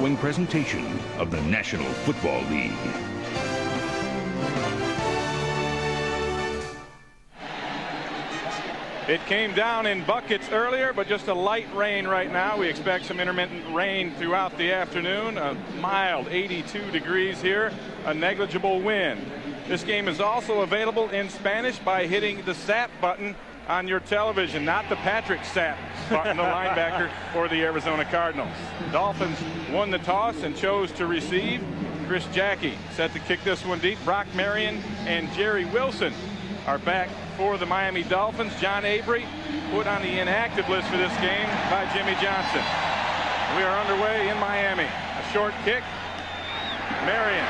following presentation of the National Football League. It came down in buckets earlier, but just a light rain right now. We expect some intermittent rain throughout the afternoon. A mild 82 degrees here, a negligible wind. This game is also available in Spanish by hitting the SAP button on your television, not the Patrick Sapp button, the linebacker for the Arizona Cardinals. Dolphins won the toss and chose to receive. Chris Jackie set to kick this one deep. Brock Marion and Jerry Wilson are back for the Miami Dolphins. John Avery put on the inactive list for this game by Jimmy Johnson. We are underway in Miami. A short kick. Marion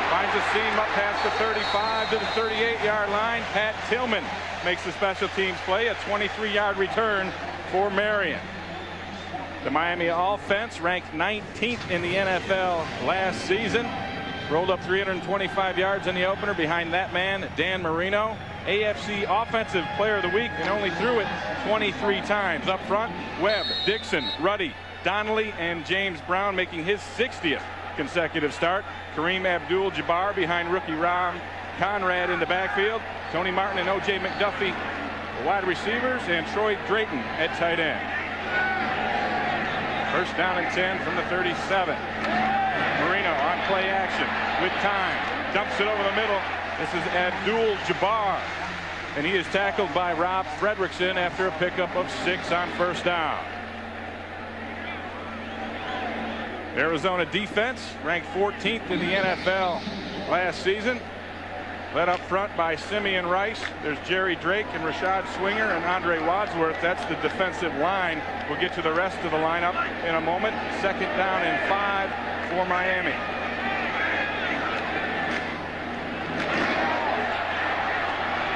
finds a seam up past the 35 to the 38-yard line. Pat Tillman makes the special teams play. A 23-yard return for Marion. The Miami offense ranked 19th in the NFL last season. Rolled up 325 yards in the opener. Behind that man, Dan Marino, AFC Offensive Player of the Week, and only threw it 23 times. Up front, Webb, Dixon, Ruddy, Donnelly, and James Brown making his 60th consecutive start. Kareem Abdul-Jabbar behind rookie Ram Conrad in the backfield. Tony Martin and O.J. McDuffie, the wide receivers, and Troy Drayton at tight end. First down and 10 from the 37. Marino on play action with time. Dumps it over the middle. This is Abdul-Jabbar. And he is tackled by Rob Fredrickson after a pickup of 6 on first down. Arizona defense ranked 14th in the NFL last season. Led up front by Simeon Rice. There's Jerry Drake and Rashad Swinger and Andre Wadsworth. That's the defensive line. We'll get to the rest of the lineup in a moment. Second down and 5 for Miami.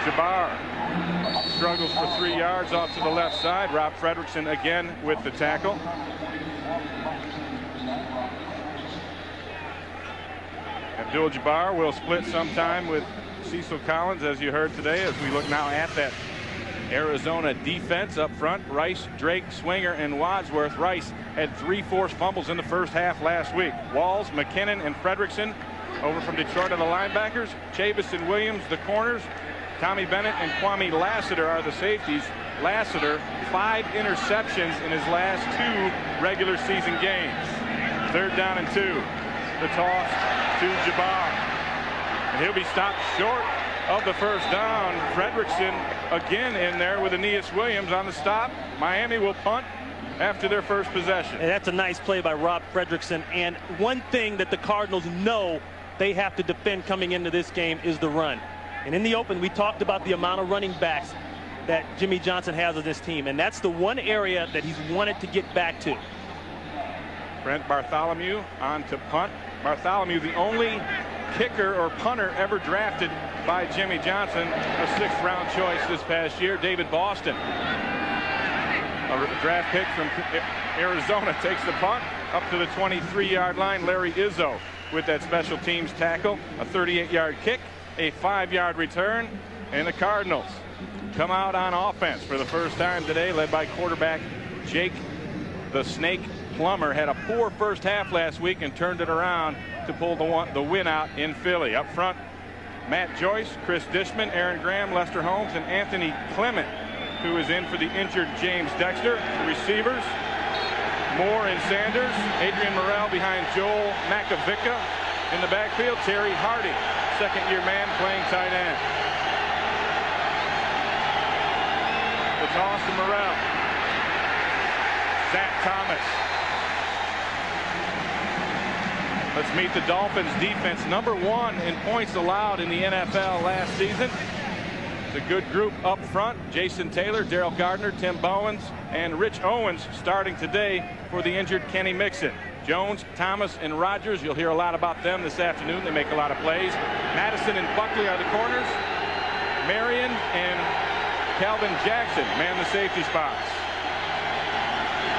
Jabbar struggles for 3 yards off to the left side. Rob Fredrickson again with the tackle. Abdul-Jabbar will split sometime with Cecil Collins, as you heard today, as we look now at that Arizona defense up front. Rice, Drake, Swinger, and Wadsworth. Rice had 3 forced fumbles in the first half last week. Walls, McKinnon, and Fredrickson over from Detroit are the linebackers. Chavis and Williams, the corners. Tommy Bennett and Kwame Lassiter are the safeties. Lassiter, 5 interceptions in his last 2 regular season games. Third down and 2. The toss to Jabbar. And he'll be stopped short of the first down. Fredrickson again in there with Aeneas Williams on the stop. Miami will punt after their first possession. And that's a nice play by Rob Fredrickson. And one thing that the Cardinals know they have to defend coming into this game is the run. And in the open, we talked about the amount of running backs that Jimmy Johnson has on this team. And that's the one area that he's wanted to get back to. Brent Bartholomew on to punt. Bartholomew, the only kicker or punter ever drafted by Jimmy Johnson, a 6th-round choice this past year. David Boston, a draft pick from Arizona, takes the punt up to the 23-yard line. Larry Izzo with that special teams tackle. A 38-yard kick, a 5-yard return, and the Cardinals come out on offense for the first time today, led by quarterback Jake the Snake Plummer. Had a poor first half last week and turned it around to pull the win out in Philly. Up front, Matt Joyce, Chris Dishman, Aaron Graham, Lester Holmes, and Anthony Clement, who is in for the injured James Dexter. The receivers, Moore and Sanders. Adrian Morrell behind Joel Makovica. In the backfield, Terry Hardy, second-year man playing tight end. The toss to Morrell. Zach Thomas. Let's meet the Dolphins defense, #1 in points allowed in the NFL last season. It's a good group up front. Jason Taylor, Daryl Gardner, Tim Bowens, and Rich Owens starting today for the injured Kenny Mixon. Jones, Thomas, and Rogers, you'll hear a lot about them this afternoon. They make a lot of plays. Madison and Buckley are the corners. Marion and Calvin Jackson man the safety spots.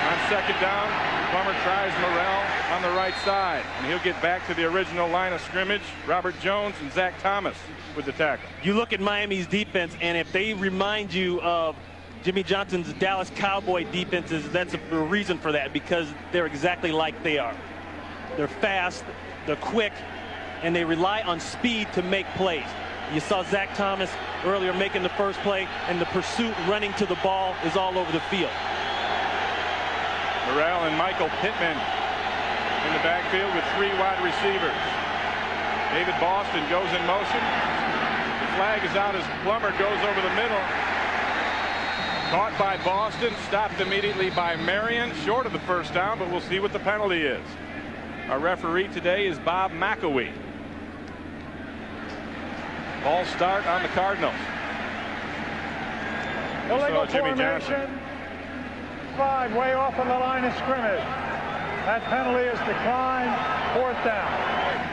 On second down, Plummer tries Morrell on the right side, and he'll get back to the original line of scrimmage. Robert Jones and Zach Thomas with the tackle. You look at Miami's defense, and if they remind you of Jimmy Johnson's Dallas Cowboy defenses, that's a reason for that, because they're exactly like they are. They're fast, they're quick, and they rely on speed to make plays. You saw Zach Thomas earlier making the first play, and the pursuit running to the ball is all over the field. Morrell and Michael Pittman in the backfield with 3 wide receivers. David Boston goes in motion. The flag is out as Plummer goes over the middle. Caught by Boston, stopped immediately by Marion, short of the first down, but we'll see what the penalty is. Our referee today is Bob McElwee. Ball start on the Cardinals. Illegal Jimmy formation. Johnson. 5 way off on the line of scrimmage. That penalty is declined. 4th down.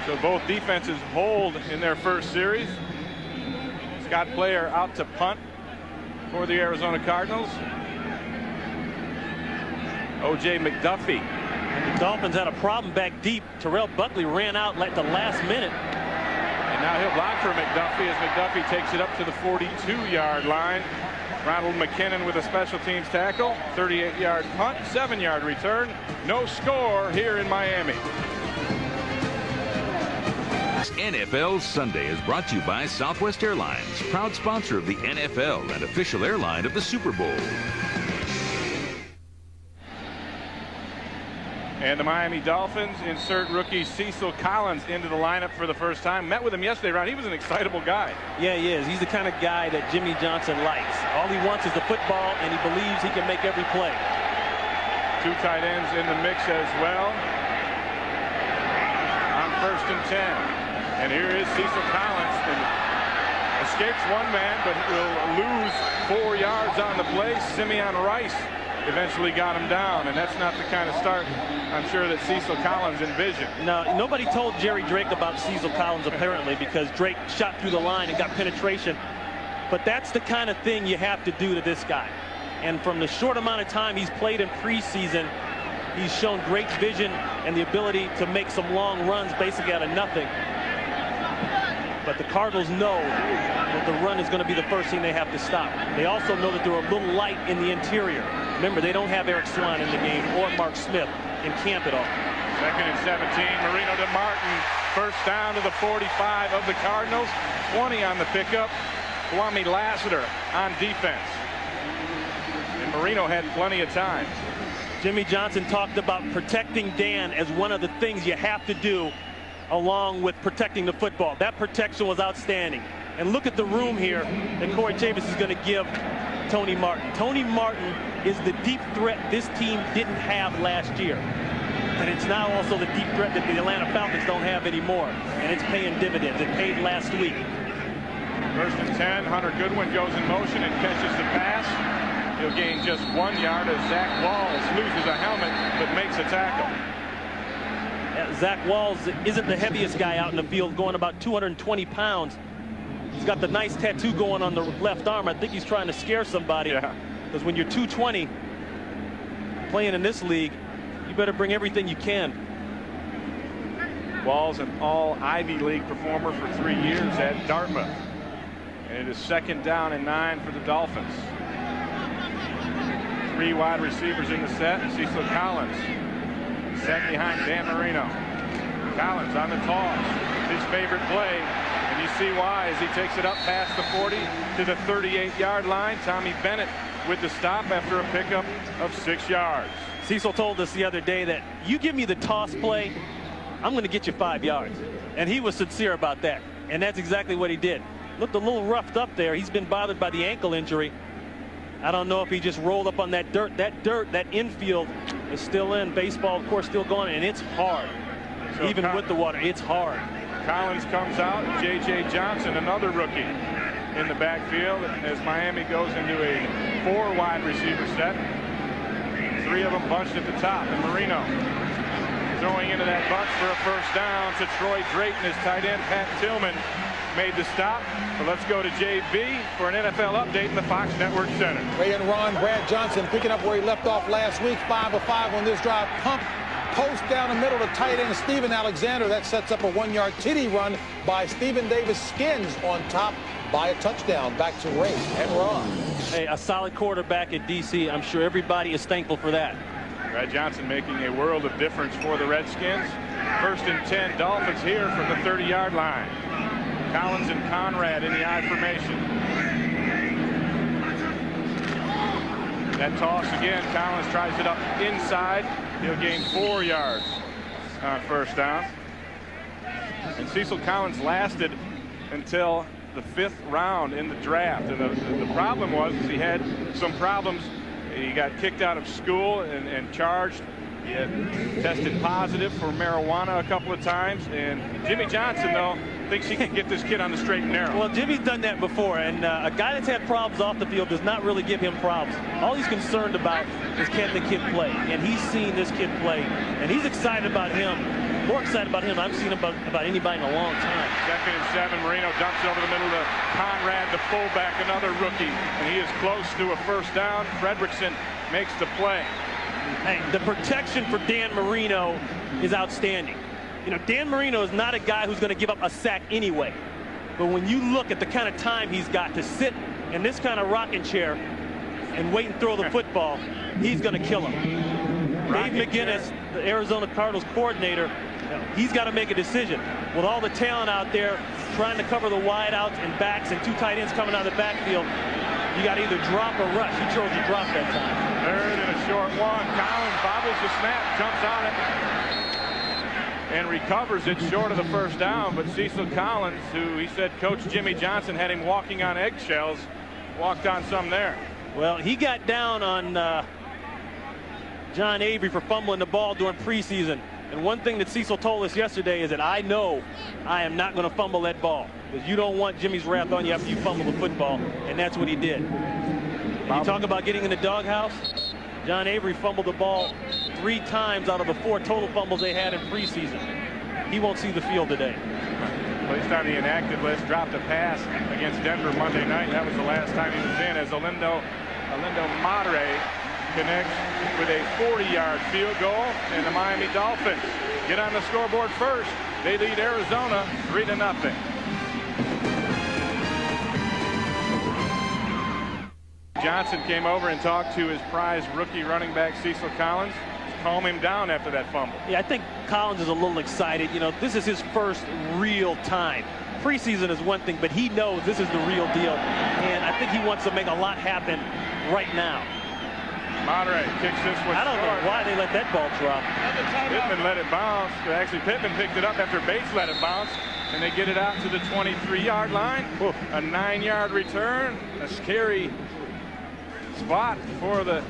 So both defenses hold in their first series. Scott Player out to punt for the Arizona Cardinals. O.J. McDuffie. And the Dolphins had a problem back deep. Terrell Buckley ran out like the last minute. And now he'll block for McDuffie as McDuffie takes it up to the 42-yard line. Ronald McKinnon with a special teams tackle. 38-yard punt, 7-yard return. No score here in Miami. NFL Sunday is brought to you by Southwest Airlines, proud sponsor of the NFL and official airline of the Super Bowl. And the Miami Dolphins insert rookie Cecil Collins into the lineup for the first time. Met with him yesterday, Ron. He was an excitable guy. Yeah, he is. He's the kind of guy that Jimmy Johnson likes. All he wants is the football, and he believes he can make every play. 2 tight ends in the mix as well. On 1st and 10. And here is Cecil Collins. And escapes 1 man, but will lose 4 yards on the play. Simeon Rice eventually got him down, and that's not the kind of start I'm sure that Cecil Collins envisioned. No, nobody told Jerry Drake about Cecil Collins apparently, because Drake shot through the line and got penetration. But that's the kind of thing you have to do to this guy. And from the short amount of time he's played in preseason, he's shown great vision and the ability to make some long runs basically out of nothing. But the Cardinals know that the run is going to be the first thing they have to stop. They also know that they're a little light in the interior. Remember, they don't have Eric Swan in the game or Mark Smith in camp at all. 2nd and 17. Marino to Martin. First down to the 45 of the Cardinals. 20 on the pickup. Kwame Lassiter on defense. And Marino had plenty of time. Jimmy Johnson talked about protecting Dan as one of the things you have to do along with protecting the football. That protection was outstanding. And look at the room here that Corey Chambers is going to give Tony Martin. Tony Martin is the deep threat this team didn't have last year. And it's now also the deep threat that the Atlanta Falcons don't have anymore. And it's paying dividends. It paid last week. 1st and 10. Hunter Goodwin goes in motion and catches the pass. He'll gain just 1 yard as Zach Walls loses a helmet but makes a tackle. Zach Walls isn't the heaviest guy out in the field, going about 220 pounds. He's got the nice tattoo going on the left arm. I think he's trying to scare somebody. Yeah. Because when you're 220 playing in this league, you better bring everything you can. Walls an all Ivy League performer for 3 years at Dartmouth. And it is 2nd down and 9 for the Dolphins. 3 wide receivers in the set. Cecil Collins set behind Dan Marino. Collins on the toss. His favorite play. And you see why as he takes it up past the 40 to the 38-yard line. Tommy Bennett with the stop after a pickup of 6 yards. Cecil told us the other day that you give me the toss play, I'm going to get you 5 yards. And he was sincere about that. And that's exactly what he did. Looked a little roughed up there. He's been bothered by the ankle injury. I don't know if he just rolled up on that dirt. That infield is still in. Baseball, of course, still going, and it's hard. So even with the water, it's hard. Collins comes out. J.J. Johnson, another rookie, in the backfield as Miami goes into a 4 wide receiver set. 3 of them bunched at the top. And Marino throwing into that bunch for a first down to Troy Drayton. His tight end, Pat Tillman, made the stop. But let's go to JB for an NFL update in the Fox Network Center. Ray and Ron, Brad Johnson picking up where he left off last week. 5 of 5 on this drive. Pump post down the middle to tight end Steven Alexander. That sets up a 1-yard TD run by Stephen Davis Skins on top by a touchdown. Back to Ray and Ron. Hey, a solid quarterback at DC. I'm sure everybody is thankful for that. Brad Johnson making a world of difference for the Redskins. 1st and 10, Dolphins here from the 30-yard line. Collins and Conrad in the I formation. That toss again. Collins tries it up inside. He'll gain 4 yards on 1st down. And Cecil Collins lasted until the 5th round in the draft. And the problem was he had some problems. He got kicked out of school and charged. He had tested positive for marijuana a couple of times. And Jimmy Johnson, though, thinks he can get this kid on the straight and narrow. Well, Jimmy's done that before, and a guy that's had problems off the field does not really give him problems. All he's concerned about is can the kid play, and he's seen this kid play, and he's excited about him. More excited about him than I've seen about anybody in a long time. 2nd and 7, Marino dumps over the middle to Conrad, the fullback, another rookie, and he is close to a 1st down. Fredrickson makes the play. Hey, the protection for Dan Marino is outstanding. You know, Dan Marino is not a guy who's going to give up a sack anyway. But when you look at the kind of time he's got to sit in this kind of rocking chair and wait and throw the football, he's going to kill him. Dave McGinnis, the Arizona Cardinals coordinator, he's got to make a decision. With all the talent out there trying to cover the wideouts and backs and 2 tight ends coming out of the backfield, you got to either drop or rush. He chose to drop that time. 3rd and a short 1. Collins bobbles the snap, jumps on it, and recovers it short of the 1st down. But Cecil Collins, who he said Coach Jimmy Johnson had him walking on eggshells, walked on some there. Well, he got down on John Avery for fumbling the ball during preseason. And one thing that Cecil told us yesterday is that I know I am not going to fumble that ball, because you don't want Jimmy's wrath on you after you fumble the football, and that's what he did. And you talk about getting in the doghouse. John Avery fumbled the ball 3 times out of the 4 total fumbles they had in preseason. He won't see the field today. Placed on the inactive list, dropped a pass against Denver Monday night. That was the last time he was in, as Olindo Madre connects with a 40-yard field goal, and the Miami Dolphins get on the scoreboard first. They lead Arizona 3-0. Johnson came over and talked to his prized rookie running back Cecil Collins. Calm him down after that fumble. Yeah, I think Collins is a little excited. You know, this is his first real time. Preseason is one thing, but he knows this is the real deal, and I think he wants to make a lot happen right now. Madre kicks this one. I don't know why they let that ball drop. Pittman let it bounce. Actually, Pittman picked it up after Bates let it bounce, and they get it out to the 23-yard line. Oof. A 9-yard return. A scary spot for the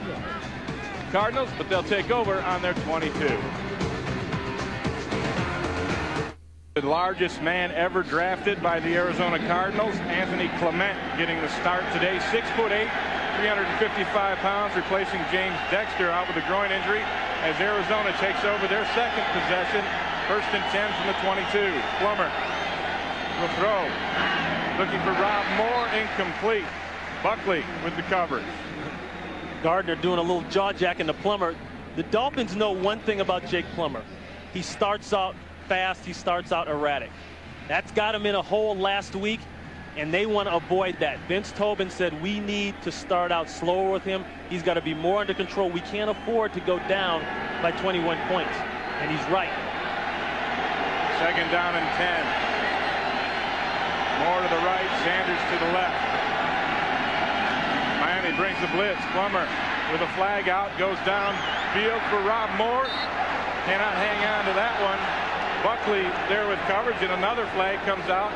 Cardinals, but they'll take over on their 22. The largest man ever drafted by the Arizona Cardinals, Anthony Clement, getting the start today. 6'8", 355 pounds, replacing James Dexter out with a groin injury, as Arizona takes over their 2nd possession. 1st and 10 from the 22. Plummer will throw. Looking for Rob Moore, incomplete. Buckley with the coverage. Gardner doing a little jaw jack into Plummer. The Dolphins know one thing about Jake Plummer. He starts out fast, he starts out erratic. That's got him in a hole last week, and they want to avoid that. Vince Tobin said we need to start out slower with him. He's got to be more under control. We can't afford to go down by 21 points. And he's right. 2nd down and 10. Moore to the right, Sanders to the left. Miami brings the blitz. Plummer with a flag out, goes down field for Rob Moore. Cannot hang on to that one. Buckley there with coverage, and another flag comes out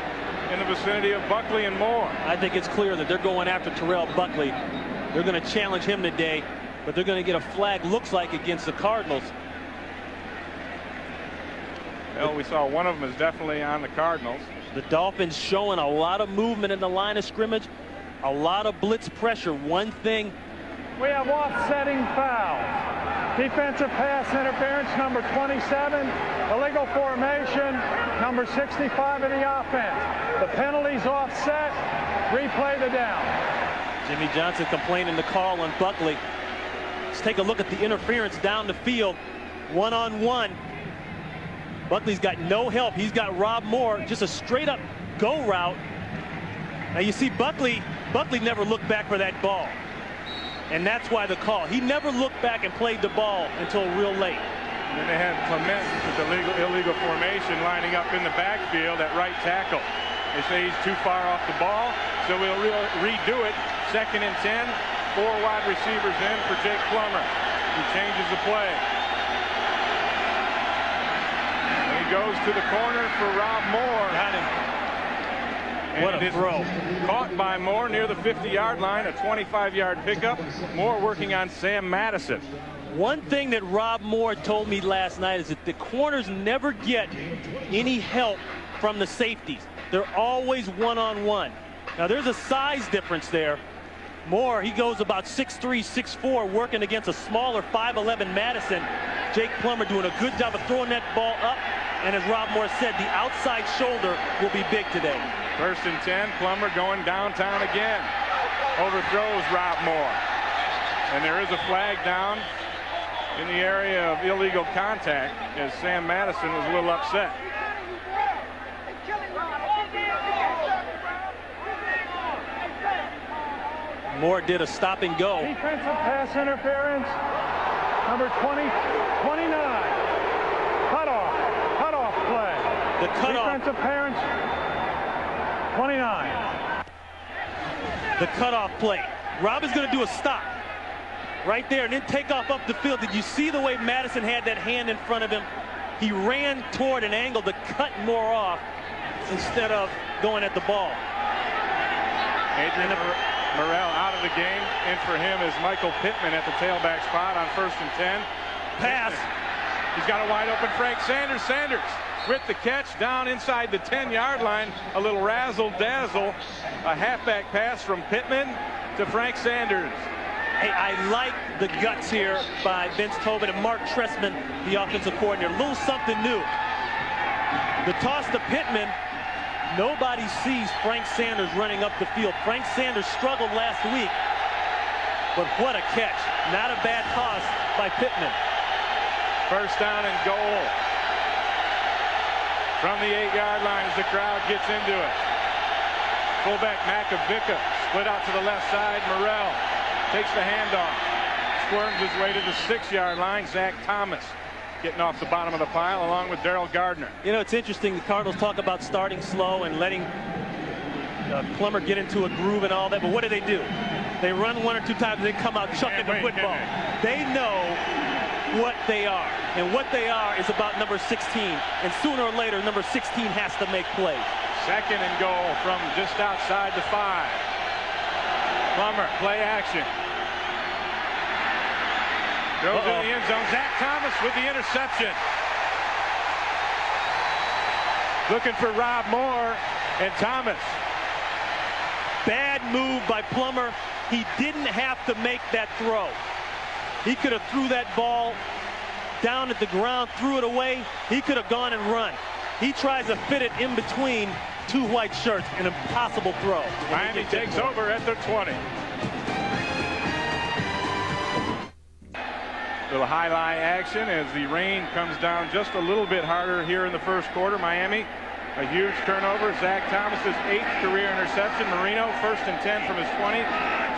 in the vicinity of Buckley and Moore. I think it's clear that they're going after Terrell Buckley. They're going to challenge him today, but they're going to get a flag, looks like, against the Cardinals. Well, we saw one of them is definitely on the Cardinals. The Dolphins showing a lot of movement in the line of scrimmage, a lot of blitz pressure. One thing. We have offsetting fouls. Defensive pass interference, number 27. Illegal formation, number 65 of the offense. The penalty's offset. Replay the down. Jimmy Johnson complaining the call on Buckley. Let's take a look at the interference down the field. One-on-one. Buckley's got no help. He's got Rob Moore, just a straight-up go route. Now you see Buckley never looked back for that ball. And that's why the call. He never looked back and played the ball until real late. And then they had Clement with the illegal formation lining up in the backfield at right tackle. They say he's too far off the ball, so we'll redo it. 2nd and 10, 4 wide receivers in for Jake Plummer. He changes the play. And he goes to the corner for Rob Moore. Got him. And what a throw. Caught by Moore near the 50-yard line, a 25-yard pickup. Moore working on Sam Madison. One thing that Rob Moore told me last night is that the corners never get any help from the safeties. They're always one-on-one. Now there's a size difference there. Moore, he goes about 6'3", 6'4", working against a smaller 5'11" Madison. Jake Plummer doing a good job of throwing that ball up. And as Rob Moore said, the outside shoulder will be big today. 1st and 10, Plummer going downtown again. Overthrows Rob Moore. And there is a flag down in the area of illegal contact as Sam Madison was a little upset. Moore did a stop and go. Defensive pass interference, number 29. Cutoff play. The cutoff. Defensive parents, 29. The cutoff play. Rob is going to do a stop right there and then take off up the field. Did you see the way Madison had that hand in front of him? He ran toward an angle to cut Moore off instead of going at the ball. Adrian Morrell out of the game. In for him is Michael Pittman at the tailback spot on 1st and 10. Pass. He's got a wide open Frank Sanders. Sanders with the catch down inside the 10-yard line. A little razzle-dazzle. A halfback pass from Pittman to Frank Sanders. Hey, I like the guts here by Vince Tobin and Mark Trestman, the offensive coordinator. A little something new. The toss to Pittman. Nobody sees Frank Sanders running up the field. Frank Sanders struggled last week, but what a catch. Not a bad toss by Pittman. 1st down and goal from the 8-yard line as the crowd gets into it. Fullback Makovica split out to the left side. Morrell takes the handoff, squirms his way to the 6-yard line. Zach Thomas getting off the bottom of the pile along with Daryl Gardner. You know, it's interesting. The Cardinals talk about starting slow and letting Plummer get into a groove and all that, but what do? They run 1 or 2 times and they come out chucking the football. They know what they are, and what they are is about number 16, and sooner or later number 16 has to make plays. 2nd and goal from just outside the 5. Plummer, play action. Goes in the end zone. Zach Thomas with the interception. Looking for Rob Moore and Thomas. Bad move by Plummer. He didn't have to make that throw. He could have threw that ball down at the ground, threw it away. He could have gone and run. He tries to fit it in between 2 white shirts. An impossible throw. Miami takes over at the 20. Little highlight action as the rain comes down just a little bit harder here in the 1st quarter. Miami, a huge turnover. Zach Thomas's 8th career interception. Marino, 1st and 10 from his 20.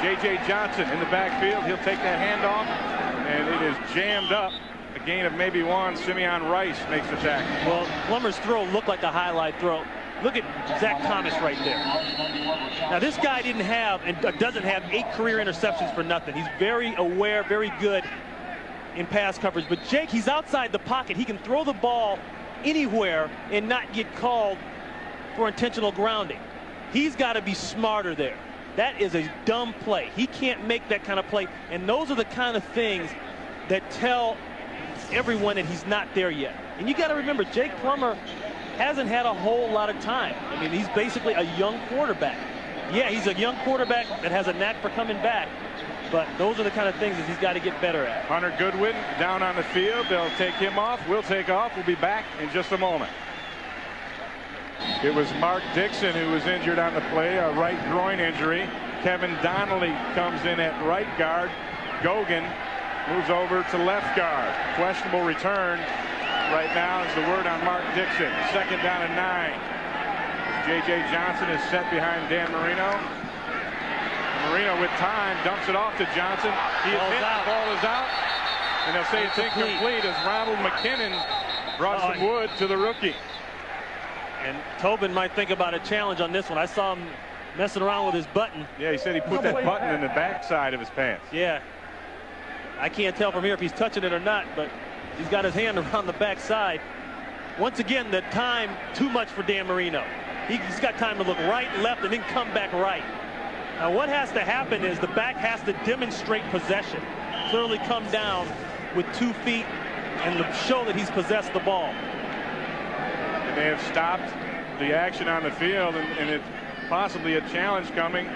J.J. Johnson in the backfield. He'll take that handoff, and it is jammed up. A gain of maybe 1. Simeon Rice makes the tackle. Well, Plummer's throw looked like a highlight throw. Look at Zach Thomas right there. Now, this guy didn't have and doesn't have 8 career interceptions for nothing. He's very aware, very good in pass coverage. But Jake, he's outside the pocket. He can throw the ball anywhere and not get called for intentional grounding. He's got to be smarter there. That is a dumb play. He can't make that kind of play. And those are the kind of things that tell everyone that he's not there yet. And you got to remember, Jake Plummer hasn't had a whole lot of time. I mean, he's basically a young quarterback. Yeah, he's a young quarterback that has a knack for coming back. But those are the kind of things that he's got to get better at. Hunter Goodwin down on the field. They'll take him off. We'll take off. We'll be back in just a moment. It was Mark Dixon who was injured on the play, a right groin injury. Kevin Donnelly comes in at right guard. Gogan Moves over to left guard. Questionable return right now is the word on Mark Dixon. 2nd down and 9. J.J. Johnson is set behind Dan Marino. Marino with time dumps it off to Johnson. He is hit. The ball is out. And they'll say it's incomplete as Ronald McKinnon brought some wood to the rookie. And Tobin might think about a challenge on this one. I saw him messing around with his button. Yeah, he said he put that button in the backside of his pants. Yeah. I can't tell from here if he's touching it or not, but he's got his hand around the backside. Once again, the time too much for Dan Marino. He's got time to look right, left, and then come back right. Now, what has to happen is the back has to demonstrate possession. Clearly come down with 2 feet and show that he's possessed the ball. And they have stopped the action on the field, and it's possibly a challenge coming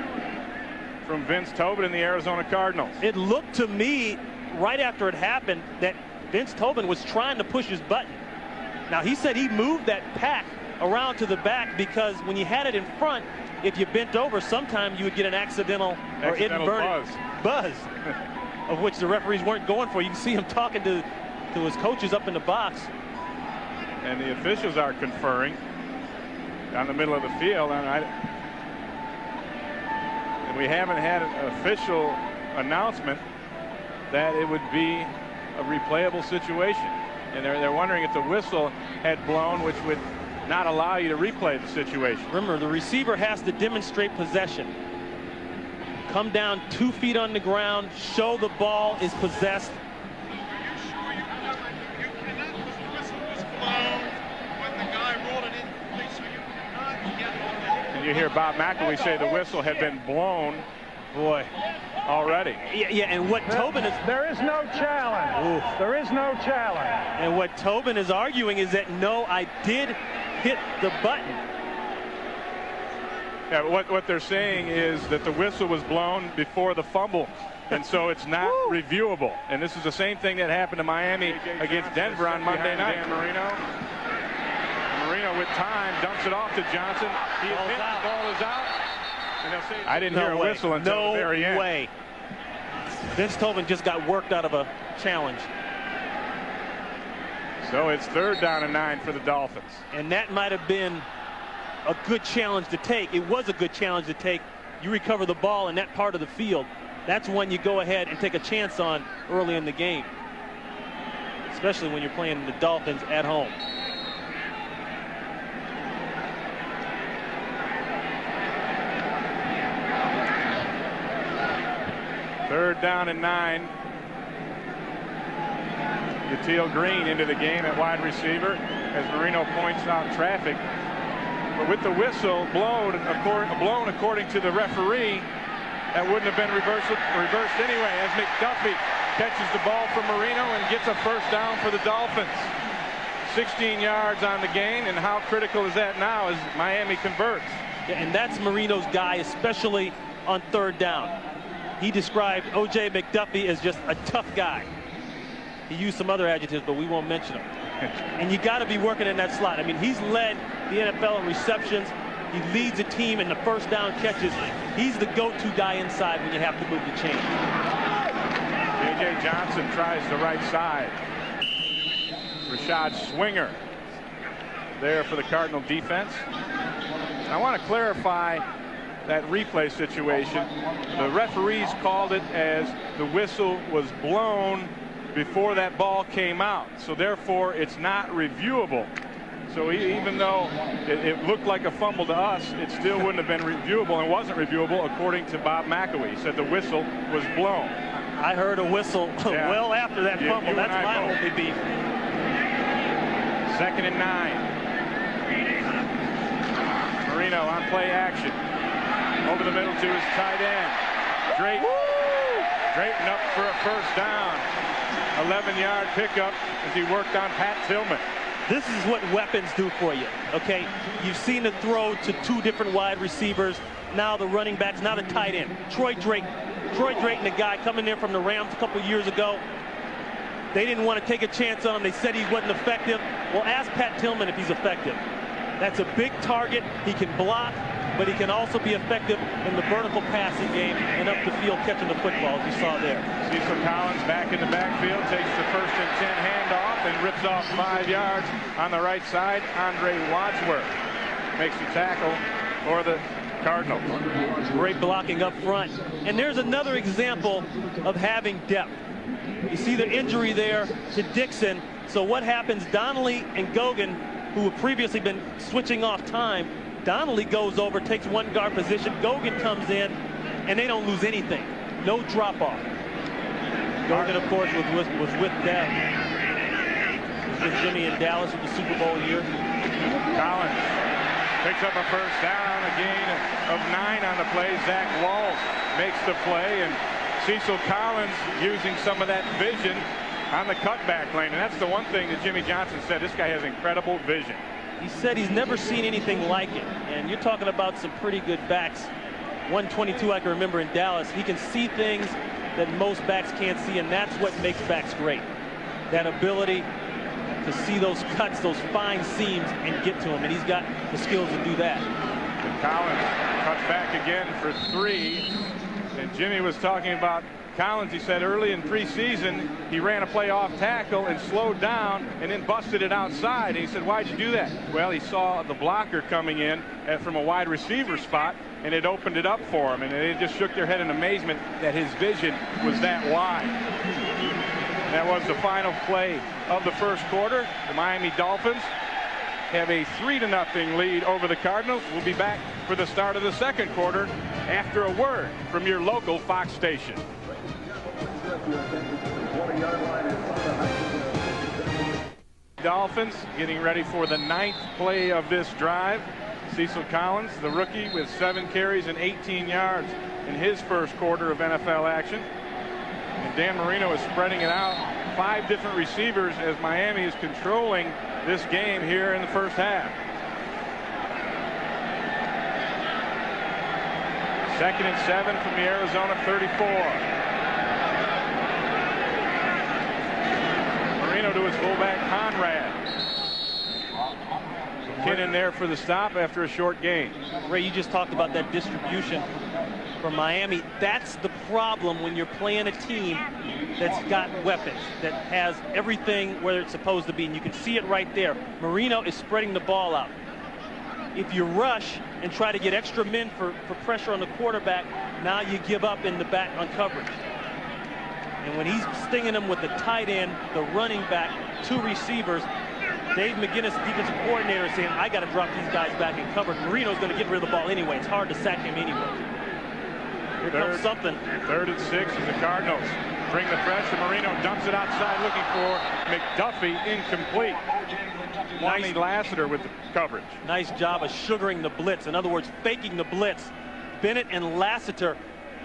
from Vince Tobin and the Arizona Cardinals. It looked to me right after it happened that Vince Tobin was trying to push his button. Now, he said he moved that pack around to the back because when you had it in front, if you bent over, sometimes you would get an accidental or inadvertent buzz of which the referees weren't going for. You can see him talking to his coaches up in the box. And the officials are conferring down the middle of the field. And we haven't had an official announcement that it would be a replayable situation. And they're wondering if the whistle had blown, which would not allow you to replay the situation. Remember, the receiver has to demonstrate possession. Come down 2 feet on the ground, show the ball is possessed. And you hear Bob McElwee say the whistle had been blown, boy, already. Yeah, and what Tobin is... There is no challenge. Oof. There is no challenge. And what Tobin is arguing is that, no, I did hit the button. Yeah, what they're saying is that the whistle was blown before the fumble, and so it's not reviewable. And this is the same thing that happened to Miami against Denver on Monday night. Dan Marino with time dumps it off to Johnson. He is hit. The ball is out. And they'll say I didn't hear a whistle until the very end. No way. Vince Tobin just got worked out of a challenge. So it's 3rd down and 9 for the Dolphins. And that might have been a good challenge to take. It was a good challenge to take. You recover the ball in that part of the field. That's one you go ahead and take a chance on early in the game, especially when you're playing the Dolphins at home. Third down and 9. Yatil Green into the game at wide receiver as Marino points out traffic. But with the whistle blown according to the referee, that wouldn't have been reversed anyway, as McDuffie catches the ball from Marino and gets a 1st down for the Dolphins. 16 yards on the gain, and how critical is that now as Miami converts? Yeah, and that's Marino's guy, especially on 3rd down. He described O.J. McDuffie as just a tough guy. He used some other adjectives, but we won't mention them. And you got to be working in that slot. I mean, he's led the NFL in receptions. He leads a team in the 1st down catches. He's the go-to guy inside when you have to move the chain. J.J. Johnson tries the right side. Rashad Swinger there for the Cardinal defense. I want to clarify that replay situation. The referees called it as the whistle was blown before that ball came out, so therefore it's not reviewable. So even though it looked like a fumble to us, it still wouldn't have been reviewable, and wasn't reviewable according to Bob McElwee. He said the whistle was blown. I heard a whistle well after that fumble. That's my only beef. 2nd and 9. Marino on play action. Over the middle to his tight end. Drayton up for a 1st down. 11-yard pickup as he worked on Pat Tillman. This is what weapons do for you, okay? You've seen the throw to 2 different wide receivers. Now the running backs, now the tight end. Troy Drayton, the guy coming in from the Rams a couple years ago. They didn't want to take a chance on him. They said he wasn't effective. Well, ask Pat Tillman if he's effective. That's a big target. He can block, but he can also be effective in the vertical passing game and up the field catching the football, as you saw there. Cecil Collins back in the backfield, takes the 1st and 10 handoff and rips off 5 yards on the right side. Andre Wadsworth makes the tackle for the Cardinals. Great blocking up front. And there's another example of having depth. You see the injury there to Dixon. So what happens? Donnelly and Gogan, who have previously been switching off time, Donnelly goes over, takes 1 guard position. Gogan comes in, and they don't lose anything. No drop off. Gogan, of course, was with them. With Jimmy in Dallas with the Super Bowl year. Collins picks up a 1st down, a gain of 9 on the play. Zach Walls makes the play, and Cecil Collins using some of that vision on the cutback lane. And that's the one thing that Jimmy Johnson said. This guy has incredible vision. He said he's never seen anything like it. And you're talking about some pretty good backs. 122 I can remember in Dallas. He can see things that most backs can't see, and that's what makes backs great. That ability to see those cuts, those fine seams, and get to them. And he's got the skills to do that. And Collins cuts back again for 3. And Jimmy was talking about Collins. He said early in preseason he ran a play off tackle and slowed down and then busted it outside. And he said, why'd you do that? Well, he saw the blocker coming in from a wide receiver spot, and it opened it up for him. And they just shook their head in amazement that his vision was that wide. That was the final play of the 1st quarter. The Miami Dolphins have a 3-0 lead over the Cardinals. We'll be back for the start of the 2nd quarter after a word from your local Fox station. Dolphins getting ready for the 9th play of this drive. Cecil Collins, the rookie, with 7 carries and 18 yards in his 1st quarter of NFL action. And Dan Marino is spreading it out. 5 different receivers as Miami is controlling this game here in the 1st half. 2nd and 7 from the Arizona 34. Marino to his fullback Conrad. McKinnon there for the stop after a short gain. Ray, you just talked about that distribution for Miami. That's the problem when you're playing a team that's got weapons, that has everything where it's supposed to be, and you can see it right there. Marino is spreading the ball out. If you rush and try to get extra men for pressure on the quarterback, now you give up in the back on coverage. And when he's stinging them with the tight end, the running back, 2 receivers, Dave McGinnis, defensive coordinator, is saying, I got to drop these guys back in coverage. Marino's going to get rid of the ball anyway. It's hard to sack him anyway. Here comes something. 3rd and 6 as the Cardinals bring the pressure. Marino dumps it outside looking for McDuffie. Incomplete. Lonnie Lassiter with the coverage. Nice job of sugaring the blitz. In other words, faking the blitz. Bennett and Lassiter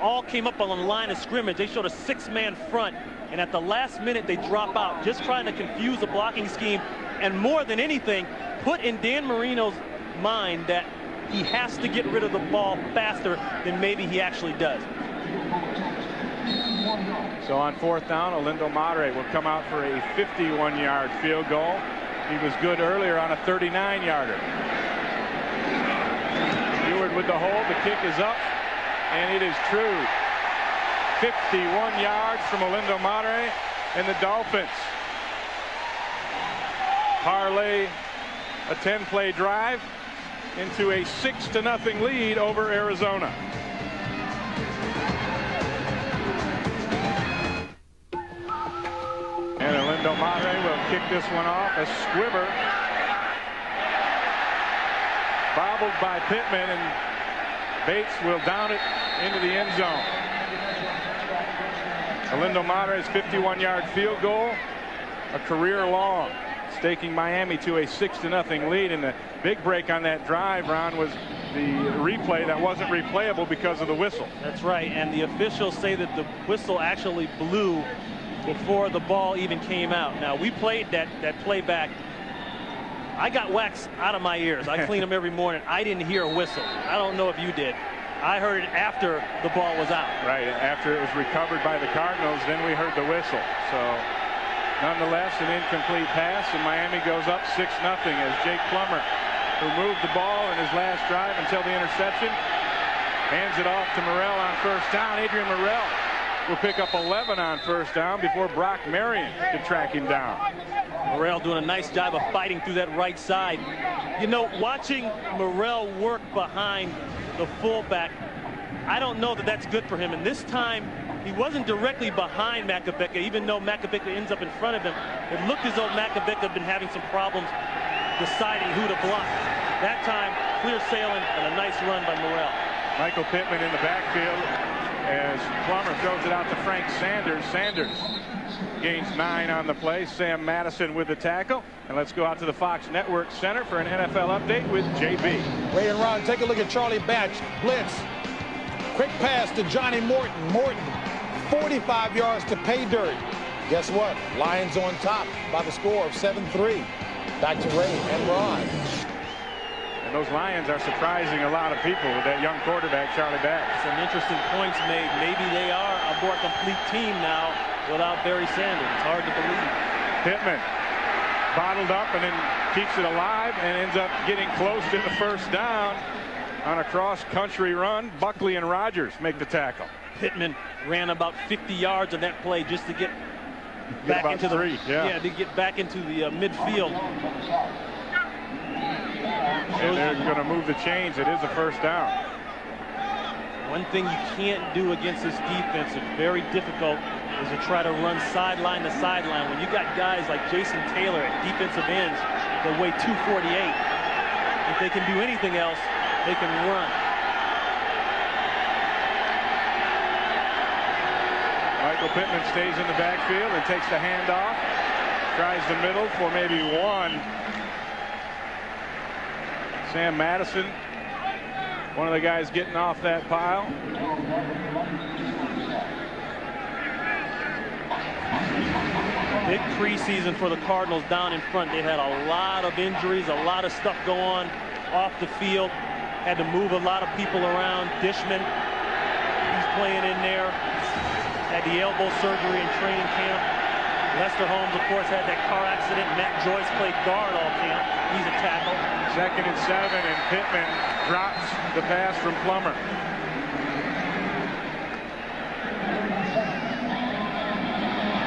all came up on the line of scrimmage. They showed a 6-man front, and at the last minute they drop out, just trying to confuse the blocking scheme, and more than anything, put in Dan Marino's mind that he has to get rid of the ball faster than maybe he actually does. So on 4th down, Olindo Madre will come out for a 51-yard field goal. He was good earlier on a 39-yarder. Eward with the hold. The kick is up, and it is true. 51 yards from Olindo Madre, and the Dolphins parlay a 10-play drive into a 6-0 lead over Arizona. And Olindo Madre will kick this one off. A squibber. Bobbled by Pittman, and Bates will down it into the end zone. Olindo Madre's 51-yard field goal, a career long, staking Miami to a 6-0 lead. And the big break on that drive, Ron, was the replay that wasn't replayable because of the whistle. That's right, and the officials say that the whistle actually blew before the ball even came out. Now, we played that play back. I got wax out of my ears. I clean them every morning. I didn't hear a whistle. I don't know if you did. I heard it after the ball was out. Right, after it was recovered by the Cardinals, then we heard the whistle. So nonetheless, an incomplete pass, and Miami goes up 6-0 as Jake Plummer who moved the ball in his last drive until the interception. Hands it off to Morrell on first down. Adrian Morrell will pick up 11 on first down before Brock Marion could track him down. Morrell doing a nice job of fighting through that right side. You know, watching Morrell work behind the fullback, I don't know that that's good for him. And this time, he wasn't directly behind Makovicka, even though Makovicka ends up in front of him. It looked as though Makovicka had been having some problems deciding who to block. That time, clear sailing and a nice run by Morrell. Michael Pittman in the backfield as Plummer throws it out to Frank Sanders. Sanders gains 9 on the play. Sam Madison with the tackle. And let's go out to the Fox Network Center for an NFL update with JB. Ray and Ron, take a look at Charlie Batch. Blitz. Quick pass to Johnny Morton. Morton, 45 yards to pay dirt. Guess what? Lions on top by the score of 7-3. Back to Ray and Ron. And those Lions are surprising a lot of people with that young quarterback, Charlie Batch. Some interesting points made. Maybe they are a more complete team now without Barry Sanders. It's hard to believe. Pittman bottled up and then keeps it alive and ends up getting close to the first down on a cross-country run. Buckley and Rogers make the tackle. Pittman ran about 50 yards on that play just to get back into the to get back into the midfield. And they're going to move the chains. It is a first down. One thing you can't do against this defense, it's very difficult, is to try to run sideline to sideline. When you got guys like Jason Taylor at defensive ends that weigh 248, if they can do anything else, they can run. Michael Pittman stays in the backfield and takes the handoff. Tries the middle for maybe one. Sam Madison, one of the guys getting off that pile. Big preseason for the Cardinals down in front. They had a lot of injuries, a lot of stuff go on off the field. Had to move a lot of people around. Dishman, he's playing in there. Had the elbow surgery in training camp. Lester Holmes, of course, had that car accident. Matt Joyce played guard all camp. He's a tackle. 2nd and 7, and Pittman drops the pass from Plummer.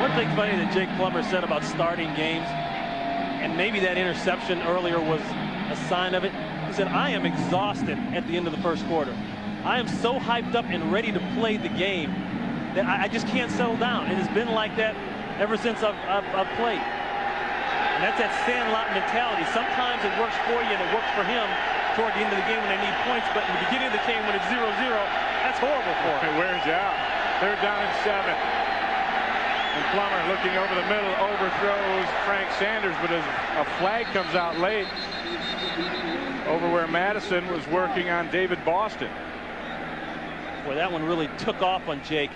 One thing funny that Jake Plummer said about starting games, and maybe that interception earlier was a sign of it. He said, I am exhausted at the end of the first quarter. I am so hyped up and ready to play the game that I just can't settle down. It has been like that ever since I've played. And that's that Sandlot mentality. Sometimes it works for you and it works for him toward the end of the game when they need points, but in the beginning of the game when it's 0-0, that's horrible for him. It wears you out. 3rd down and 7. And Plummer looking over the middle, overthrows Frank Sanders, but as a flag comes out late over where Madison was working on David Boston. Boy, that one really took off on Jake.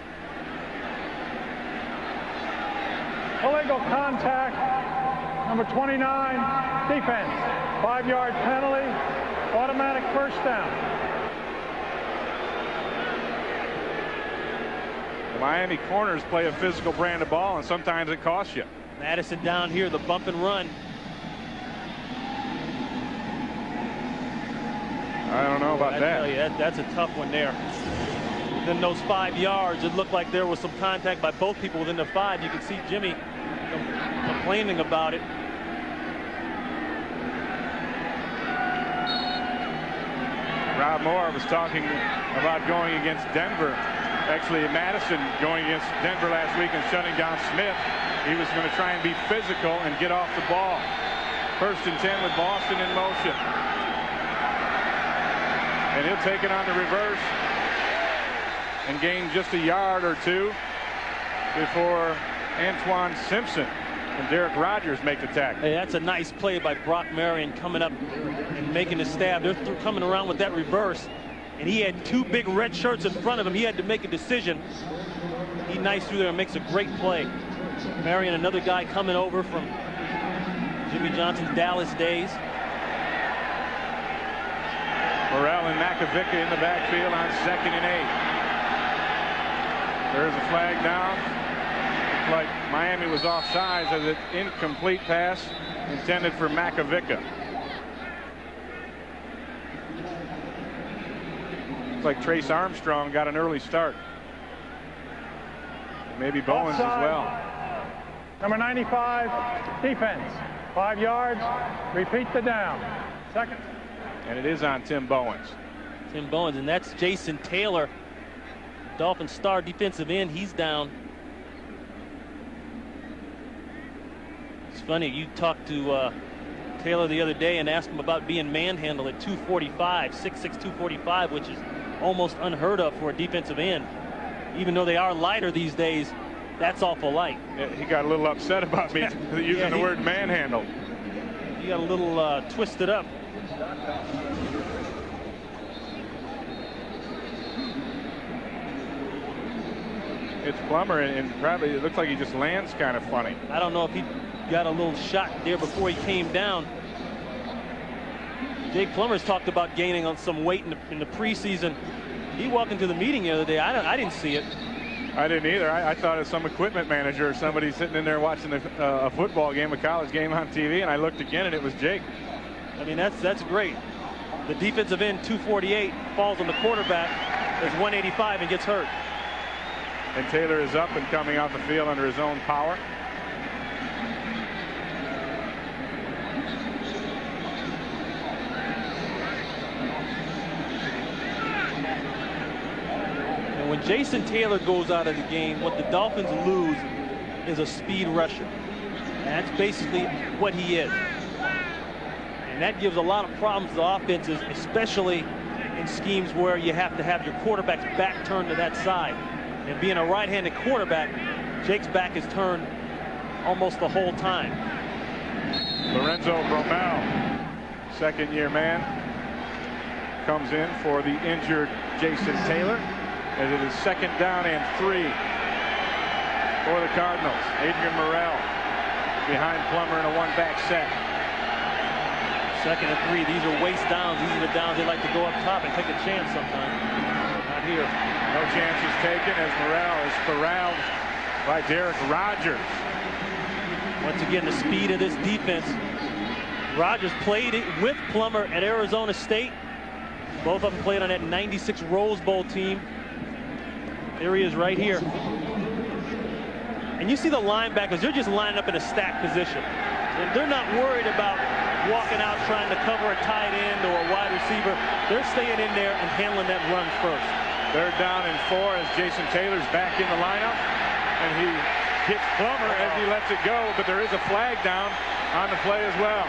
Illegal contact, number 29, defense. 5-yard penalty, automatic first down. The Miami corners play a physical brand of ball, and sometimes it costs you. Madison down here, the bump and run. I don't know about that. I tell you, that's a tough one there. Within those 5 yards, it looked like there was some contact by both people within the 5. You can see Jimmy complaining about it. Rob Moore was talking about going against Denver. Actually, Madison going against Denver last week and shutting down Smith. He was going to try and be physical and get off the ball. 1st and 10 with Boston in motion. And he'll take it on the reverse and gain just a yard or two before Antoine Simpson and Derek Rogers make the tackle. Hey, that's a nice play by Brock Marion coming up and making the stab. They're coming around with that reverse, and he had 2 big red shirts in front of him. He had to make a decision. He nice through there and makes a great play. Marion, another guy coming over from Jimmy Johnson's Dallas days. Morrell and Makovicka in the backfield on 2nd and 8. There's a flag down. Looks like Miami was offsides as an incomplete pass intended for Makovicka. Looks like Trace Armstrong got an early start. And maybe Bowens as well. Number 95, defense. 5 yards. Repeat the down. Second. And it is on Tim Bowens. Tim Bowens, and that's Jason Taylor, Dolphins star defensive end. He's down. It's funny, you talked to Taylor the other day and asked him about being manhandled at 245, 6'6", 245, which is almost unheard of for a defensive end. Even though they are lighter these days, that's awful light. Yeah, he got a little upset about me using the word manhandle. He got a little twisted up. It's Plummer, and probably it looks like he just lands kind of funny. I don't know if he got a little shot there before he came down. Jake Plummer's talked about gaining on some weight in the preseason. He walked into the meeting the other day. I didn't see it. I didn't either. I thought it was some equipment manager or somebody sitting in there watching a football game, a college game on TV, and I looked again, and it was Jake. I mean, that's great. The defensive end, 248, falls on the quarterback, is 185 and gets hurt. And Taylor is up and coming off the field under his own power. And when Jason Taylor goes out of the game, what the Dolphins lose is a speed rusher. And that's basically what he is. And that gives a lot of problems to offenses, especially in schemes where you have to have your quarterback's back turned to that side. And being a right-handed quarterback, Jake's back is turned almost the whole time. Lorenzo Bromell, second-year man, comes in for the injured Jason Taylor. And it is 2nd down and 3 for the Cardinals. Adrian Morrell behind Plummer in a one-back set. 2nd and 3. These are waist downs. These are the downs they like to go up top and take a chance sometimes. Not here. No chances taken as Morrell is corralled by Derek Rogers. Once again, the speed of this defense. Rogers played it with Plummer at Arizona State. Both of them played on that 96 Rose Bowl team. There he is right here. And you see the linebackers, they're just lining up in a stack position. And they're not worried about walking out trying to cover a tight end or a wide receiver. They're staying in there and handling that run first. 3rd down and 4 as Jason Taylor's back in the lineup. And he hits Plummer as he lets it go, but there is a flag down on the play as well.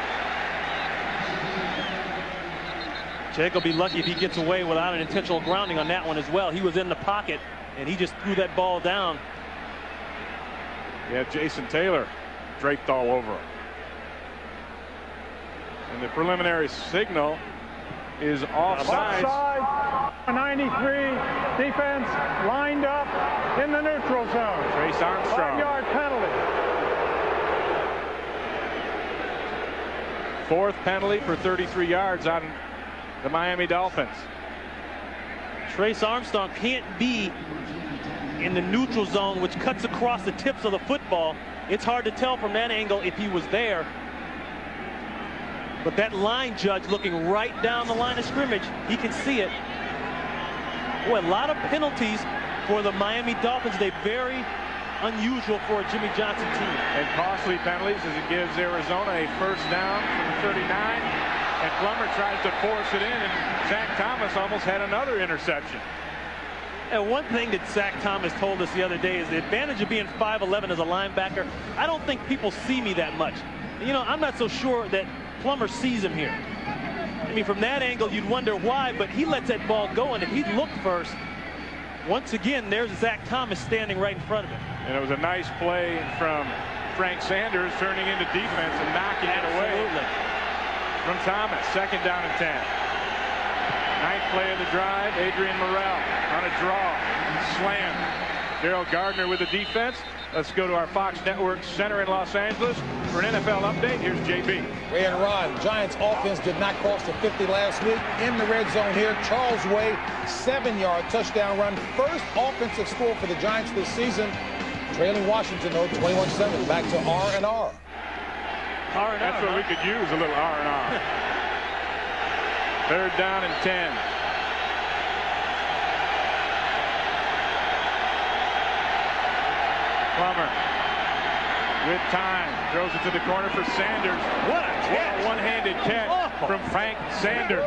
Jake will be lucky if he gets away without an intentional grounding on that one as well. He was in the pocket, and he just threw that ball down. Yeah, Jason Taylor draped all over him. And the preliminary signal is offside. Offside. 93, defense lined up in the neutral zone. Trace Armstrong. 5-yard penalty. 4th penalty for 33 yards on the Miami Dolphins. Trace Armstrong can't be in the neutral zone, which cuts across the tips of the football. It's hard to tell from that angle if he was there. But that line judge looking right down the line of scrimmage, he can see it. Boy, a lot of penalties for the Miami Dolphins. They're very unusual for a Jimmy Johnson team. And costly penalties as it gives Arizona a 1st down from the 39. And Plummer tries to force it in, and Zach Thomas almost had another interception. And one thing that Zach Thomas told us the other day is the advantage of being 5'11" as a linebacker. I don't think people see me that much. You know, I'm not so sure that Plummer sees him here. I mean, from that angle, you'd wonder why, but he lets that ball go, and if he'd looked first, once again, there's Zach Thomas standing right in front of him. And it was a nice play from Frank Sanders turning into defense and knocking it away from Thomas. 2nd down and 10. 9th play of the drive, Adrian Morrell on a draw. Slam. Daryl Gardner with the defense. Let's go to our Fox Network center in Los Angeles for an NFL update. Here's JB. Ray and Ron, Giants offense did not cross the 50 last week. In the red zone here, Charles Way, 7-yard touchdown run. First offensive score for the Giants this season. Trailing Washington, though, 21-7. Back to R&R. R&R. That's what we could use, a little R&R. 3rd down and 10. Plummer with time throws it to the corner for Sanders. What a catch! One-handed catch from Frank Sanders.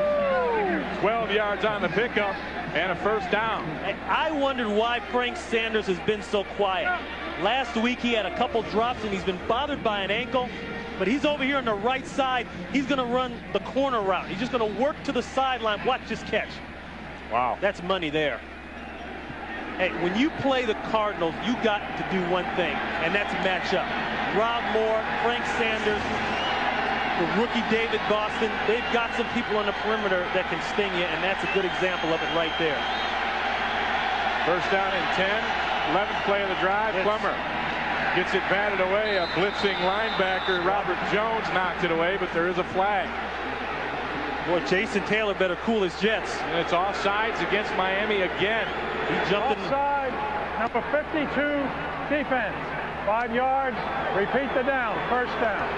12 yards on the pickup and a first down. I wondered why Frank Sanders has been so quiet. Last week he had a couple drops and he's been bothered by an ankle, but he's over here on the right side. He's going to run the corner route. He's just going to work to the sideline. Watch this catch. Wow. That's money there. Hey, when you play the Cardinals, you got to do one thing, and that's match up. Rob Moore, Frank Sanders, the rookie David Boston, they've got some people on the perimeter that can sting you, and that's a good example of it right there. First down and 10, 11th play of the drive. Plummer gets it batted away. A blitzing linebacker, Robert Jones, knocked it away, but there is a flag. Boy, Jason Taylor better cool his jets. And it's offsides against Miami again. He jumped in. Offside, number 52, defense. 5 yards, repeat the down, first down.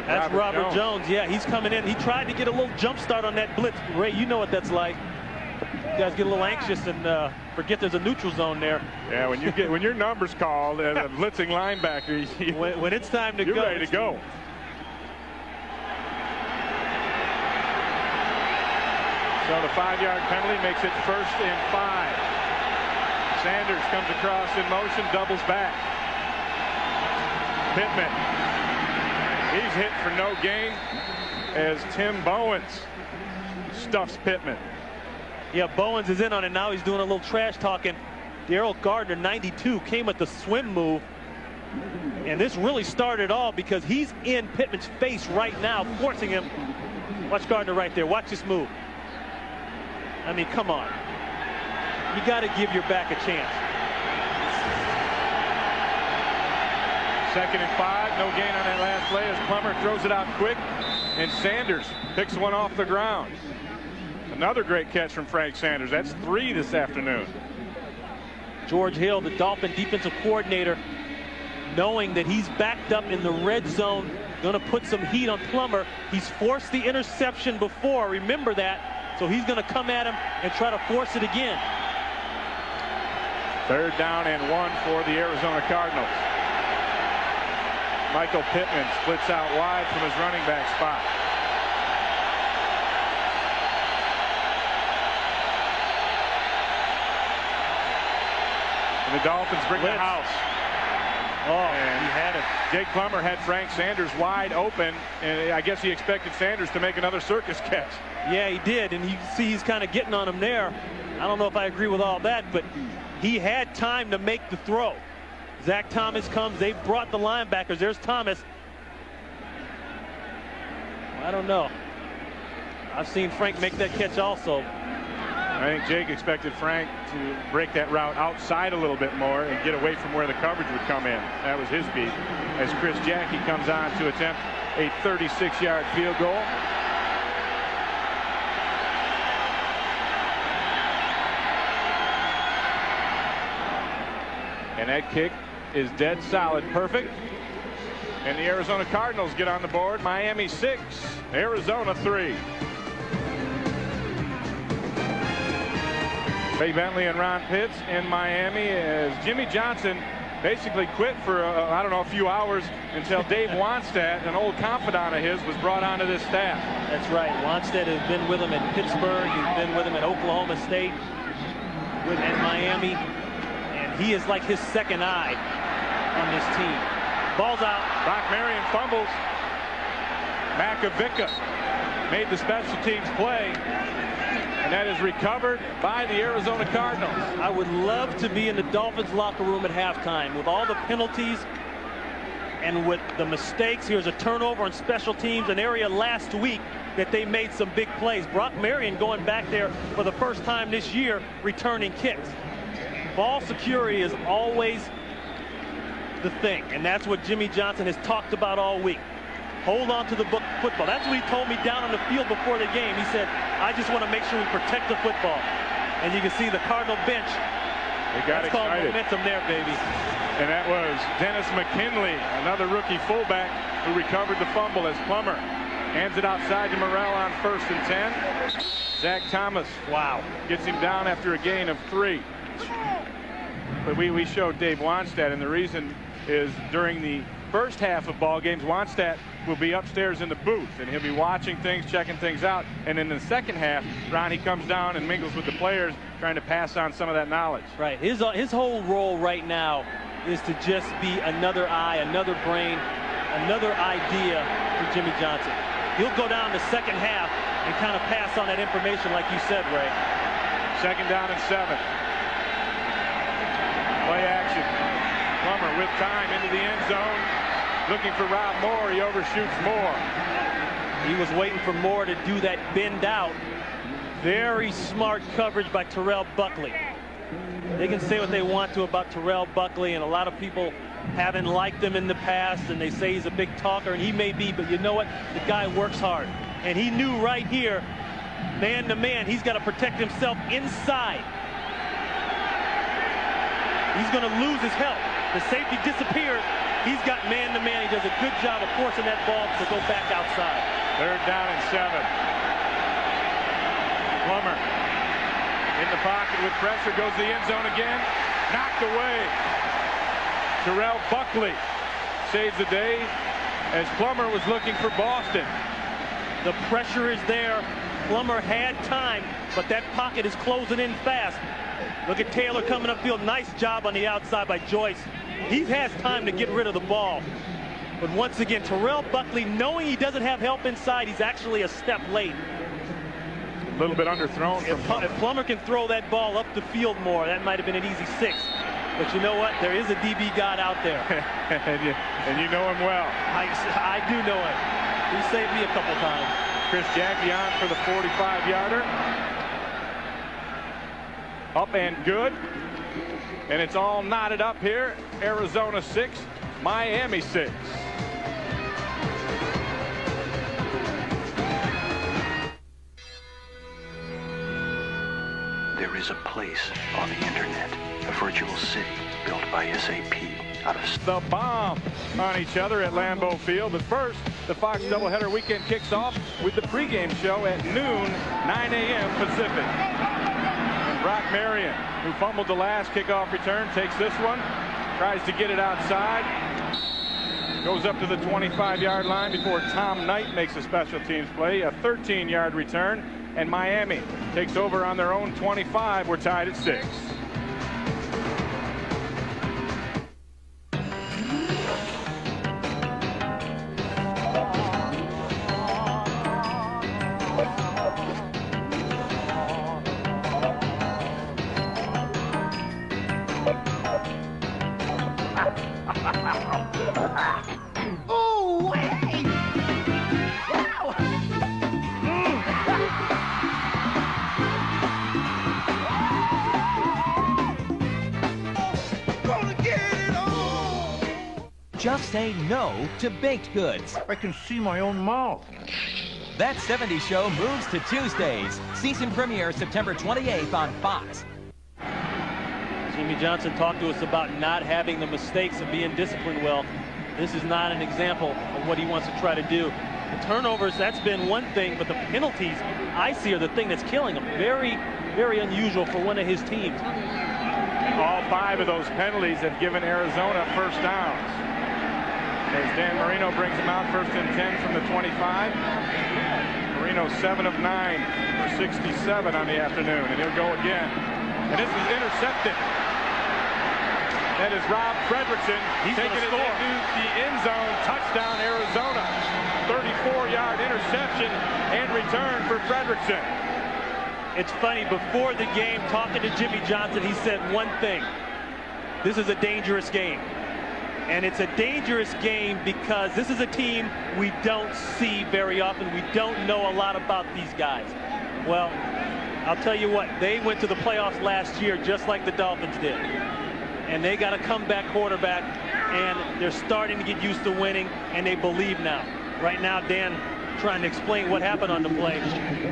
That's Robert Jones. Yeah, he's coming in. He tried to get a little jump start on that blitz. Ray, you know what that's like. You guys get a little anxious and forget there's a neutral zone there. Yeah, when your number's called as a blitzing linebacker, when it's time to go, you're ready to go. So the 5-yard penalty makes it 1st and 5. Sanders comes across in motion, doubles back. Pittman. He's hit for no gain as Tim Bowens stuffs Pittman. Yeah, Bowens is in on it now. He's doing a little trash talking. Darrell Gardner, 92, came with the swim move. And this really started all because he's in Pittman's face right now, forcing him. Watch Gardner right there. Watch this move. I mean, come on. You got to give your back a chance. 2nd and 5. No gain on that last play as Plummer throws it out quick. And Sanders picks one off the ground. Another great catch from Frank Sanders. That's 3 this afternoon. George Hill, the Dolphin defensive coordinator, knowing that he's backed up in the red zone, going to put some heat on Plummer. He's forced the interception before. Remember that. So he's going to come at him and try to force it again. 3rd down and 1 for the Arizona Cardinals. Michael Pittman splits out wide from his running back spot. And the Dolphins bring the house. Oh, and he had it. Jake Plummer had Frank Sanders wide open, and I guess he expected Sanders to make another circus catch. Yeah, he did, and you see he's kind of getting on him there. I don't know if I agree with all that, but he had time to make the throw. Zach Thomas comes. They brought the linebackers. There's Thomas. I don't know. I've seen Frank make that catch also. I think Jake expected Frank to break that route outside a little bit more and get away from where the coverage would come in. That was his beat. As Chris Jackie comes on to attempt a 36-yard field goal. And that kick is dead solid, perfect. And the Arizona Cardinals get on the board. Miami 6, Arizona 3. Ray Bentley and Ron Pitts in Miami as Jimmy Johnson basically quit for, I don't know, a few hours until Dave Wannstedt, an old confidant of his, was brought onto this staff. That's right. Wannstedt has been with him at Pittsburgh. He's been with him at Oklahoma State, and Miami. And he is like his second eye on this team. Ball's out. Brock Marion fumbles. Makovica made the special teams play. And that is recovered by the Arizona Cardinals. I would love to be in the Dolphins locker room at halftime with all the penalties and with the mistakes. Here's a turnover on special teams, an area last week that they made some big plays. Brock Marion going back there for the first time this year, returning kicks. Ball security is always the thing, and that's what Jimmy Johnson has talked about all week. Hold on to the football. That's what he told me down on the field before the game. He said, I just want to make sure we protect the football. And you can see the Cardinal bench. They got That's called excited. momentum there, baby. And that was Dennis McKinley, another rookie fullback who recovered the fumble as Plummer hands it outside to Morrell on 1st and 10. Zach Thomas, wow, gets him down after a gain of 3. But we showed Dave Wannstedt, and the reason is during the first half of ball games, Wannstedt will be upstairs in the booth, and he'll be watching things, checking things out. And in the second half, Ron, he comes down and mingles with the players, trying to pass on some of that knowledge. Right. His whole role right now is to just be another eye, another brain, another idea for Jimmy Johnson. He'll go down the second half and kind of pass on that information like you said, Ray. 2nd down and 7. Play action. Plummer with time into the end zone. Looking for Rob Moore. He overshoots Moore. He was waiting for Moore to do that bend out. Very smart coverage by Terrell Buckley. They can say what they want to about Terrell Buckley, and a lot of people haven't liked him in the past, and they say he's a big talker, and he may be, but you know what? The guy works hard. And he knew right here, man to man, he's got to protect himself inside. He's going to lose his help. The safety disappears. He's got man to man. He does a good job of forcing that ball to go back outside. 3rd down and 7. Plummer in the pocket with pressure, goes to the end zone again. Knocked away. Terrell Buckley saves the day as Plummer was looking for Boston. The pressure is there. Plummer had time, but that pocket is closing in fast. Look at Taylor coming upfield. Nice job on the outside by Joyce. He has time to get rid of the ball. But once again, Terrell Buckley, knowing he doesn't have help inside, he's actually a step late. A little bit underthrown. If Plummer can throw that ball up the field more, that might have been an easy 6. But you know what? There is a DB god out there. and you know him well. I do know him. He saved me a couple times. Chris Jackie on for the 45-yarder. Up and good. And it's all knotted up here. Arizona 6, Miami 6. There is a place on the internet, a virtual city built by SAP out of the bomb on each other at Lambeau Field. But first, the Fox doubleheader weekend kicks off with the pregame show at noon, 9 a.m. Pacific. And Brock Marion, who fumbled the last kickoff return, takes this one, tries to get it outside, goes up to the 25-yard line before Tom Knight makes a special teams play, a 13-yard return, and Miami takes over on their own 25. We're tied at 6. Oh, hey! Wow! Gonna get it on! Just say no to baked goods. I can see my own mouth. That 70s Show moves to Tuesdays. Season premiere September 28th on Fox. Jimmy Johnson talked to us about not having the mistakes and being disciplined well. This is not an example of what he wants to try to do. The turnovers, that's been one thing, but the penalties, I see, are the thing that's killing him. Very, very unusual for one of his teams. All 5 of those penalties have given Arizona first downs. As Dan Marino brings them out, 1st and 10 from the 25. Marino 7 of 9 for 67 on the afternoon, and he'll go again. And this is intercepted. That is Rob Fredrickson taking it into the end zone. Touchdown, Arizona. 34-yard interception and return for Fredrickson. It's funny, before the game, talking to Jimmy Johnson, he said one thing. This is a dangerous game. And it's a dangerous game because this is a team we don't see very often. We don't know a lot about these guys. Well, I'll tell you what, they went to the playoffs last year just like the Dolphins did. And they got a comeback quarterback, and they're starting to get used to winning, and they believe now. Right now, Dan trying to explain what happened on the play.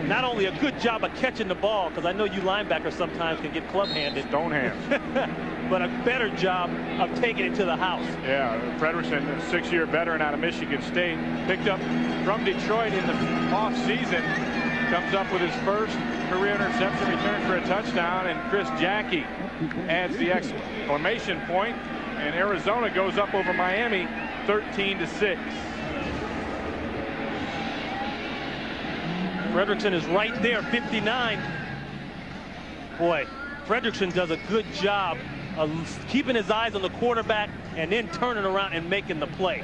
Not only a good job of catching the ball, because I know you linebackers sometimes can get club-handed. Stone hands. But a better job of taking it to the house. Yeah, Fredrickson, a 6-year veteran out of Michigan State, picked up from Detroit in the offseason. Comes up with his first career interception return for a touchdown, and Chris Jackie adds the exclamation point. And Arizona goes up over Miami 13-6. Fredrickson is right there, 59. Boy, Fredrickson does a good job of keeping his eyes on the quarterback and then turning around and making the play.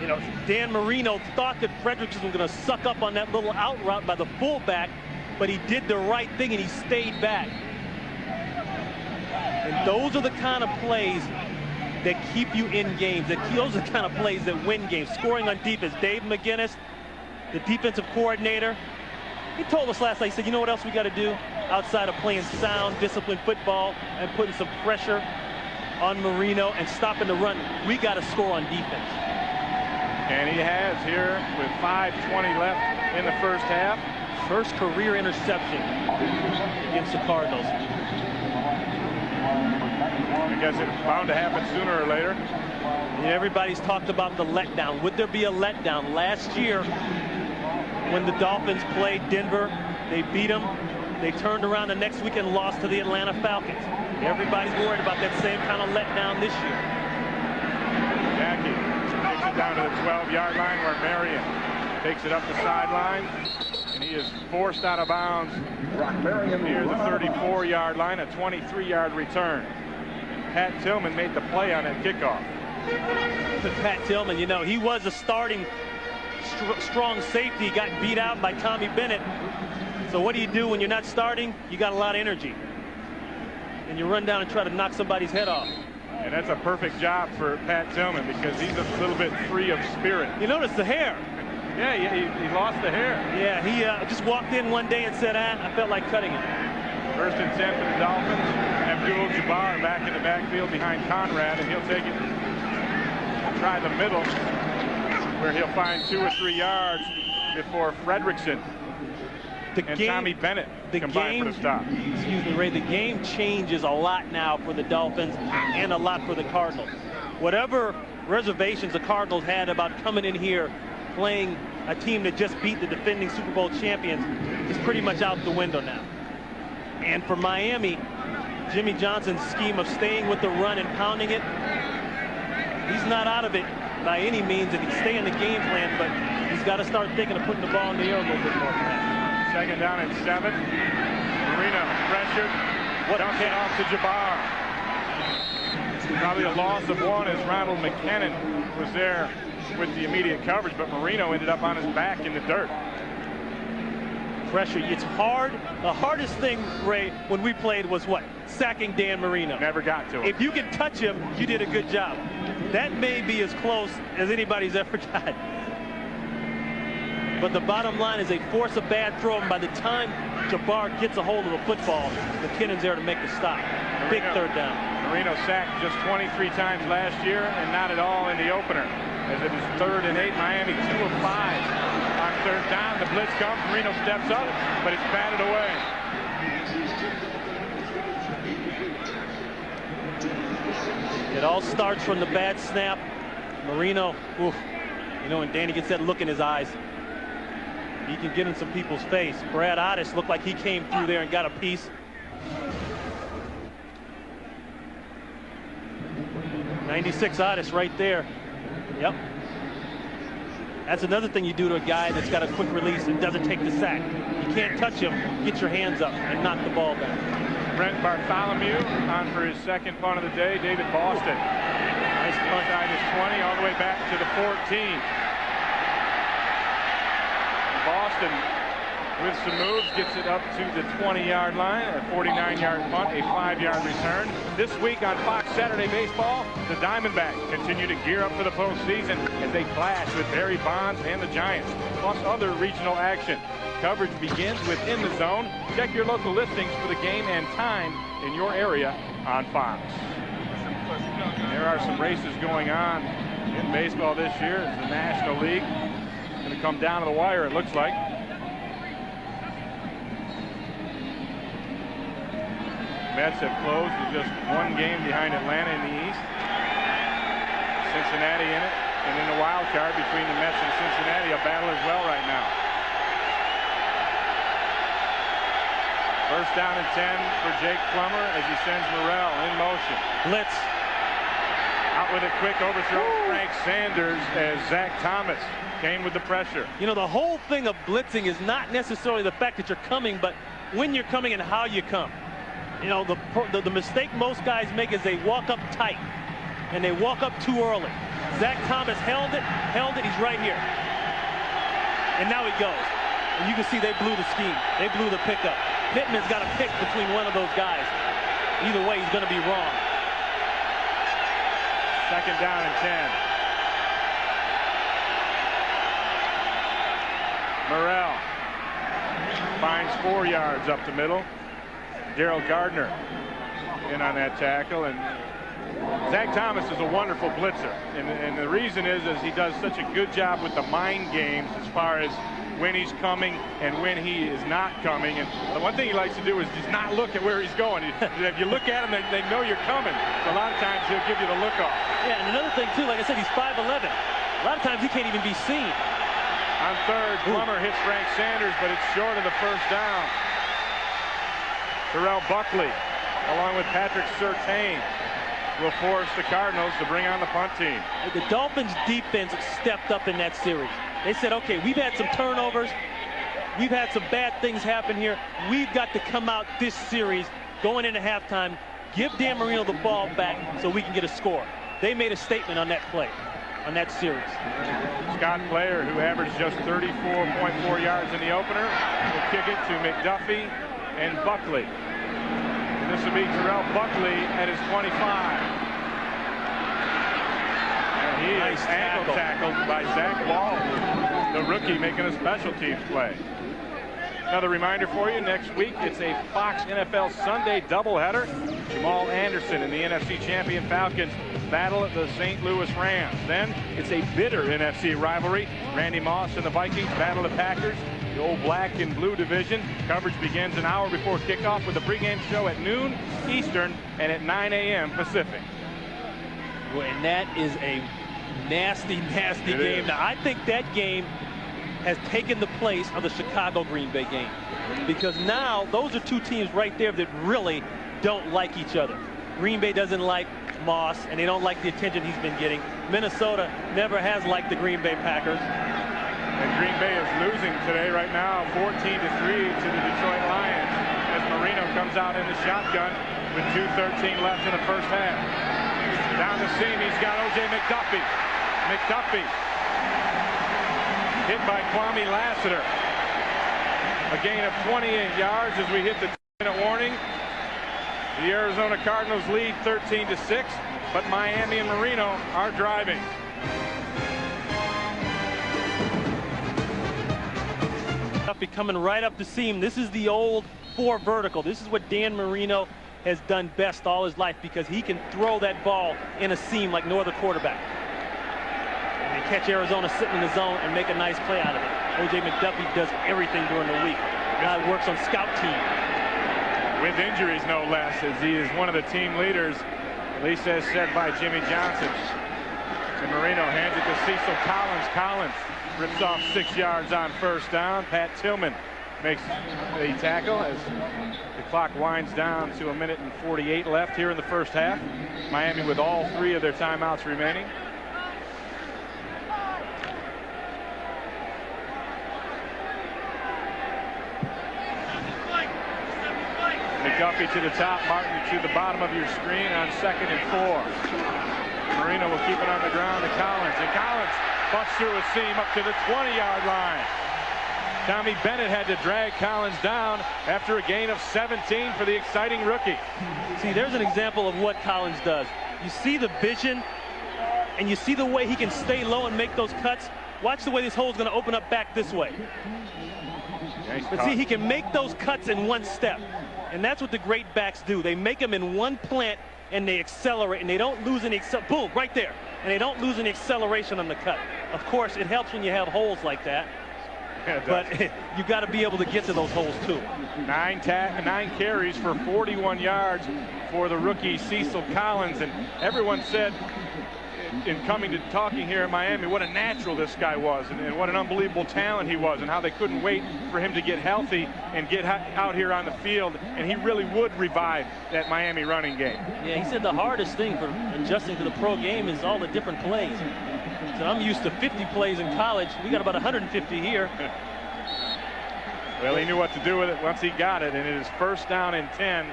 You know, Dan Marino thought that Fredrickson was going to suck up on that little out route by the fullback, but he did the right thing and he stayed back. And those are the kind of plays that keep you in games. Those are the kind of plays that win games. Scoring on defense. Dave McGinnis, the defensive coordinator, he told us last night, he said, you know what else we got to do outside of playing sound, disciplined football and putting some pressure on Marino and stopping the run? We got to score on defense. And he has here with 5:20 left in the first half. First career interception against the Cardinals. I guess it's bound to happen sooner or later. And everybody's talked about the letdown. Would there be a letdown? Last year, when the Dolphins played Denver, they beat them. They turned around the next week and lost to the Atlanta Falcons. Everybody's worried about that same kind of letdown this year. Jackie kicks it down to the 12-yard line where Marion takes it up the sideline. And he is forced out of bounds near the 34-yard line, a 23-yard return. Pat Tillman made the play on that kickoff. Pat Tillman, you know, he was a starting strong safety, got beat out by Tommy Bennett. So what do you do when you're not starting? You got a lot of energy. And you run down and try to knock somebody's head off. And that's a perfect job for Pat Tillman because he's a little bit free of spirit. You notice the hair. Yeah, he lost the hair. Yeah, he just walked in one day and said, I felt like cutting it. 1st and 10 for the Dolphins. Abdul-Jabbar back in the backfield behind Conrad, and he'll take it, try the middle, where he'll find 2 or 3 yards before Fredrickson and Tommy Bennett combine for the stop. Excuse me, Ray, the game changes a lot now for the Dolphins and a lot for the Cardinals. Whatever reservations the Cardinals had about coming in here playing a team that just beat the defending Super Bowl champions is pretty much out the window now. And for Miami, Jimmy Johnson's scheme of staying with the run and pounding it, he's not out of it by any means, and he's staying in the game plan, but he's got to start thinking of putting the ball in the air a little bit more. 2nd down and 7. Marino pressured. Dumps it off to Jabbar. Probably a loss of 1 as Ronald McKinnon was there with the immediate coverage, but Marino ended up on his back in the dirt. Pressure. It's hard. The hardest thing, Ray, when we played was what? Sacking Dan Marino. Never got to him. If you can touch him, you did a good job. That may be as close as anybody's ever got. But the bottom line is they force a bad throw, and by the time Jabbar gets a hold of the football, McKinnon's there to make the stop. Big 3rd down. Marino sacked just 23 times last year and not at all in the opener. As it is 3rd and 8, Miami 2 of 5 on 3rd down. The blitz comes, Marino steps up, but it's batted away. It all starts from the bad snap. Marino, oof, you know, when Danny gets that look in his eyes, he can get in some people's face. Brad Otis looked like he came through there and got a piece. 96 Otis right there. Yep. That's another thing you do to a guy that's got a quick release and doesn't take the sack. You can't touch him, get your hands up, and knock the ball down. Brent Bartholomew on for his 2nd punt of the day. David Boston. Nice punt. Inside his 20, all the way back to the 14. Boston, with some moves, gets it up to the 20-yard line, a 49-yard punt, a 5-yard return. This week on Fox Saturday Baseball, the Diamondbacks continue to gear up for the postseason as they clash with Barry Bonds and the Giants, plus other regional action. Coverage begins within the zone. Check your local listings for the game and time in your area on Fox. There are some races going on in baseball this year. It's the National League. Going to come down to the wire, it looks like. Mets have closed with just 1 game behind Atlanta in the East. Cincinnati in it, and in the wild card between the Mets and Cincinnati, a battle as well right now. 1st down and 10 for Jake Plummer as he sends Morrell in motion. Blitz. Out with a quick overthrow, Frank Sanders, as Zach Thomas came with the pressure. You know, the whole thing of blitzing is not necessarily the fact that you're coming, but when you're coming and how you come. You know, the mistake most guys make is they walk up tight, and they walk up too early. Zach Thomas held it, he's right here. And now he goes. And you can see they blew the scheme. They blew the pickup. Pittman's got to pick between one of those guys. Either way, he's going to be wrong. Second down and 10. Morrell finds 4 yards up the middle. Daryl Gardner in on that tackle, and Zach Thomas is a wonderful blitzer, and the reason is he does such a good job with the mind games as far as when he's coming and when he is not coming. And the one thing he likes to do is just not look at where he's going. If you look at him, they know you're coming. So a lot of times he'll give you the look off. Yeah, and another thing too, like I said, he's 5'11". A lot of times he can't even be seen. On third, Plummer hits Frank Sanders, but it's short of the first down. Terrell Buckley, along with Patrick Surtain, will force the Cardinals to bring on the punt team. The Dolphins defense stepped up in that series. They said, okay, we've had some turnovers. We've had some bad things happen here. We've got to come out this series going into halftime, give Dan Marino the ball back so we can get a score. They made a statement on that play, on that series. Scott Player, who averaged just 34.4 yards in the opener, will kick it to McDuffie and Buckley. And this will be Terrell Buckley at his 25. He is ankle tackled by Zach Wall, the rookie making a special teams play. Another reminder for you, next week it's a Fox NFL Sunday doubleheader. Jamal Anderson and the NFC champion Falcons battle at the St. Louis Rams. Then it's a bitter NFC rivalry. Randy Moss and the Vikings battle the Packers. The old black and blue division. Coverage begins an hour before kickoff with a pregame show at noon Eastern and at 9 a.m. Pacific. And that is a nasty game. Now, I think that game has taken the place of the Chicago-Green Bay game, because now those are two teams right there that really don't like each other. Green Bay doesn't like Moss, and they don't like the attention he's been getting. Minnesota never has liked the Green Bay Packers. And Green Bay is losing today right now 14-3 to the Detroit Lions as Marino comes out in the shotgun with 2:13 left in the first half. Down the seam, he's got O.J. McDuffie. McDuffie hit by Kwame Lassiter. A gain of 28 yards as we hit the 2-minute warning. The Arizona Cardinals lead 13-6, but Miami and Marino are driving. McDuffie coming right up the seam. This is the old 4 vertical. This is what Dan Marino has done best all his life, because he can throw that ball in a seam like no other quarterback. And they catch Arizona sitting in the zone and make a nice play out of it. O.J. McDuffie does everything during the week. Now he works on scout team. With injuries, no less, as he is one of the team leaders, at least as said by Jimmy Johnson. And Marino hands it to Cecil Collins. Collins rips off 6 yards on first down. Pat Tillman makes a tackle as the clock winds down to 1:48 left here in the first half. Miami with all 3 of their timeouts remaining. McDuffie to the top, Martin to the bottom of your screen on 2nd and 4. Marino will keep it on the ground to Collins, and Collins busts through a seam up to the 20-yard line. Tommy Bennett had to drag Collins down after a gain of 17 for the exciting rookie. See, there's an example of what Collins does. You see the vision, and you see the way he can stay low and make those cuts. Watch the way this hole is going to open up back this way. Nice but cut. see, he can make those cuts in one step. And that's what the great backs do. They make them in one plant, and they accelerate, and they don't lose any, boom, right there. And they don't lose any acceleration on the cut. Of course, it helps when you have holes like that. But you got to be able to get to those holes too. 9 carries for 41 yards for the rookie Cecil Collins, and everyone said in coming to talking here in Miami what a natural this guy was, and what an unbelievable talent he was, and how they couldn't wait for him to get healthy and get out here on the field, and he really would revive that Miami running game. Yeah, he said the hardest thing for adjusting to the pro game is all the different plays. So I'm used to 50 plays in college. We got about 150 here. Well, he knew what to do with it once he got it, and it is 1st down and 10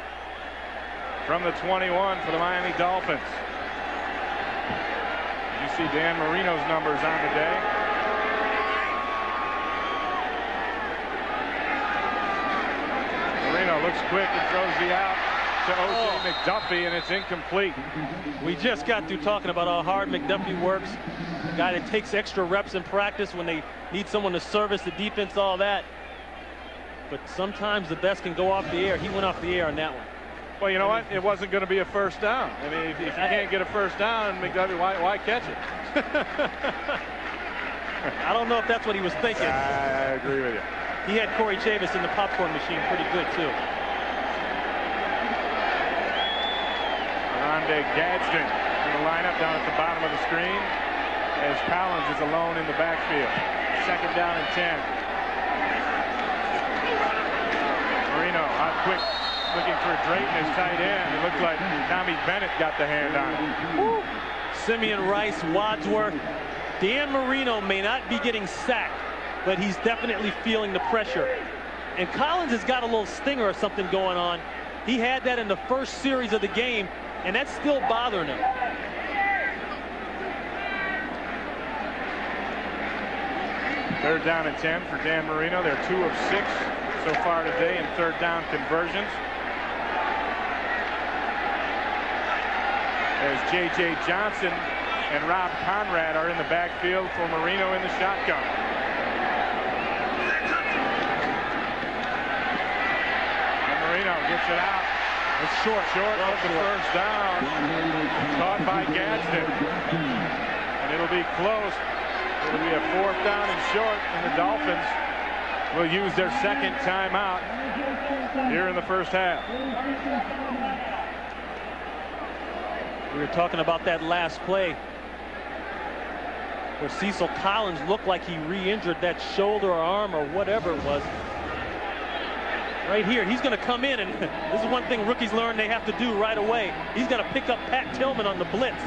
from the 21 for the Miami Dolphins. You see Dan Marino's numbers on the day. Marino looks quick and throws the out to O.J. McDuffie, and it's incomplete. We just got through talking about how hard McDuffie works. A guy that takes extra reps in practice when they need someone to service the defense, all that. But sometimes the best can go off the air. He went off the air on that one. Well, you know what? It wasn't going to be a 1st down. I mean, if you can't get a 1st down, McDuffie, why catch it? I don't know if that's what he was thinking. I agree with you. He had Corey Chavis in the popcorn machine pretty good, too. Rondé Gadsden in the lineup down at the bottom of the screen as Collins is alone in the backfield. 2nd down and 10. Marino out quick, looking for Drayton as tight end. It looked like Tommy Bennett got the hand on him. Simeon Rice, Wadsworth. Dan Marino may not be getting sacked, but he's definitely feeling the pressure. And Collins has got a little stinger or something going on. He had that in the first series of the game, and that's still bothering him. Third down and 10 for Dan Marino. They're 2 of 6 so far today in 3rd down conversions. As J.J. Johnson and Rob Conrad are in the backfield for Marino in the shotgun. And Marino gets it out. It's short of the 1st down. Caught by Gadsden. And it'll be close. It'll be a 4th down and short, and the Dolphins will use their 2nd timeout here in the 1st half. We were talking about that last play where Cecil Collins looked like he re-injured that shoulder or arm or whatever it was. Right here, he's going to come in, and this is one thing rookies learn they have to do right away. He's got to pick up Pat Tillman on the blitz.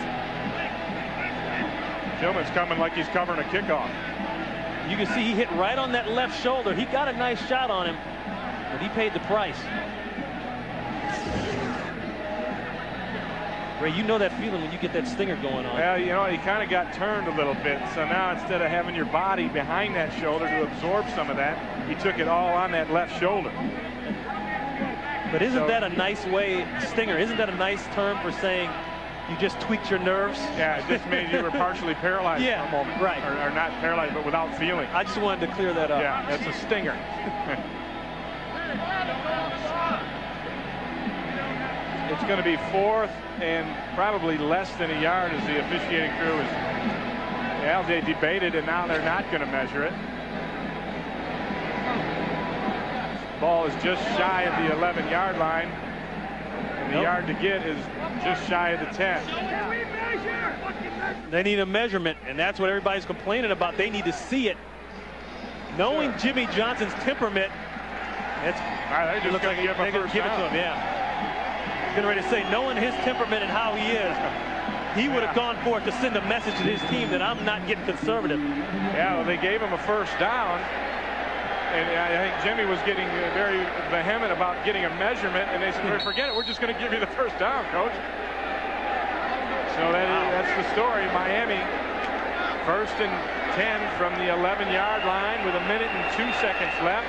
Tillman's coming like he's covering a kickoff. You can see he hit right on that left shoulder. He got a nice shot on him, but he paid the price. Ray, you know that feeling when you get that stinger going on. Well, you know, he kind of got turned a little bit. So now instead of having your body behind that shoulder to absorb some of that, he took it all on that left shoulder. But isn't that a nice way, stinger, isn't that a nice term for saying you just tweaked your nerves? Yeah, it just means you were partially paralyzed for a moment. Right. Or not paralyzed, but without feeling. I just wanted to clear that up. Yeah, that's a stinger. It's going to be 4th and probably less than a yard as the officiating crew is. Well, they debated, and now they're not going to measure it. Ball is just shy of the 11-yard line. And the yard to get is just shy of the 10. They need a measurement, and that's what everybody's complaining about. They need to see it. Knowing Jimmy Johnson's temperament, it's they're just going to give him a first down. It to him, yeah. Getting ready to say, knowing his temperament and how he is, he would have gone for it to send a message to his team that I'm not getting conservative. Yeah, well, they gave him a first down. And I think Jimmy was getting very vehement about getting a measurement, and they said, forget it, we're just going to give you the first down, coach. So that's the story. Miami, 1st and 10 from the 11-yard line with 1 minute and 2 seconds left.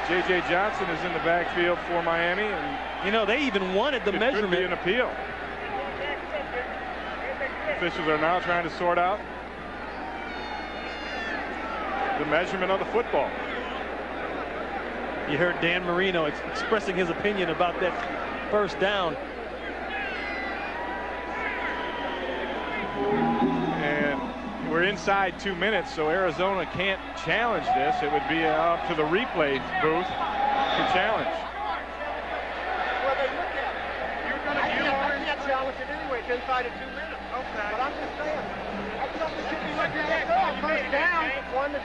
J.J. Johnson is in the backfield for Miami. And you know, they even wanted the measurement. Could be an appeal. Officials are now trying to sort out the measurement of the football. You heard Dan Marino expressing his opinion about that first down. And we're inside 2 minutes, so Arizona can't challenge this. It would be up to the replay booth to challenge. Well, they look at it. You can't challenge it anyway. it's inside of 2 minutes. Okay. But I'm just saying, that's something that should be looking at. First down, one that...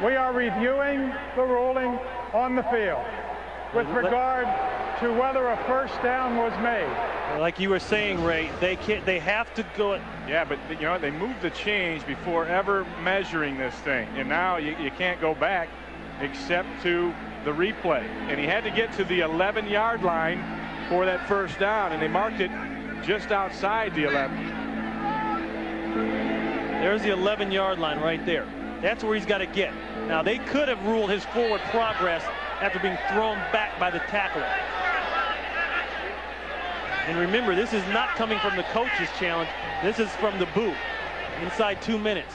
We are reviewing the ruling on the field with regard to whether a first down was made. Like you were saying, Ray, they have to go. Yeah, but you know, they moved the change before ever measuring this thing, and now you can't go back except to the replay. And he had to get to the 11-yard line for that first down, and they marked it just outside the 11. There's the 11-yard line right there. That's where he's got to get. Now, they could have ruled his forward progress after being thrown back by the tackler. And remember, this is not coming from the coach's challenge. This is from the booth inside 2 minutes.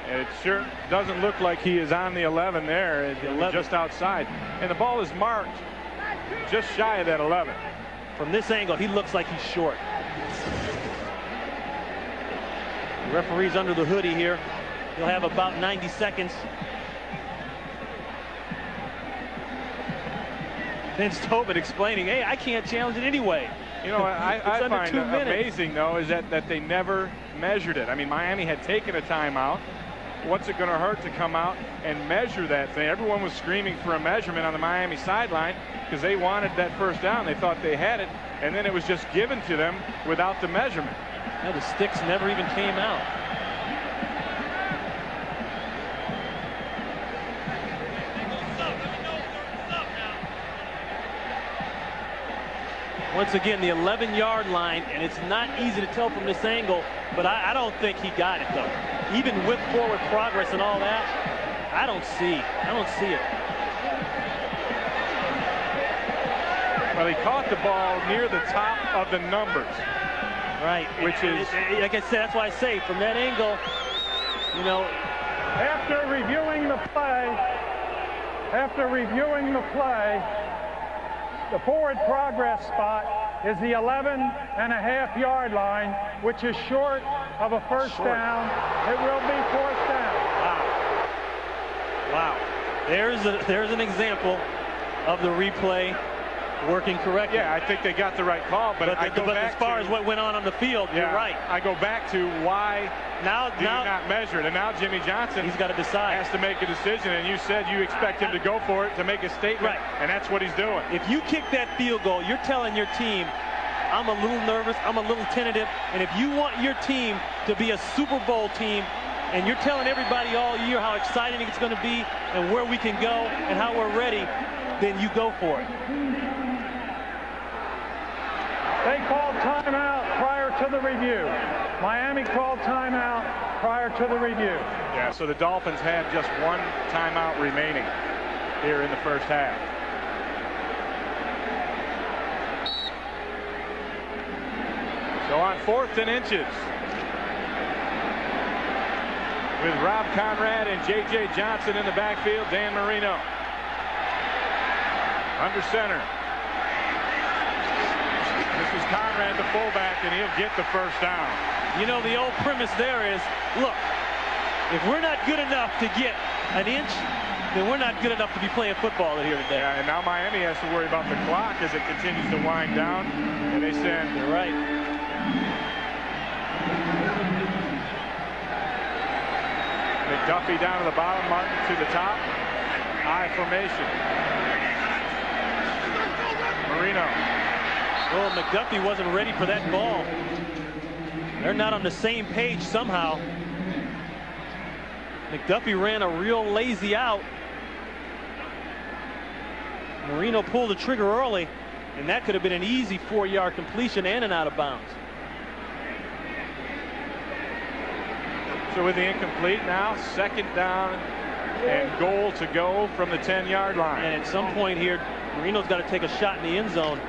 And it sure doesn't look like he is on the 11 there, just outside. And the ball is marked just shy of that 11. From this angle, he looks like he's short. The referee's under the hoodie here. He'll have about 90 seconds. Vince Tobin explaining, hey, I can't challenge it anyway. You know, I find 2 minutes. amazing, though, is that they never measured it. I mean, Miami had taken a timeout. What's it going to hurt to come out and measure that thing? Everyone was screaming for a measurement on the Miami sideline because they wanted that first down. They thought they had it, and then it was just given to them without the measurement. Yeah, the sticks never even came out. Once again, the 11-yard line, and it's not easy to tell from this angle, but I don't think he got it, though. Even with forward progress and all that, I don't see it. Well, he caught the ball near the top of the numbers. Right. Which is, like I said, that's why I say from that angle, you know. After reviewing the play, the forward progress spot is the 11.5-yard line, which is short of a first down. It will be fourth down. Wow. There's an example of the replay working correctly. Yeah, I think they got the right call, but as far as what went on the field, yeah, you're right. I go back to why now do you not measure it? And now Jimmy Johnson, he's got to decide. Has to make a decision, and you said you expect him to go for it to make a statement, right, and that's what he's doing. If you kick that field goal, you're telling your team, I'm a little nervous, I'm a little tentative, and if you want your team to be a Super Bowl team, and you're telling everybody all year how exciting it's going to be and where we can go and how we're ready, then you go for it. They called timeout prior to the review. Miami called timeout prior to the review. Yeah, so the Dolphins had just one timeout remaining here in the first half. So on 4th and inches, with Rob Conrad and J.J. Johnson in the backfield, Dan Marino under center. This is Conrad, the fullback, and he'll get the first down. You know, the old premise there is, look, if we're not good enough to get an inch, then we're not good enough to be playing football here today. Yeah, and now Miami has to worry about the clock as it continues to wind down, and they send. You're right. McDuffie down to the bottom, Martin to the top. I formation. Marino. Well, McDuffie wasn't ready for that ball. They're not on the same page somehow. McDuffie ran a real lazy out. Marino pulled the trigger early, and that could have been an easy 4-yard completion and an out of bounds. So with the incomplete now, 2nd down and goal to go from the 10-yard line. And at some point here, Marino's got to take a shot in the end zone.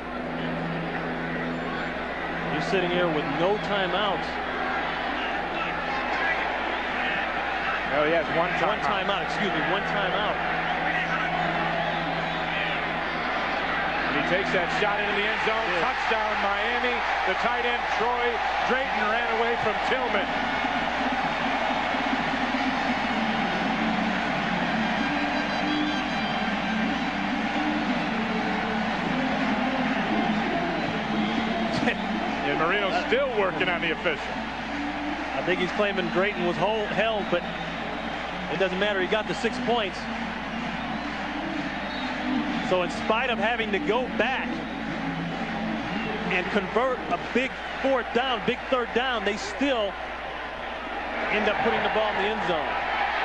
He's sitting here with no timeouts. Oh, he has one timeout. One timeout. And he takes that shot into the end zone. Yeah. Touchdown, Miami. The tight end, Troy Drayton, ran away from Tillman. Marino's still working on the official. I think he's claiming Drayton was held, but it doesn't matter. He got the 6 points. So in spite of having to go back and convert a big big third down, they still end up putting the ball in the end zone.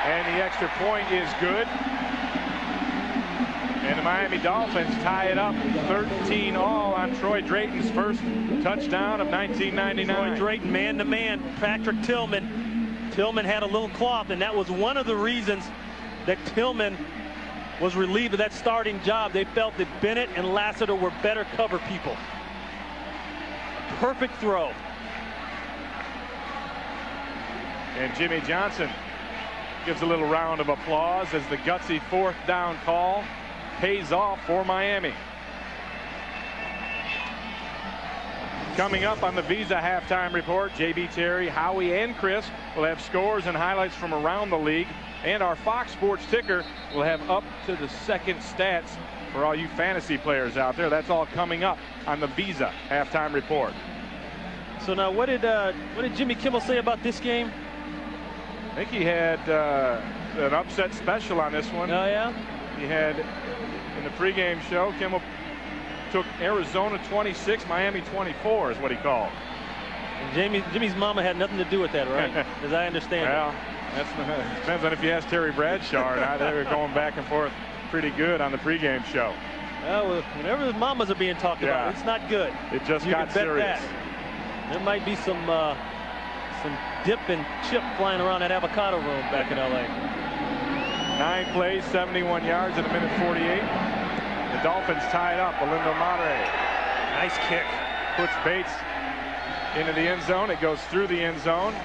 And the extra point is good. And the Miami Dolphins tie it up 13-all on Troy Drayton's first touchdown of 1999. Troy Drayton, man-to-man, Patrick Tillman. Tillman had a little cloth, and that was one of the reasons that Tillman was relieved of that starting job. They felt that Bennett and Lassiter were better cover people. Perfect throw. And Jimmy Johnson gives a little round of applause as the gutsy fourth down call pays off for Miami. Coming up on the Visa halftime report, JB, Terry, Howie, and Chris will have scores and highlights from around the league. And our Fox Sports ticker will have up to the second stats for all you fantasy players out there. That's all coming up on the Visa halftime report. So now, what did Jimmy Kimmel say about this game? I think he had an upset special on this one. Oh, yeah? He had, in the pregame show, Kimmel took Arizona 26, Miami 24 is what he called. And Jimmy's mama had nothing to do with that, right? As I understand it. That depends on if you ask Terry Bradshaw or not. They were going back and forth pretty good on the pregame show. Well, whenever the mamas are being talked about, it's not good. It just got serious. There might be some dip and chip flying around that avocado room back in L.A. 9 plays, 71 yards in a minute 48. The Dolphins tie it up. Olindo Madre. Nice kick. Puts Bates into the end zone. It goes through the end zone.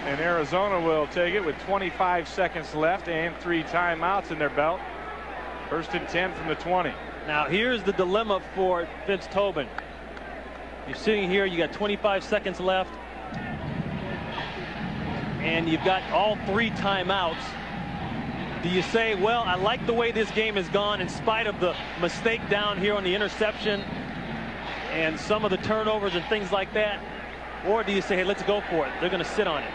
And Arizona will take it with 25 seconds left and 3 timeouts in their belt. First and 10 from the 20. Now here's the dilemma for Vince Tobin. You're sitting here, you got 25 seconds left, and you've got all 3 timeouts. Do you say, well, I like the way this game has gone in spite of the mistake down here on the interception and some of the turnovers and things like that? Or do you say, hey, let's go for it? They're going to sit on it.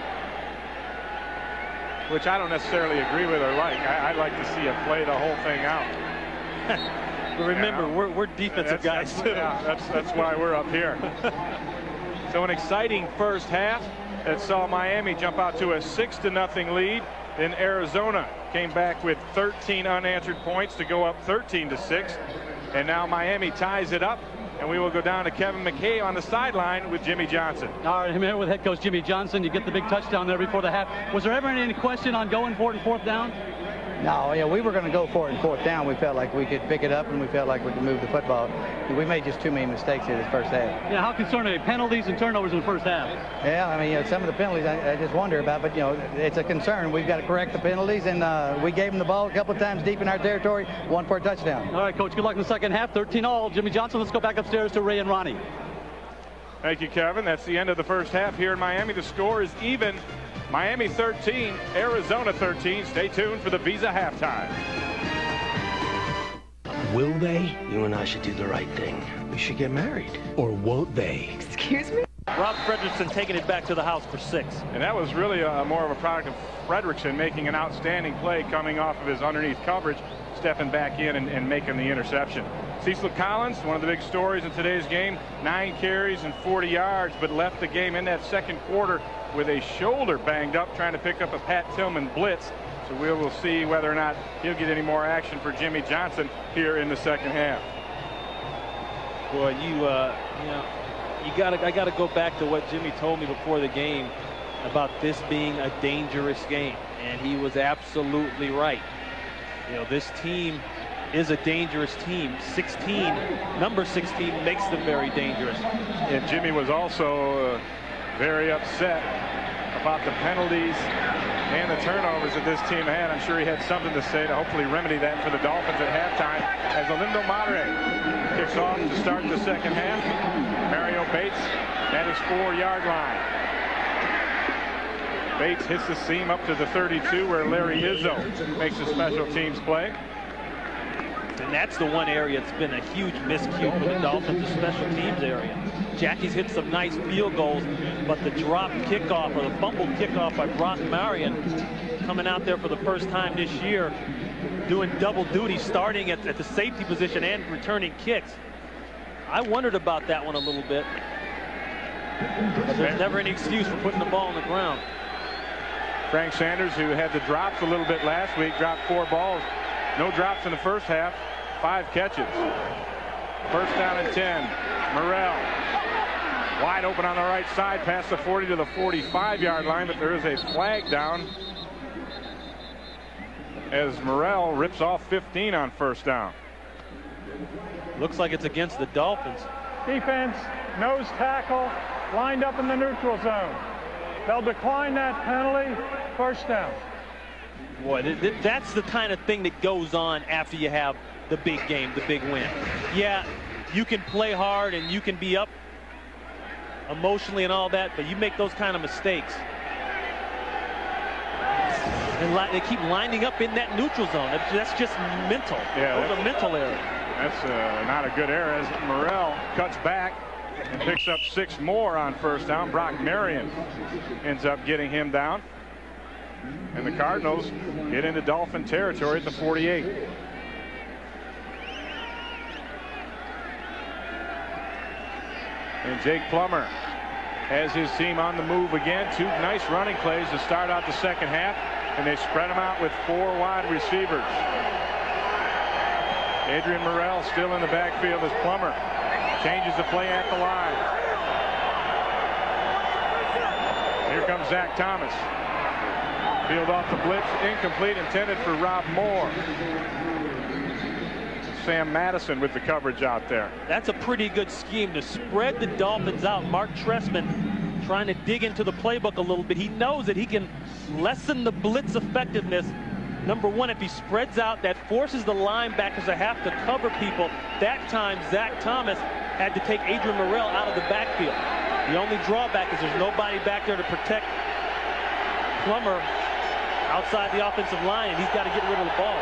Which I don't necessarily agree with or like. I like to see it play the whole thing out. But remember, we're defensive guys too. That's why we're up here. So an exciting first half that saw Miami jump out to a 6-0 lead. Then Arizona came back with 13 unanswered points to go up 13-6. And now Miami ties it up. And we will go down to Kevin McKay on the sideline with Jimmy Johnson. All right, I'm here with head coach Jimmy Johnson. You get the big touchdown there before the half. Was there ever any question on going for it in fourth down? No, yeah, we were going to go for it in fourth down. We felt like we could pick it up, and we felt like we could move the football. We made just too many mistakes here this first half. Yeah, how concerned are you? Penalties and turnovers in the first half? Yeah, I mean, some of the penalties I just wonder about, but, it's a concern. We've got to correct the penalties, and we gave them the ball a couple of times deep in our territory, one for a touchdown. All right, Coach, good luck in the second half. 13-all. Jimmy Johnson, let's go back upstairs to Ray and Ronnie. Thank you, Kevin. That's the end of the first half here in Miami. The score is even. Miami 13, Arizona 13. Stay tuned for the Visa halftime. Will they? You and I should do the right thing. We should get married. Or won't they? Excuse me? Rob Fredrickson taking it back to the house for 6. And that was really more of a product of Fredrickson making an outstanding play coming off of his underneath coverage, stepping back in and making the interception. Cecil Collins, one of the big stories in today's game, 9 carries and 40 yards, but left the game in that second quarter with a shoulder banged up trying to pick up a Pat Tillman blitz. So we will see whether or not he'll get any more action for Jimmy Johnson here in the second half. Boy, I got to go back to what Jimmy told me before the game about this being a dangerous game, and he was absolutely right. This team is a dangerous team. Number 16 makes them very dangerous. And Jimmy was also very upset about the penalties and the turnovers that this team had. I'm sure he had something to say to hopefully remedy that for the Dolphins at halftime as Olindo Madre kicks off to start the second half. Mario Bates at his 4-yard line. Bates hits the seam up to the 32 where Larry Izzo makes a special teams play. And that's the one area that's been a huge miscue for the Dolphins, the special teams area. Jackie's hit some nice field goals, but the drop kickoff or the fumble kickoff by Brock Marion, coming out there for the first time this year, doing double duty, starting at the safety position and returning kicks. I wondered about that one a little bit. But there's never any excuse for putting the ball on the ground. Frank Sanders, who had the drops a little bit last week, dropped 4 balls. No drops in the first half, 5 catches. First down and 10. Morrell wide open on the right side, past the 40 to the 45-yard line, but there is a flag down as Morrell rips off 15 on first down. Looks like it's against the Dolphins. Defense, nose tackle, lined up in the neutral zone. They'll decline that penalty. First down. Boy, that's the kind of thing that goes on after you have the big game, the big win. Yeah, you can play hard and you can be up emotionally and all that, but you make those kind of mistakes. And they keep lining up in that neutral zone. That's just mental. Yeah, those are mental errors. That's not a good error as Morrell cuts back and picks up 6 more on first down. Brock Marion ends up getting him down. And the Cardinals get into Dolphin territory at the 48. And Jake Plummer has his team on the move again. 2 nice running plays to start out the second half, and they spread them out with 4 wide receivers. Adrian Morrell still in the backfield as Plummer changes the play at the line. Here comes Zach Thomas. Field off the blitz, incomplete, intended for Rob Moore. Sam Madison with the coverage out there. That's a pretty good scheme to spread the Dolphins out. Mark Trestman trying to dig into the playbook a little bit. He knows that he can lessen the blitz effectiveness. Number one, if he spreads out, that forces the linebackers to have to cover people. That time, Zach Thomas had to take Adrian Morrell out of the backfield. The only drawback is there's nobody back there to protect Plummer outside the offensive line, and he's got to get rid of the ball.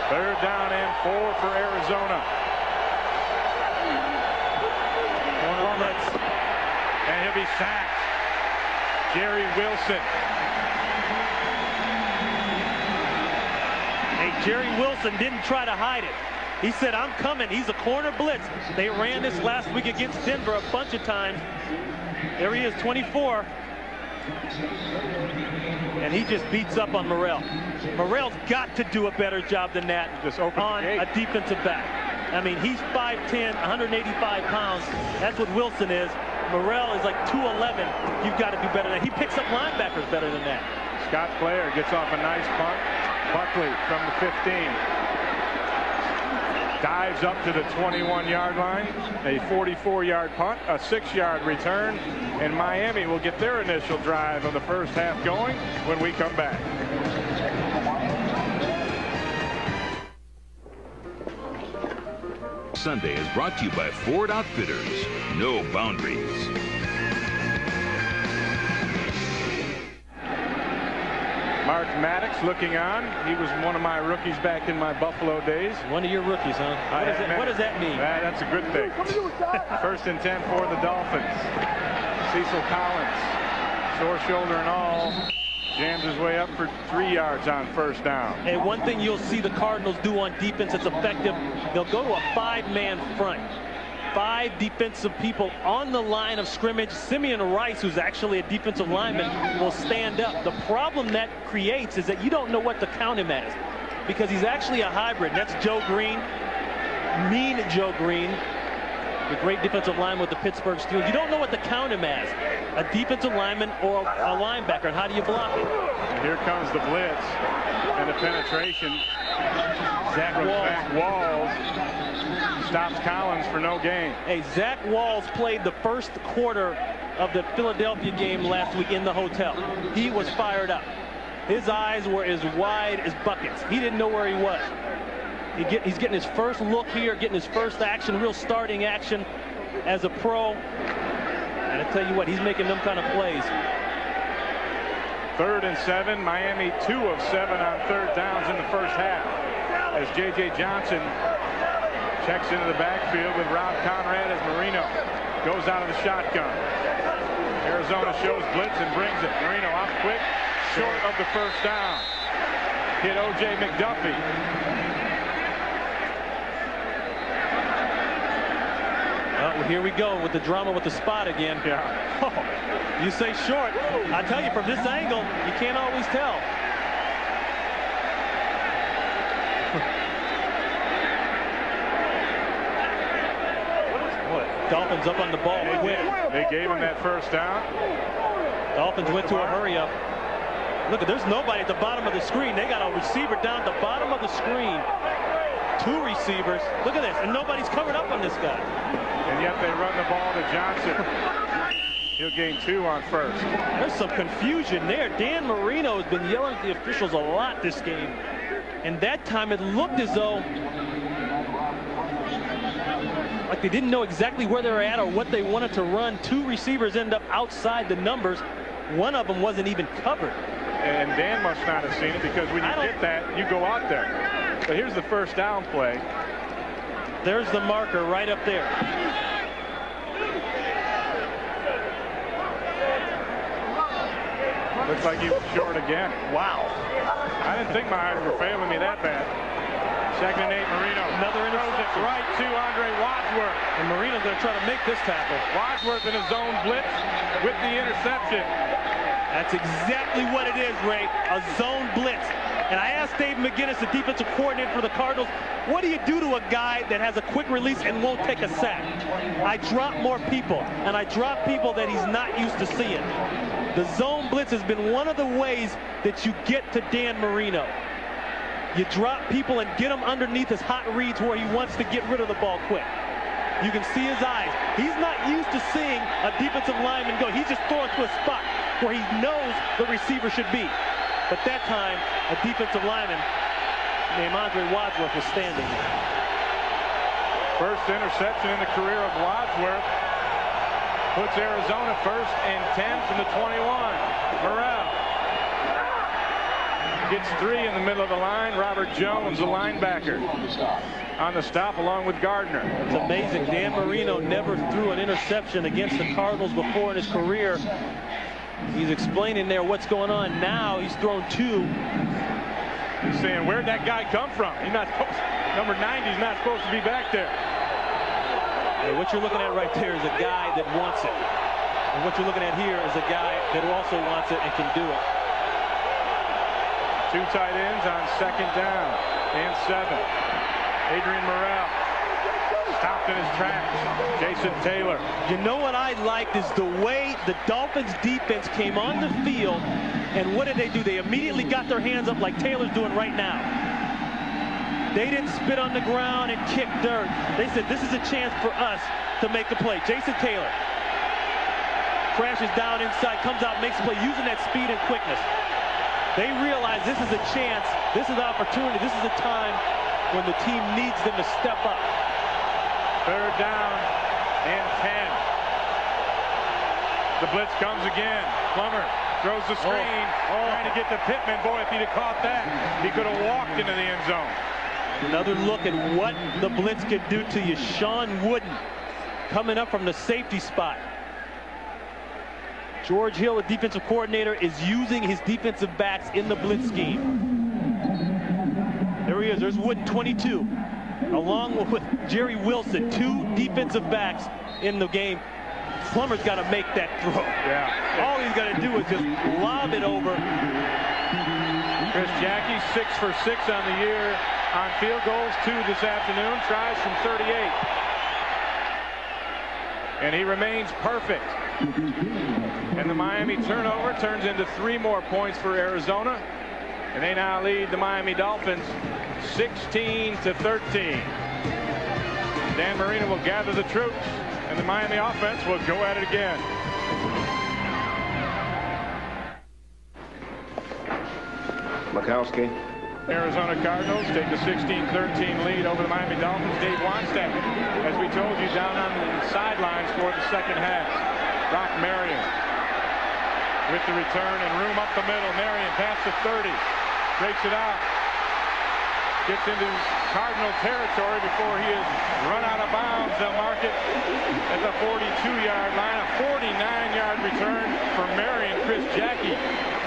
Third down and 4 for Arizona. Plummer, and he'll be sacked. Jerry Wilson. Hey, Jerry Wilson didn't try to hide it. He said, I'm coming. He's a corner blitz. They ran this last week against Denver a bunch of times. There he is, 24. And he just beats up on Morrell. Morrell's got to do a better job than that on a defensive back. I mean, he's 5'10", 185 pounds. That's what Wilson is. Morrell is like 211. You've got to do better than that. He picks up linebackers better than that. Scott Blair gets off a nice punt. Buckley from the 15. Dives up to the 21-yard line. A 44-yard punt, a 6-yard return, and Miami will get their initial drive of the first half going when we come back. Sunday is brought to you by Ford Outfitters. No boundaries. Mark Maddox looking on. He was one of my rookies back in my Buffalo days. One of your rookies, huh? What does that mean? That's a good thing. First and 10 for the Dolphins. Cecil Collins, sore shoulder and all, jams his way up for 3 yards on first down. Hey, one thing you'll see the Cardinals do on defense that's effective, they'll go to a 5-man front. 5 defensive people on the line of scrimmage. Simeon Rice, who's actually a defensive lineman, will stand up. The problem that creates is that you don't know what to count him as, because he's actually a hybrid. That's Joe Green, mean Joe Green, the great defensive lineman with the Pittsburgh Steelers. You don't know what to count him as, a defensive lineman or a linebacker, and how do you block it? And here comes the blitz and the penetration. Zach Walls stops Collins for no gain. Hey, Zach Walls played the first quarter of the Philadelphia game last week in the hotel. He was fired up. His eyes were as wide as buckets. He didn't know where he was. He's getting his first look here, getting his first action, real starting action as a pro. And I tell you what, he's making them kind of plays. 3rd and 7. Miami 2 of 7 on third downs in the first half, as J.J. Johnson checks into the backfield with Rob Conrad as Marino goes out of the shotgun. Arizona shows blitz and brings it. Marino out quick, short of the first down. Hit O.J. McDuffie. Well, here we go with the drama with the spot again. Yeah. Oh, you say short. I tell you, from this angle, you can't always tell. Dolphins up on the ball. They gave him that first down. Dolphins went to a hurry up. Look, there's nobody at the bottom of the screen. They got a receiver down at the bottom of the screen. 2 receivers. Look at this, and nobody's covered up on this guy. And yet they run the ball to Johnson. He'll gain 2 on first. There's some confusion there. Dan Marino has been yelling at the officials a lot this game. And that time it looked as though like they didn't know exactly where they were at or what they wanted to run. 2 receivers end up outside the numbers. One of them wasn't even covered. And Dan must not have seen it, because when you get that, you go out there. But here's the first down play. There's the marker right up there. Looks like he was short again. Wow. I didn't think my eyes were failing me that bad. 2nd and 8, Marino. Another interception. Right to Andre Wadsworth. And Marino's going to try to make this tackle. Wadsworth in his zone blitz with the interception. That's exactly what it is, Ray. A zone blitz. And I asked Dave McGinnis, the defensive coordinator for the Cardinals, what do you do to a guy that has a quick release and won't take a sack? I drop more people, and I drop people that he's not used to seeing. The zone blitz has been one of the ways that you get to Dan Marino. You drop people and get him underneath his hot reads where he wants to get rid of the ball quick. You can see his eyes. He's not used to seeing a defensive lineman go. He's just throwing to a spot where he knows the receiver should be. But that time, a defensive lineman named Andre Wadsworth was standing there. First interception in the career of Wadsworth puts Arizona 1st and 10 from the 21. Morrell gets 3 in the middle of the line. Robert Jones, the linebacker, on the stop along with Gardner. It's amazing. Dan Marino never threw an interception against the Cardinals before in his career. He's explaining there what's going on. Now he's thrown 2. He's saying, where'd that guy come from? He's not supposed, number 90 is not supposed to be back there. Hey, what you're looking at right there is a guy that wants it. And what you're looking at here is a guy that also wants it and can do it. 2 tight ends on 2nd down and 7. Adrian Morrell stopped in his tracks. Jason Taylor. You know what I liked is the way the Dolphins defense came on the field, and what did they do? They immediately got their hands up like Taylor's doing right now. They didn't spit on the ground and kick dirt. They said, this is a chance for us to make a play. Jason Taylor crashes down inside, comes out, makes a play using that speed and quickness. They realize this is a chance, this is an opportunity, this is a time when the team needs them to step up. 3rd down and 10. The blitz comes again. Plummer throws the screen, trying to get to Pittman. Boy, if he'd have caught that, he could have walked into the end zone. Another look at what the blitz could do to you. Sean Wooden coming up from the safety spot. George Hill, the defensive coordinator, is using his defensive backs in the blitz scheme. There he is. There's Wooden, 22. Along with Jerry Wilson, 2 defensive backs in the game. Plummer's got to make that throw. Yeah. All he's got to do is just lob it over. Chris Jackie, 6 for 6 on the year on field goals. 2 this afternoon. Tries from 38. And he remains perfect. And the Miami turnover turns into 3 more points for Arizona. And they now lead the Miami Dolphins 16-13. Dan Marino will gather the troops, and the Miami offense will go at it again. Mikowski. Arizona Cardinals take a 16-13 lead over the Miami Dolphins. Dave Wannstedt, as we told you, down on the sidelines for the 2nd half. Brock Marion with the return and room up the middle. Marion past the 30. Breaks it out. gets into Cardinal territory before he is run out of bounds. They'll mark it at the 42-yard line. A 49-yard return for Marion. Chris Jackie,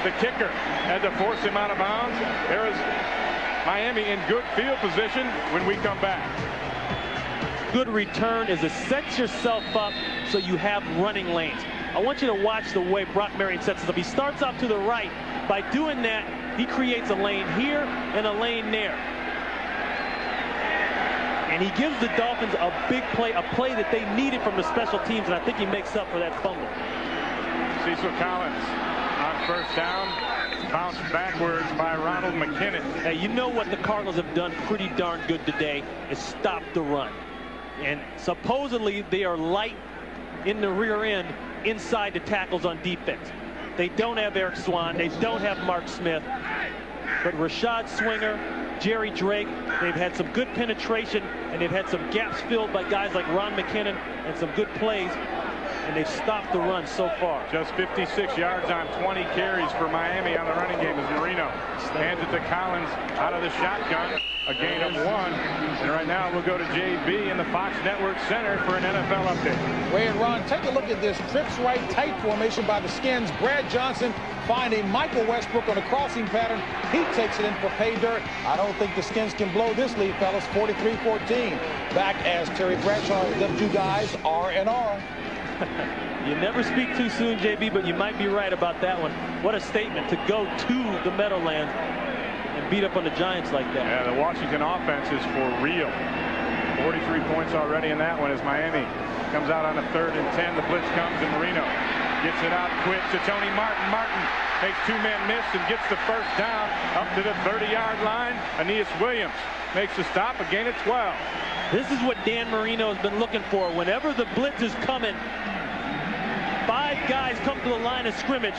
the kicker, had to force him out of bounds. There is Miami in good field position when we come back. Good return is to set yourself up so you have running lanes. I want you to watch the way Brock Marion sets us up. He starts off to the right. By doing that, he creates a lane here and a lane there. And he gives the Dolphins a big play, a play that they needed from the special teams, and I think he makes up for that fumble. Cecil Collins on first down, bounced backwards by Ronald McKinnon. Hey, you know what the Cardinals have done pretty darn good today is stop the run. And supposedly they are light in the rear end inside the tackles on defense. They don't have Eric Swan. They don't have Mark Smith. But Rashad Swinger, Jerry Drake, they've had some good penetration, and they've had some gaps filled by guys like Ron McKinnon and some good plays, and they've stopped the run so far. Just 56 yards on 20 carries for Miami on the running game as Marino hands it to Collins out of the shotgun. A gain of 1. And right now we'll go to JB in the Fox Network Center for an NFL update. Ray and Ron, take a look at this trips right tight formation by the Skins. Brad Johnson finding Michael Westbrook on a crossing pattern. He takes it in for pay dirt. I don't think the Skins can blow this lead, fellas. 43-14. Back as Terry Bradshaw, them two guys, R&R. You never speak too soon, JB, but you might be right about that one. What a statement to go to the Meadowlands and beat up on the Giants like that. Yeah, the Washington offense is for real. 43 points already in that one as Miami comes out on a 3rd and 10. The blitz comes and Marino gets it out quick to Tony Martin. Martin makes 2-man miss and gets the first down up to the 30-yard line. Aeneas Williams makes the stop, a gain of 12. This is what Dan Marino has been looking for. Whenever the blitz is coming, 5 guys come to the line of scrimmage.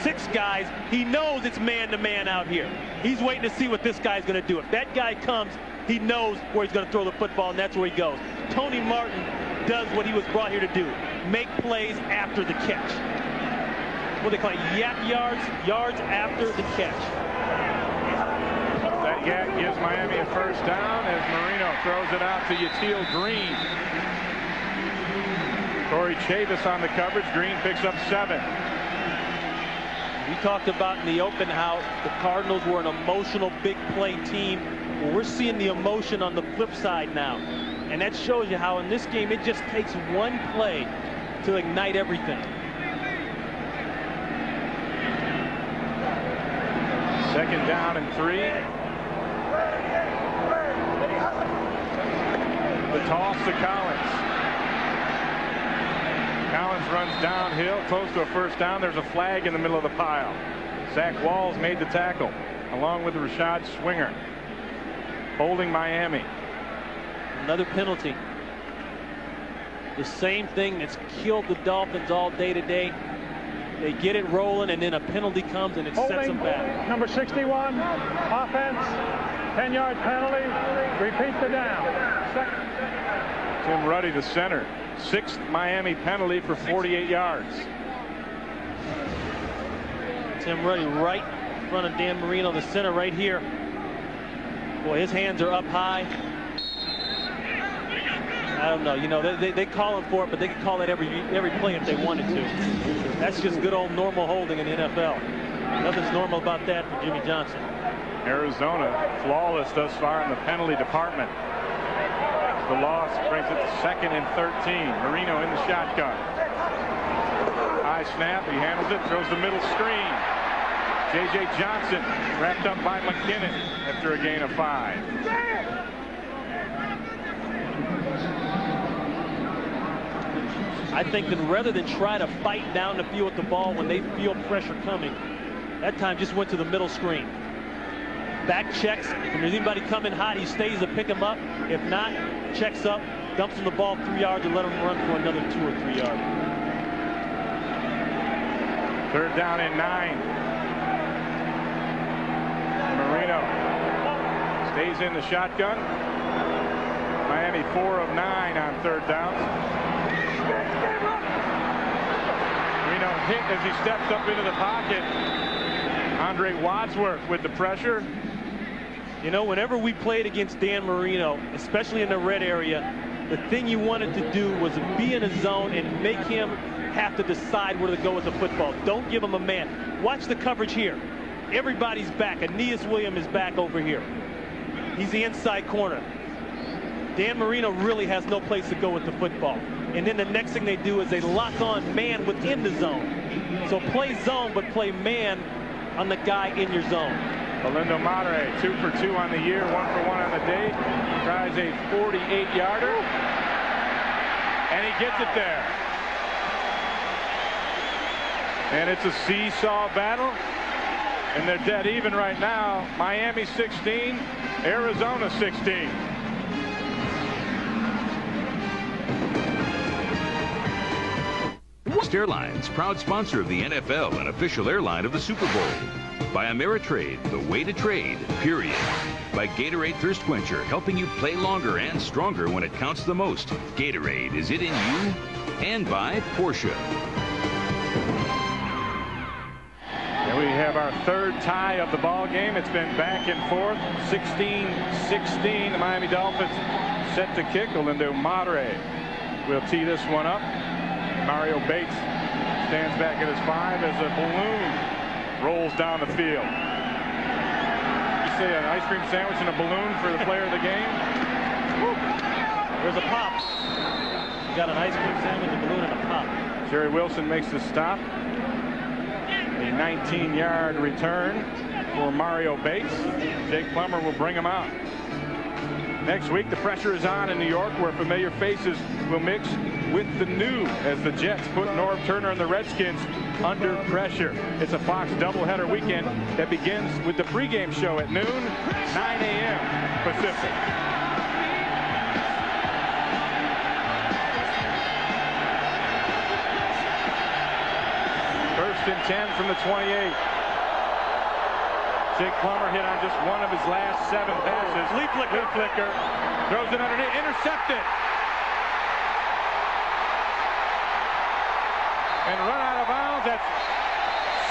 6 guys, he knows it's man-to-man out here. He's waiting to see what this guy's going to do. If that guy comes, he knows where he's going to throw the football, and that's where he goes. Tony Martin does what he was brought here to do, make plays after the catch. What they call it, yak yards, yards after the catch. That yak gives Miami a first down as Marino throws it out to Yatil Green. Corey Chavis on the coverage. Green picks up 7. We talked about in the open how the Cardinals were an emotional big play team. Well, we're seeing the emotion on the flip side now. And that shows you how in this game it just takes one play to ignite everything. Second down and 3. The toss to Collins. Collins runs downhill, close to a first down. There's a flag in the middle of the pile. Zach Walls made the tackle, along with Rashad Swinger. Holding Miami. Another penalty. The same thing that's killed the Dolphins all day today. They get it rolling, and then a penalty comes, and it sets them back. Number 61, offense, 10-yard penalty. Repeat the down. Tim Ruddy, the center. 6th Miami penalty for 48 yards. Tim Ruddy right in front of Dan Marino, the center right here. Boy, his hands are up high. I don't know. You know, they call him for it, but they could call it every play if they wanted to. That's just good old normal holding in the NFL. Nothing's normal about that for Jimmy Johnson. Arizona flawless thus far in the penalty department. The loss brings it to 2nd and 13. Marino in the shotgun. High snap. He handles it. Throws the middle screen. J.J. Johnson wrapped up by McKinnon after a gain of 5. I think that rather than try to fight down the field with the ball when they feel pressure coming, that time just went to the middle screen. Back checks. If there's anybody coming hot, he stays to pick him up. If not, checks up, dumps him the ball 3 yards and let him run for another 2 or 3 yards. 3rd down and 9. Marino stays in the shotgun. Miami 4 of 9 on 3rd downs. Marino hit as he steps up into the pocket. Andre Wadsworth with the pressure. You know, whenever we played against Dan Marino, especially in the red area, the thing you wanted to do was be in a zone and make him have to decide where to go with the football. Don't give him a man. Watch the coverage here. Everybody's back. Aeneas Williams is back over here. He's the inside corner. Dan Marino really has no place to go with the football. And then the next thing they do is they lock on man within the zone. So play zone, but play man on the guy in your zone. Orlando Madre, 2 for 2 on the year, 1 for 1 on the day. Tries a 48-yarder. And he gets it there. And it's a seesaw battle. And they're dead even right now. Miami 16, Arizona 16. Airlines, proud sponsor of the NFL and official airline of the Super Bowl. By Ameritrade, the way to trade, period. By Gatorade Thirst Quencher, helping you play longer and stronger when it counts the most. Gatorade, is it in you? And by Porsche. And we have our third tie of the ball game. It's been back and forth, 16-16. The Miami Dolphins set to kick. Orlando Madre will tee this one up. Mario Bates stands back at his 5 as a balloon rolls down the field. You say an ice cream sandwich and a balloon for the player of the game? Woo. There's a pop. You got an ice cream sandwich, a balloon, and a pop. Jerry Wilson makes the stop. A 19-yard return for Mario Bates. Jake Plummer will bring him out. Next week, the pressure is on in New York, where familiar faces will mix with the new as the Jets put Norv Turner and the Redskins under pressure. It's a Fox doubleheader weekend that begins with the pregame show at noon, 9 a.m. Pacific. First and 10 from the 28. Jake Plummer hit on just one of his last 7 passes. Flea flicker. Throws it underneath. Intercepted. And run out of bounds. That's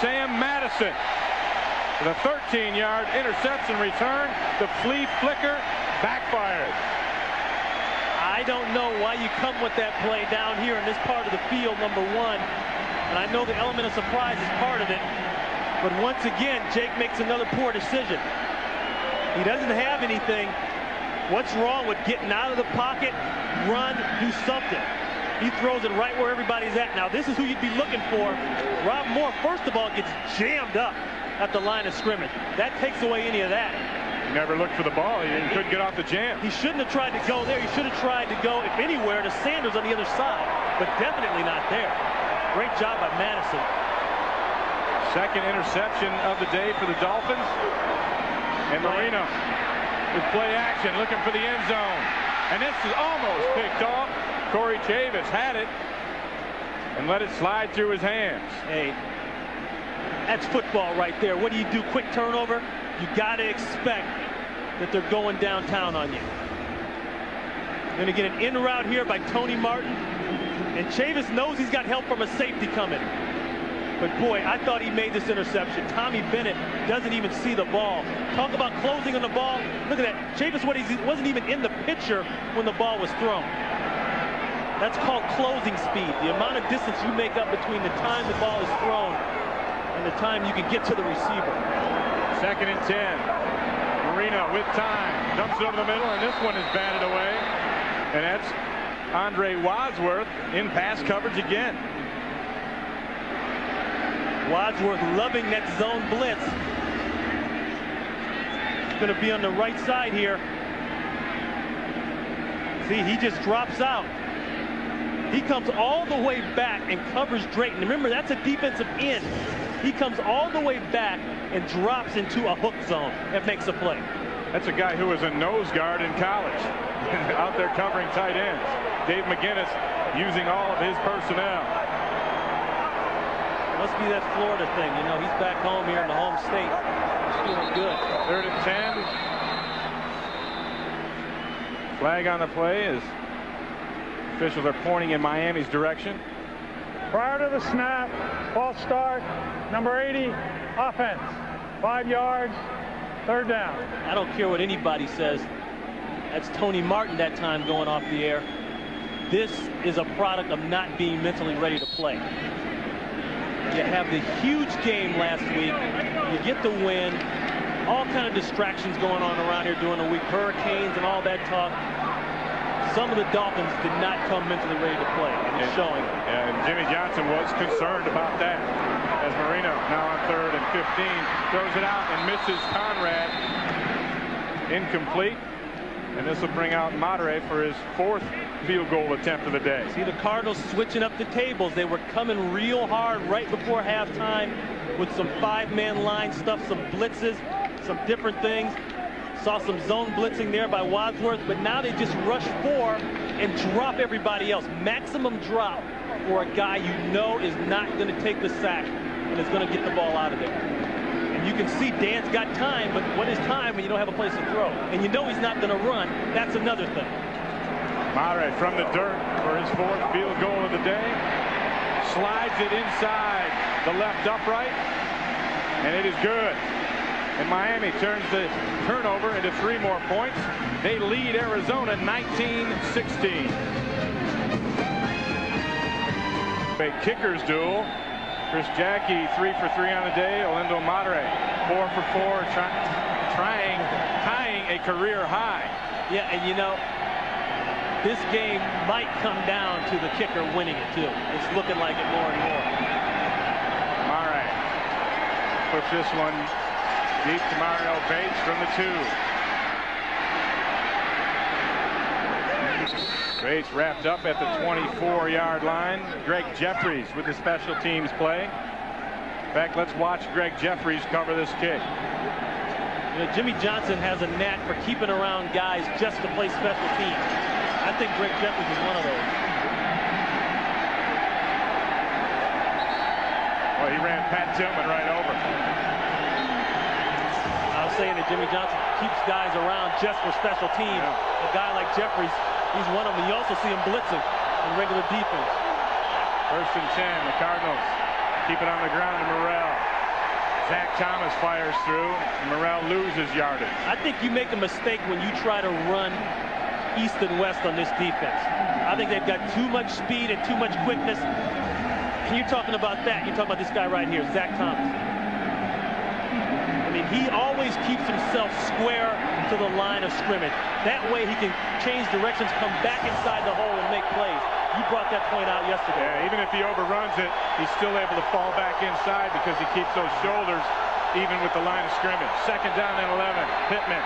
Sam Madison. With a 13-yard interception return. The flea flicker backfired. I don't know why you come with that play down here in this part of the field, number 1. And I know the element of surprise is part of it. But once again, Jake makes another poor decision. He doesn't have anything. What's wrong with getting out of the pocket, run, do something? He throws it right where everybody's at. Now, this is who you'd be looking for. Rob Moore, first of all, gets jammed up at the line of scrimmage. That takes away any of that. He never looked for the ball. He couldn't get off the jam. He shouldn't have tried to go there. He should have tried to go, if anywhere, to Sanders on the other side. But definitely not there. Great job by Madison. Second interception of the day for the Dolphins. And Marino with play action looking for the end zone. And this is almost picked off. Corey Chavis had it and let it slide through his hands. Hey, that's football right there. What do you do? Quick turnover? You got to expect that they're going downtown on you. Going to get an in route here by Tony Martin. And Chavis knows he's got help from a safety coming. But boy, I thought he made this interception. Tommy Bennett doesn't even see the ball. Talk about closing on the ball. Look at that. Chavis wasn't even in the picture when the ball was thrown. That's called closing speed. The amount of distance you make up between the time the ball is thrown and the time you can get to the receiver. Second and 10. Marino with time. Dumps it over the middle, and this one is batted away. And that's Andre Wadsworth in pass coverage again. Wadsworth loving that zone blitz. He's going to be on the right side here. See, he just drops out. He comes all the way back and covers Drayton. Remember, that's a defensive end. He comes all the way back and drops into a hook zone and makes a play. That's a guy who was a nose guard in college. Out there covering tight ends. Dave McGinnis using all of his personnel. Must be that Florida thing. You know, he's back home here in the home state. He's feeling good. Third and 10. Flag on the play as officials are pointing in Miami's direction. Prior to the snap, false start, number 80, offense. 5 yards, Third down. I don't care what anybody says. That's Tony Martin that time going off the air. This is a product of not being mentally ready to play. You have the huge game last week. You get the win. All kind of distractions going on around here during the week. Hurricanes and all that talk. Some of the Dolphins did not come mentally ready to play. And it's showing. And Jimmy Johnson was concerned about that. As Marino now on 3rd and 15 throws it out and misses Conrad. Incomplete. And this will bring out Madre for his 4th field goal attempt of the day. See the Cardinals switching up the tables. They were coming real hard right before halftime with some 5-man line stuff, some blitzes, some different things. Saw some zone blitzing there by Wadsworth, but now they just rush 4 and drop everybody else. Maximum drop for a guy you know is not going to take the sack and is going to get the ball out of there. You can see Dan's got time, but what is time when you don't have a place to throw? And you know he's not going to run. That's another thing. Mare from the dirt for his 4th field goal of the day. Slides it inside the left upright, and it is good. And Miami turns the turnover into 3 more points. They lead Arizona 19-16. A kicker's duel. Chris Jackie 3 for 3 on the day. Olindo Madre 4 for 4, tying a career high. Yeah, and you know, this game might come down to the kicker winning it too. It's looking like it more and more. Mare puts this one deep to Mario Bates from the 2. Bates wrapped up at the 24-yard line. Greg Jeffries with the special teams play. In fact, let's watch Greg Jeffries cover this kick. You know, Jimmy Johnson has a knack for keeping around guys just to play special teams. I think Greg Jeffries is one of those. Well, he ran Pat Tillman right over. I was saying that Jimmy Johnson keeps guys around just for special teams. Yeah. A guy like Jeffries, he's one of them. You also see him blitzing in regular defense. 1st and 10. The Cardinals keep it on the ground to Morrell. Zach Thomas fires through, and Morrell loses yardage. I think you make a mistake when you try to run east and west on this defense. I think they've got too much speed and too much quickness. And you're talking about that. You're talking about this guy right here, Zach Thomas. I mean, he always keeps himself square to the line of scrimmage. That way he can change directions, come back inside the hole and make plays. You brought that point out yesterday. Yeah, even if he overruns it, he's still able to fall back inside because he keeps those shoulders even with the line of scrimmage. 2nd down and 11. Pittman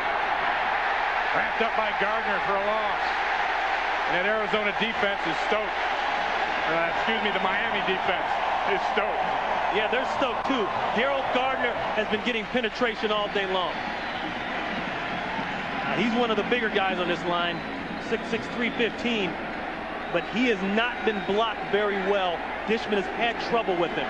wrapped up by Gardner for a loss. And that Arizona defense is stoked. The Miami defense is stoked. Yeah, they're stoked too. Daryl Gardner has been getting penetration all day long. He's one of the bigger guys on this line, 6'6", 315. But he has not been blocked very well. Dishman has had trouble with him.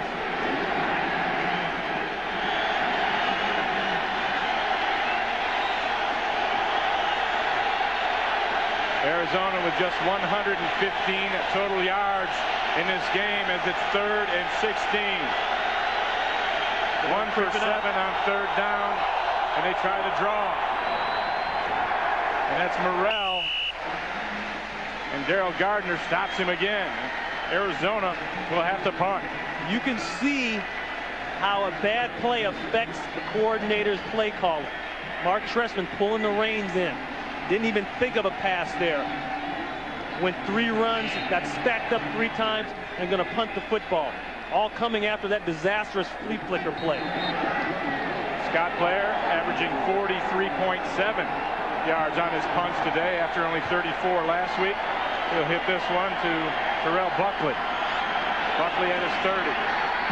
Arizona with just 115 total yards in this game as it's 3rd and 16. 1 for 7 on 3rd down, and they try to draw. And that's Morrell. And Daryl Gardner stops him again. Arizona will have to punt. You can see how a bad play affects the coordinator's play calling. Mark Trestman pulling the reins in. Didn't even think of a pass there. Went 3 runs, got stacked up 3 times, and going to punt the football. All coming after that disastrous flea flicker play. Scott Blair averaging 43.7 yards on his punts today after only 34 last week. He'll hit this one to Terrell Buckley. Buckley at his 30.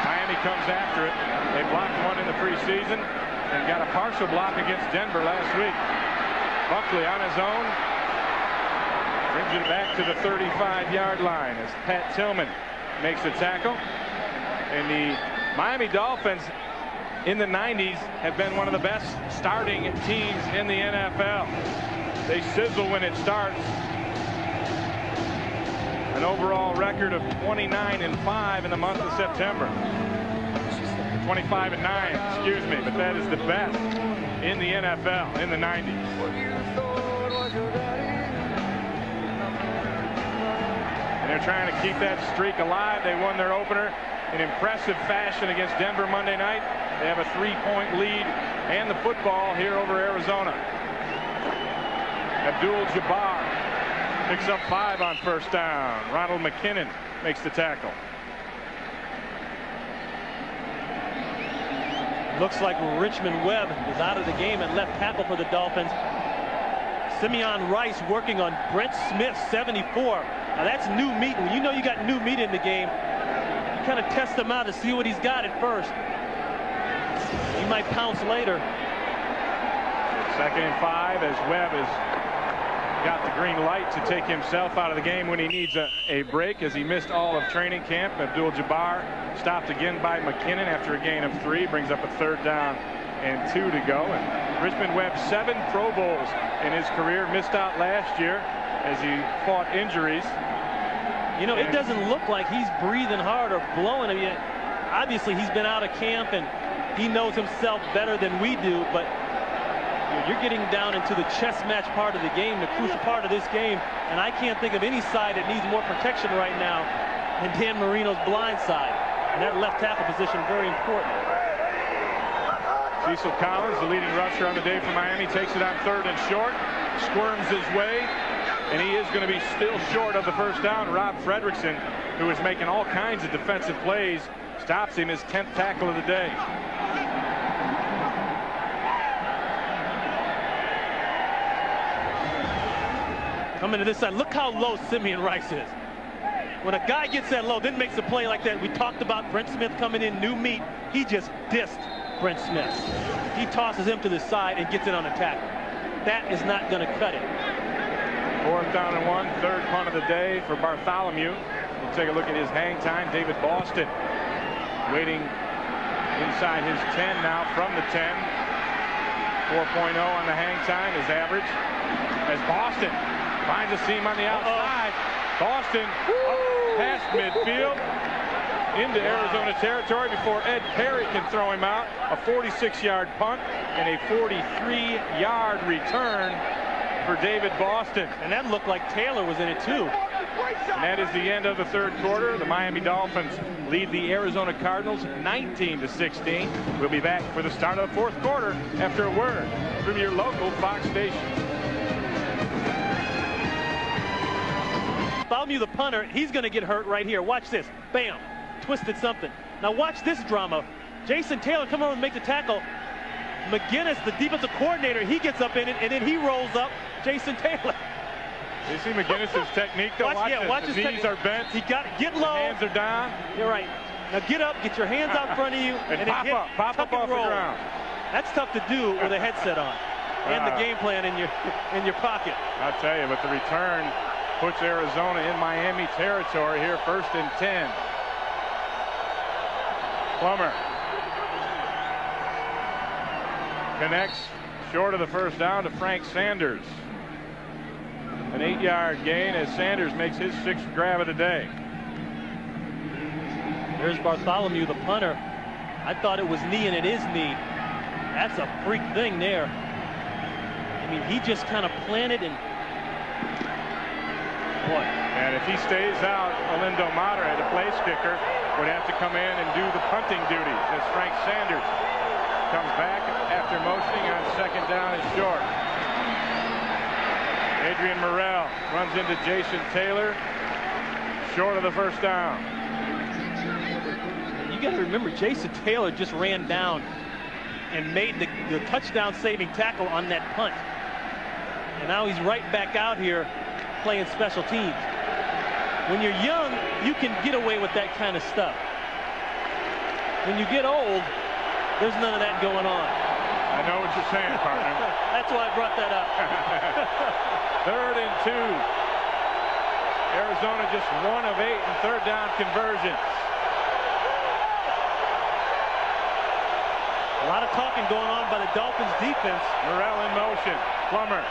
Miami comes after it. They blocked one in the preseason and got a partial block against Denver last week. Buckley on his own brings it back to the 35-yard line as Pat Tillman makes the tackle. And the Miami Dolphins in the 90s have been one of the best starting teams in the NFL. They sizzle when it starts. An overall record of 29-5 in the month of September. 25-9, excuse me, but that is the best in the NFL in the 90s. And they're trying to keep that streak alive. They won their opener in impressive fashion against Denver Monday night. They have a 3-point lead and the football here over Arizona. Abdul-Jabbar picks up 5 on first down. Ronald McKinnon makes the tackle. Looks like Richmond Webb is out of the game at left tackle for the Dolphins. Simeon Rice working on Brent Smith, 74. Now that's new meat. When you know you got new meat in the game, you kind of test him out to see what he's got at first. He might pounce later. 2nd and 5 as Webb has got the green light to take himself out of the game when he needs a break, as he missed all of training camp. Abdul-Jabbar stopped again by McKinnon after a gain of 3, brings up a 3rd down and 2 to go. And Richmond Webb 7 Pro Bowls in his career, missed out last year as he fought injuries. You know, it doesn't look like he's breathing hard or blowing him yet. Obviously he's been out of camp and he knows himself better than we do, but you're getting down into the chess match part of the game, the crucial part of this game, and I can't think of any side that needs more protection right now than Dan Marino's blind side. And that left tackle position, very important. Cecil Collins, the leading rusher on the day for Miami, takes it on 3rd and short, squirms his way, and he is going to be still short of the first down. Rob Fredrickson, who is making all kinds of defensive plays, stops him, his 10th tackle of the day. Coming to this side, look how low Simeon Rice is. When a guy gets that low, then makes a play like that. We talked about Brent Smith coming in, new meat. He just dissed Brent Smith. He tosses him to the side and gets it on a tackle. That is not going to cut it. 4th down and 1, 3rd punt of the day for Bartholomew. We'll take a look at his hang time. David Boston waiting inside his 10 now from the 10. 4.0 on the hang time is average. As Boston finds a seam on the outside. Boston up past midfield into Arizona territory before Ed Perry can throw him out. A 46-yard punt and a 43-yard return for David Boston. And that looked like Taylor was in it too. And that is the end of the 3rd quarter. The Miami Dolphins lead the Arizona Cardinals 19-16. We'll be back for the start of the 4th quarter after a word from your local Fox station. Bartholomew, the punter, he's going to get hurt right here. Watch this. Bam. Twisted something. Now watch this drama. Jason Taylor come over and make the tackle. McGinnis, the defensive coordinator, he gets up in it, and then he rolls up Jason Taylor. You see McGinnis' technique, though? Watch his his knees are bent. He got get low. Hands are down. You're right. Now get up, get your hands out front of you, and pop up off the ground. That's tough to do with a headset on and the game plan in your pocket. I'll tell you, but the return puts Arizona in Miami territory here, 1st and 10. Plummer connects short of the first down to Frank Sanders. An 8-yard gain as Sanders makes his 6th grab of the day. There's Bartholomew, the punter. I thought it was knee, and it is knee. That's a freak thing there. I mean, he just kind of planted and boy. And if he stays out, Olindo Mater, the place kicker, would have to come in and do the punting duties as Frank Sanders comes back after motioning on 2nd down and short. Adrian Morrell runs into Jason Taylor, short of the first down. You got to remember, Jason Taylor just ran down and made the touchdown-saving tackle on that punt. And now he's right back out here playing special teams. When you're young, you can get away with that kind of stuff. When you get old, there's none of that going on. I know what you're saying, partner. That's why I brought that up. 3rd and 2. Arizona just 1 of 8 in 3rd down conversions. A lot of talking going on by the Dolphins defense. Morrell in motion. Plummer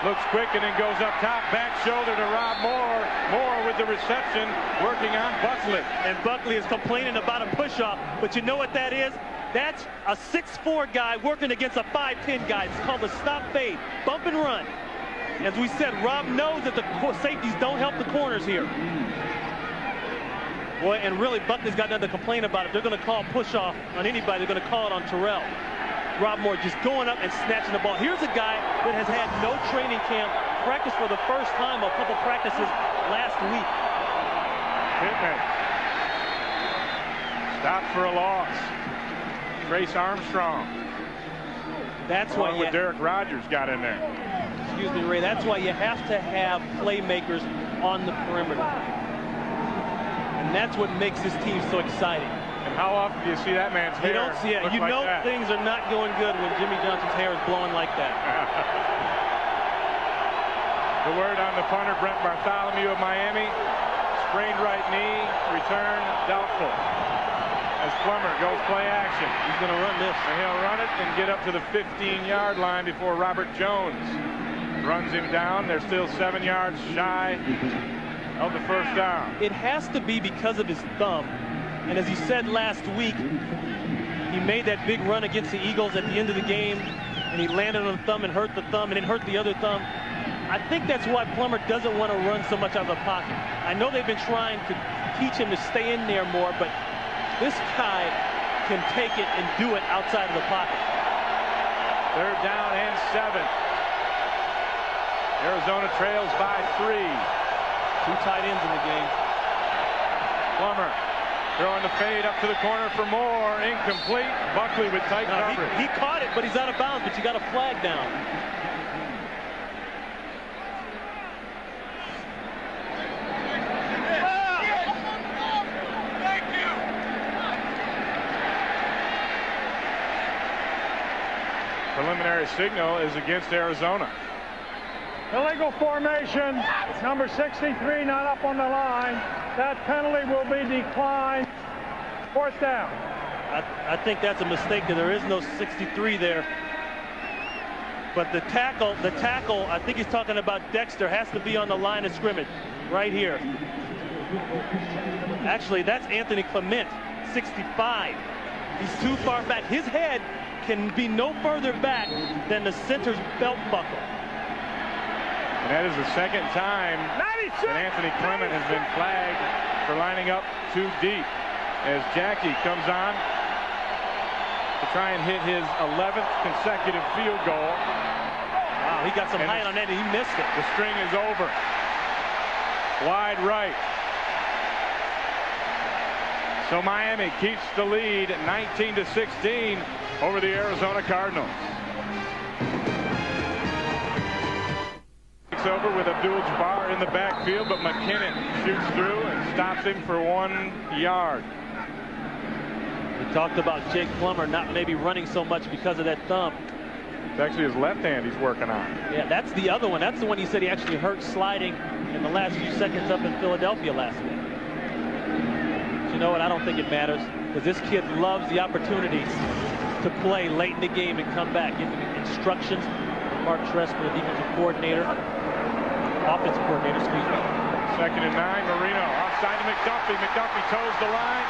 looks quick and then goes up top. Back shoulder to Rob Moore. Moore with the reception, working on Buckley. And Buckley is complaining about a push-off. But you know what that is? That's a 6'4" guy working against a 5'10" guy. It's called a stop fade, bump and run. As we said, Rob knows that the safeties don't help the corners here. Boy, and really, Buckley's got nothing to complain about. If they're going to call push off on anybody, they're going to call it on Terrell. Rob Moore just going up and snatching the ball. Here's a guy that has had no training camp, practiced for the first time, a couple practices last week. Pittman. Stop for a loss. Trace Armstrong. That's why Derek Rogers got in there. Excuse me, Ray. That's why you have to have playmakers on the perimeter. And that's what makes this team so exciting. And how often do you see that man's hair? You don't see it. You like know that. Things are not going good when Jimmy Johnson's hair is blowing like that. The word on the punter, Brent Bartholomew of Miami. Sprained right knee, return doubtful. As Plummer goes play action. He's going to run this. And he'll run it and get up to the 15-yard line before Robert Jones runs him down. They're still 7 yards shy of the first down. It has to be because of his thumb. And as he said last week, he made that big run against the Eagles at the end of the game, and he landed on the thumb and hurt the thumb, and it hurt the other thumb. I think that's why Plummer doesn't want to run so much out of the pocket. I know they've been trying to teach him to stay in there more, but this guy can take it and do it outside of the pocket. Third down and 7. Arizona trails by 3. 2 tight ends in the game. Plummer throwing the fade up to the corner for Moore. Incomplete. Buckley with tight coverage. He caught it, but he's out of bounds, but you got a flag down. Preliminary signal is against Arizona. Illegal formation, number 63 not up on the line. That penalty will be declined. 4th down. I think that's a mistake because there is no 63 there. But the tackle, I think he's talking about Dexter, has to be on the line of scrimmage right here. Actually, that's Anthony Clement, 65. He's too far back. His head can be no further back than the center's belt buckle. And that is the second time that Anthony Clement has been flagged for lining up too deep. As Jackie comes on to try and hit his 11th consecutive field goal. Wow, he got some height on that and he missed it. The string is over. Wide right. So Miami keeps the lead 19-16 over the Arizona Cardinals. It's over with Abdul-Jabbar in the backfield, but McKinnon shoots through and stops him for 1 yard. We talked about Jake Plummer not maybe running so much because of that thumb. It's actually his left hand he's working on. Yeah, that's the other one. That's the one he said he actually hurt sliding in the last few seconds up in Philadelphia last week. But you know what? I don't think it matters because this kid loves the opportunities to play late in the game and come back. Getting instructions from Mark Tresper, the defensive coordinator, offensive coordinator, excuse me. 2nd and 9, Marino outside to McDuffie. McDuffie toes the line,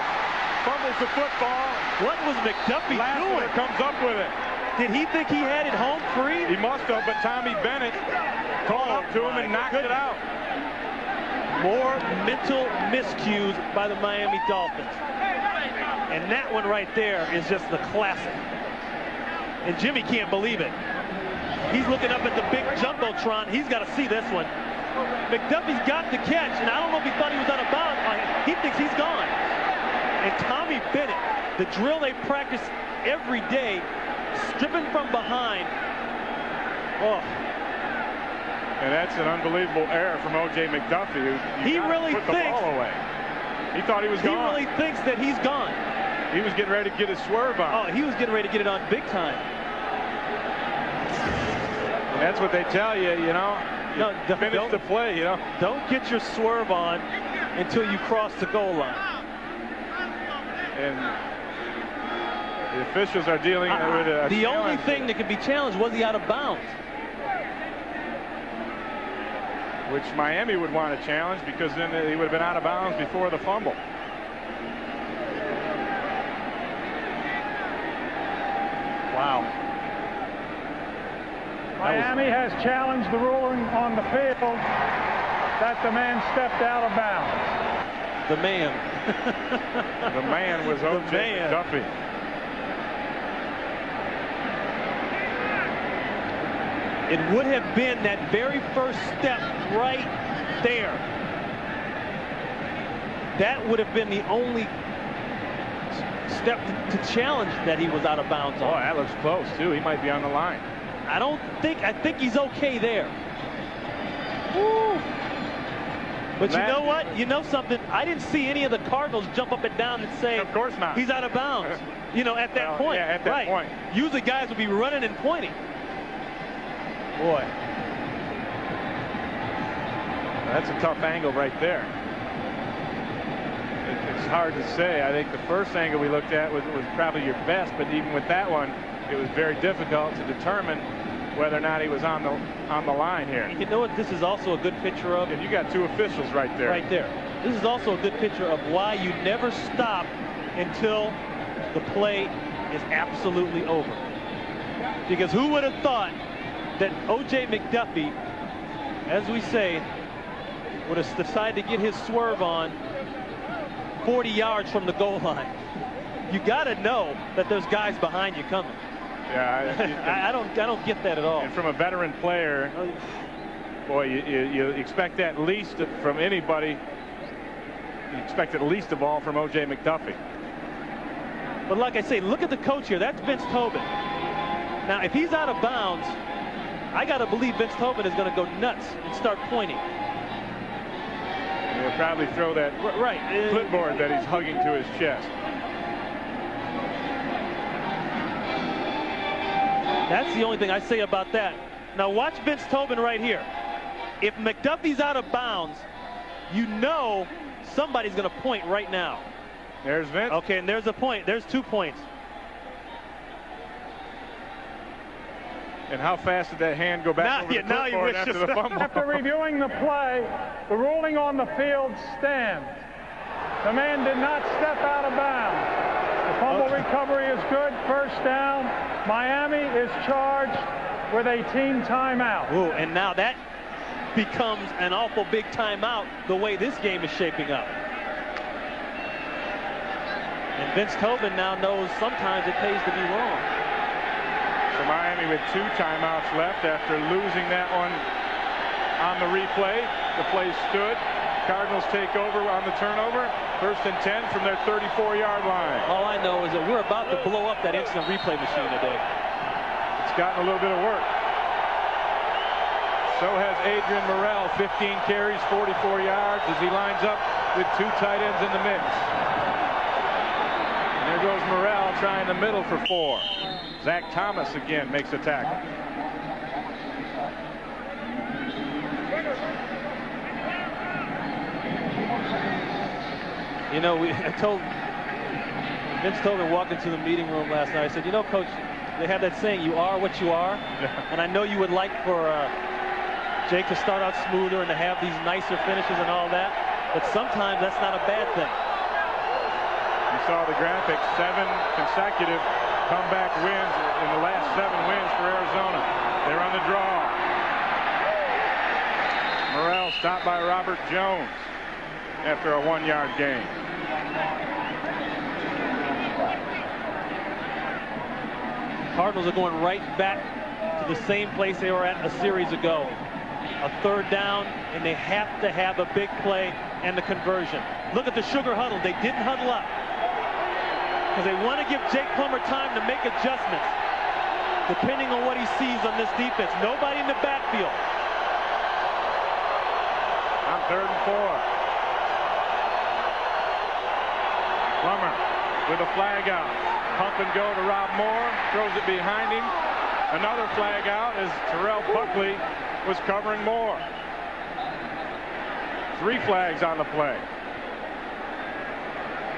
fumbles the football. What was McDuffie doing? Comes up with it. Did he think he had it home free? He must have, but Tommy Bennett caught up to him and knocked it out. More mental miscues by the Miami Dolphins. And that one right there is just the classic. And Jimmy can't believe it. He's looking up at the big jumbotron. He's got to see this one. McDuffie's got the catch, and I don't know if he thought he was out of bounds. He thinks he's gone. And Tommy Bennett, the drill they practice every day, stripping from behind. Oh. And that's an unbelievable error from O.J. McDuffie, who he really put the ball away. He thought he was gone. He really thinks that he's gone. He was getting ready to get his swerve on. Oh, he was getting ready to get it on big time. And that's what they tell you, you know. No, finish the play, you know. Don't get your swerve on until you cross the goal line. And the officials are dealing with a the only thing that could be challenged was he out of bounds. Which Miami would want to challenge because then he would have been out of bounds before the fumble. Wow. Miami has challenged the ruling on the field that the man stepped out of bounds. The man. The man was O.J. McDuffie. It would have been that very first step right there. That would have been the only step to challenge that he was out of bounds on. Oh, that looks close, too. He might be on the line. I think he's okay there. Woo. But you know what? You know something? I didn't see any of the Cardinals jump up and down and say, of course not. He's out of bounds. You know, at that point. Yeah, at that point. Usually guys would be running and pointing. Boy. That's a tough angle right there. It's hard to say. I think the first angle we looked at was probably your best, but even with that one, it was very difficult to determine whether or not he was on the line here. You know what this is also a good picture of? And you got two officials right there. Right there. This is also a good picture of why you never stop until the play is absolutely over. Because who would have thought that O.J. McDuffie, as we say, would have decided to get his swerve on 40 yards from the goal line. You got to know that there's guys behind you coming. Yeah, I don't get that at all. And from a veteran player, boy, you expect that least from anybody. You expect it least of all from O.J. McDuffie. But like I say, look at the coach here. That's Vince Tobin. Now, if he's out of bounds, I got to believe Vince Tobin is going to go nuts and start pointing. He'll probably throw that clipboard that he's hugging to his chest. That's the only thing I say about that. Now watch Vince Tobin right here. If McDuffie's out of bounds, you know somebody's going to point right now. There's Vince. Okay, and there's a point. There's 2 points. And how fast did that hand go back over the clipboard after the fumble? After reviewing the play, the ruling on the field stands. The man did not step out of bounds. The fumble recovery is good. First down. Miami is charged with a team timeout. Ooh, and now that becomes an awful big timeout the way this game is shaping up. And Vince Tobin now knows sometimes it pays to be wrong. So Miami with 2 timeouts left after losing that one on the replay. The play stood. Cardinals take over on the turnover. 1st and 10 from their 34-yard line. All I know is that we're about to blow up that instant replay machine today. It's gotten a little bit of work. So has Adrian Morrell, 15 carries, 44 yards as he lines up with 2 tight ends in the mix. And there goes Morrell trying the middle for 4. Zach Thomas again makes a tackle. You know, I told Vince Tobin walked into the meeting room last night. I said, you know, Coach, they have that saying, you are what you are. And I know you would like for Jake to start out smoother and to have these nicer finishes and all that. But sometimes that's not a bad thing. You saw the graphic, 7 consecutive comeback wins in the last 7 wins for Arizona. They're on the draw. Morrell stopped by Robert Jones after a 1-yard gain. Cardinals are going right back to the same place they were at a series ago. A 3rd down, and they have to have a big play and the conversion. Look at the sugar huddle. They didn't huddle up because they want to give Jake Plummer time to make adjustments depending on what he sees on this defense. Nobody in the backfield. On 3rd and 4. Plummer with a flag out. Pump and go to Rob Moore. Throws it behind him. Another flag out as Terrell Buckley was covering Moore. 3 flags on the play.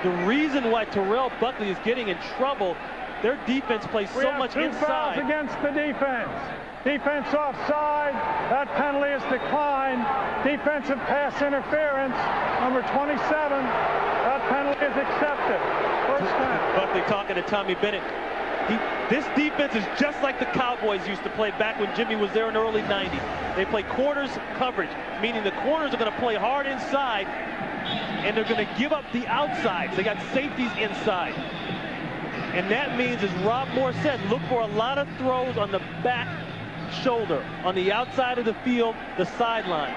The reason why Terrell Buckley is getting in trouble, their defense plays so much inside. 2 fouls against the defense. Defense offside. That penalty is declined. Defensive pass interference. Number 27. That penalty is accepted. First down. Buckley talking to Tommy Bennett. This defense is just like the Cowboys used to play back when Jimmy was there in the early 90s. They play quarters coverage, meaning the corners are going to play hard inside, and they're going to give up the outsides. They got safeties inside. And that means, as Rob Moore said, look for a lot of throws on the back shoulder, on the outside of the field, the sideline.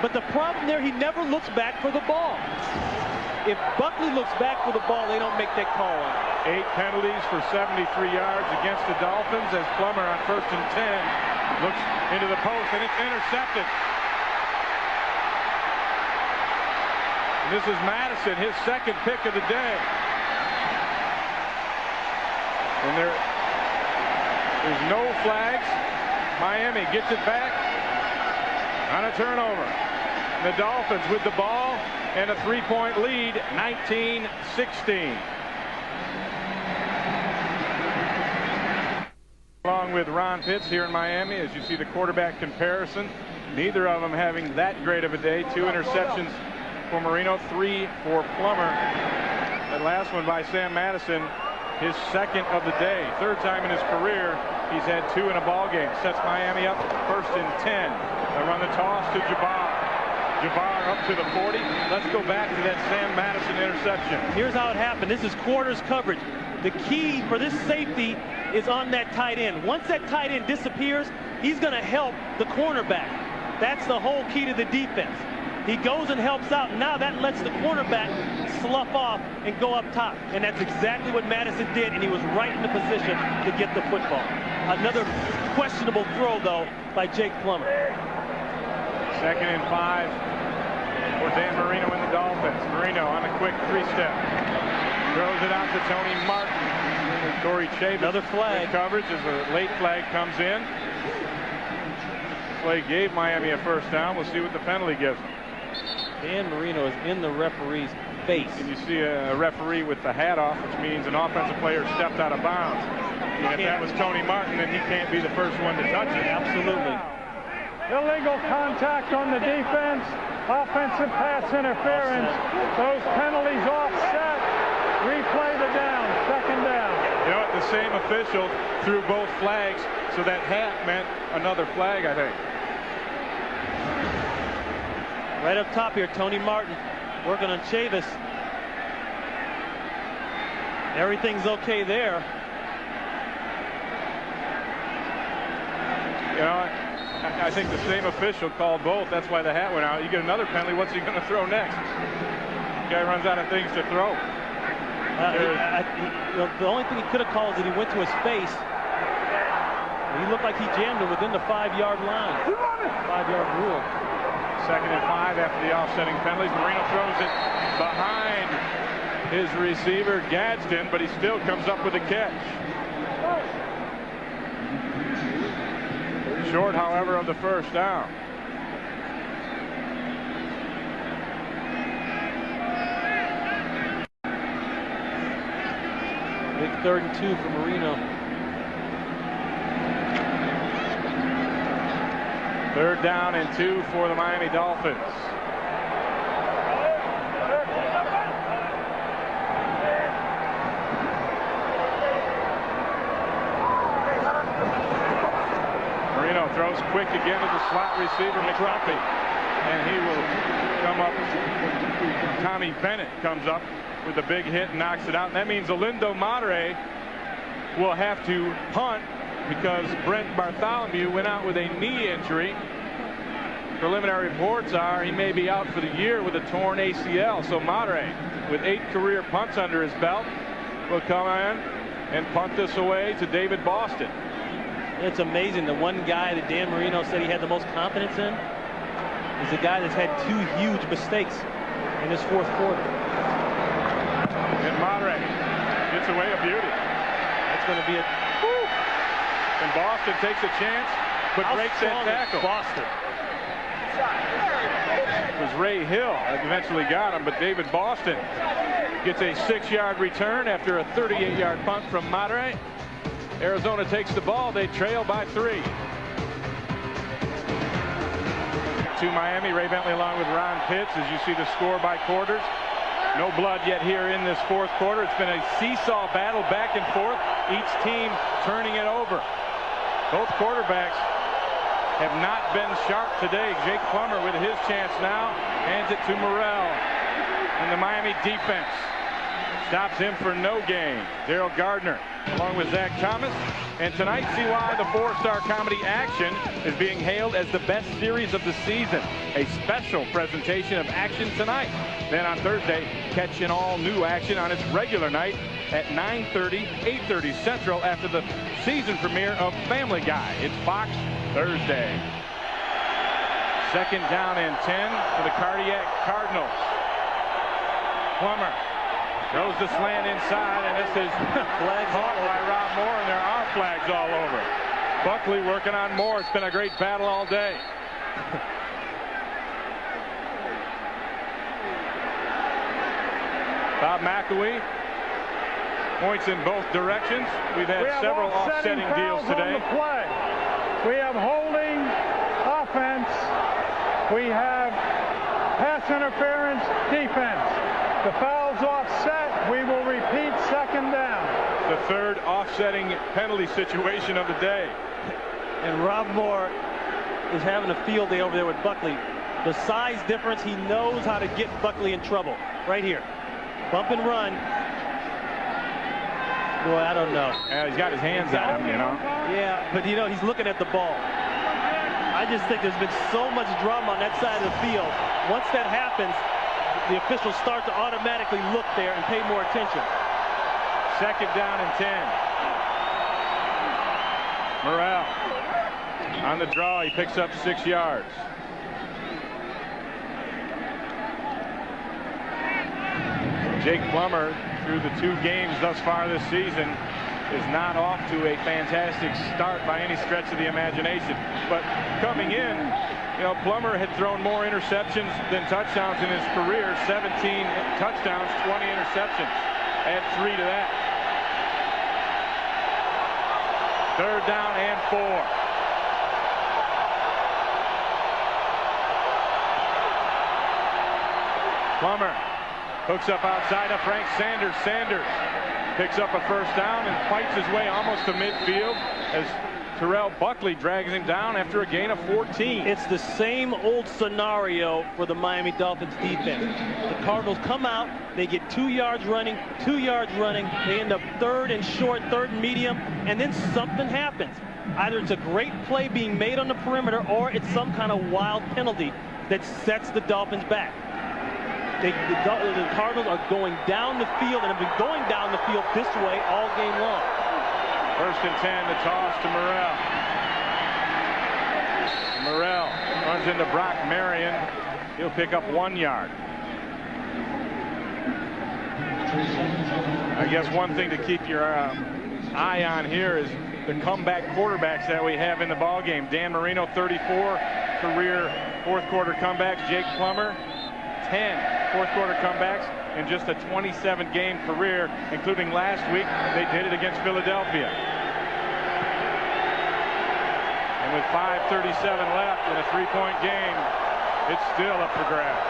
But the problem there, he never looks back for the ball. If Buckley looks back for the ball, they don't make that call on it. 8 penalties for 73 yards against the Dolphins as Plummer on 1st and 10 looks into the post, and it's intercepted. And this is Madison, his second pick of the day. And there's no flags. Miami gets it back on a turnover. The Dolphins with the ball and a 3-point lead, 19-16. Along with Ron Pitts here in Miami, as you see the quarterback comparison, neither of them having that great of a day. 2 interceptions for Marino, 3 for Plummer. That last one by Sam Madison, his second of the day. 3rd time in his career he's had 2 in a ball game. Sets Miami up 1st and 10. They run the toss to Jabbar. Jabbar up to the 40. Let's go back to that Sam Madison interception. Here's how it happened. This is quarters coverage. The key for this safety is on that tight end. Once that tight end disappears, he's going to help the cornerback. That's the whole key to the defense. He goes and helps out. Now that lets the cornerback slough off and go up top. And that's exactly what Madison did, and he was right in the position to get the football. Another questionable throw, though, by Jake Plummer. 2nd and 5 for Dan Marino and the Dolphins. Marino on a quick 3-step. Throws it out to Tony Martin. And Corey Chavis. Another flag. Coverage as a late flag comes in. Play gave Miami a 1st down. We'll see what the penalty gives them. Dan Marino is in the referee's face. And you see a referee with the hat off, which means an offensive player stepped out of bounds. And if that was Tony Martin, then he can't be the first one to touch it. Absolutely. Illegal contact on the defense, offensive pass interference, those penalties offset, replay the down, 2nd down. You know what, the same official threw both flags, so that hat meant another flag, I think. Right up top here, Tony Martin working on Chavis. Everything's okay there. You know, I think the same official called both. That's why the hat went out. You get another penalty. What's he going to throw next? The guy runs out of things to throw. The only thing he could have called is that he went to his face. He looked like he jammed it within the 5-yard line. 5-yard rule. 2nd and 5 after the offsetting penalties. Marino throws it behind his receiver, Gadsden, but he still comes up with a catch. Short, however, of the 1st down. Big 3rd and 2 for Marino. 3rd down and 2 for the Miami Dolphins. Marino throws quick again to the slot receiver, McCroppy. And he will come up. Tommy Bennett comes up with a big hit and knocks it out. And that means Olindo Madre will have to punt because Brent Bartholomew went out with a knee injury. Preliminary reports are he may be out for the year with a torn ACL. So Madre, with 8 career punts under his belt, will come in and punt this away to David Boston. It's amazing. The one guy that Dan Marino said he had the most confidence in is a guy that's had 2 huge mistakes in his 4th quarter. And Madre gets away a beauty. That's going to be a... Woo! And Boston takes a chance, but breaks that tackle. Boston. It was Ray Hill that eventually got him, but David Boston gets a 6-yard return after a 38-yard punt from Madre. Arizona takes the ball. They trail by 3. To Miami, Ray Bentley along with Ron Pitts as you see the score by quarters. No blood yet here in this fourth quarter. It's been a seesaw battle back and forth, each team turning it over. Both quarterbacks have not been sharp today. Jake Plummer with his chance now hands it to Morrell. And the Miami defense stops him for no gain. Daryl Gardner along with Zach Thomas. And tonight, see why the four-star comedy Action is being hailed as the best series of the season. A special presentation of Action tonight. Then on Thursday, catch an all-new Action on its regular night at 9:30, 8:30 Central after the season premiere of Family Guy. It's Fox Thursday. Second down and 10 for the Cardiac Cardinals. Plummer throws the slant inside, and this is flags caught by Rob Moore, and there are flags all over. Buckley working on Moore. It's been a great battle all day. Bob McElwee points in both directions. We've had several offsetting deals today. On the play. We have holding offense. We have pass interference defense. The foul's offset. We will repeat second down. The third offsetting penalty situation of the day. And Rob Moore is having a field day over there with Buckley. The size difference, he knows how to get Buckley in trouble. Right here. Bump and run. Boy, I don't know. Yeah, he's got his hands on him, you know. Yeah, but you know, he's looking at the ball. I just think there's been so much drama on that side of the field. Once that happens, the officials start to automatically look there and pay more attention. Second down and 10. Morrell on the draw. He picks up 6 yards. Jake Plummer, through the 2 games thus far this season, is not off to a fantastic start by any stretch of the imagination. But coming in, you know, Plummer had thrown more interceptions than touchdowns in his career. 17 touchdowns, 20 interceptions. Add 3 to that. Third down and 4. Plummer hooks up outside of Frank Sanders. Sanders picks up a first down and fights his way almost to midfield as Terrell Buckley drags him down after a gain of 14. It's the same old scenario for the Miami Dolphins defense. The Cardinals come out, they get 2 yards running, 2 yards running. They end up third and short, third and medium, and then something happens. Either it's a great play being made on the perimeter or it's some kind of wild penalty that sets the Dolphins back. The Cardinals are going down the field and have been going down the field this way all game long. First and 10, the toss to Morrell. Morrell runs into Brock Marion. He'll pick up 1 yard. I guess one thing to keep your eye on here is the comeback quarterbacks that we have in the ball game. Dan Marino, 34 career fourth quarter comebacks. Jake Plummer, 10 fourth quarter comebacks in just a 27 game career, including last week. They did it against Philadelphia. And with 5:37 left in a 3-point game, it's still up for grabs.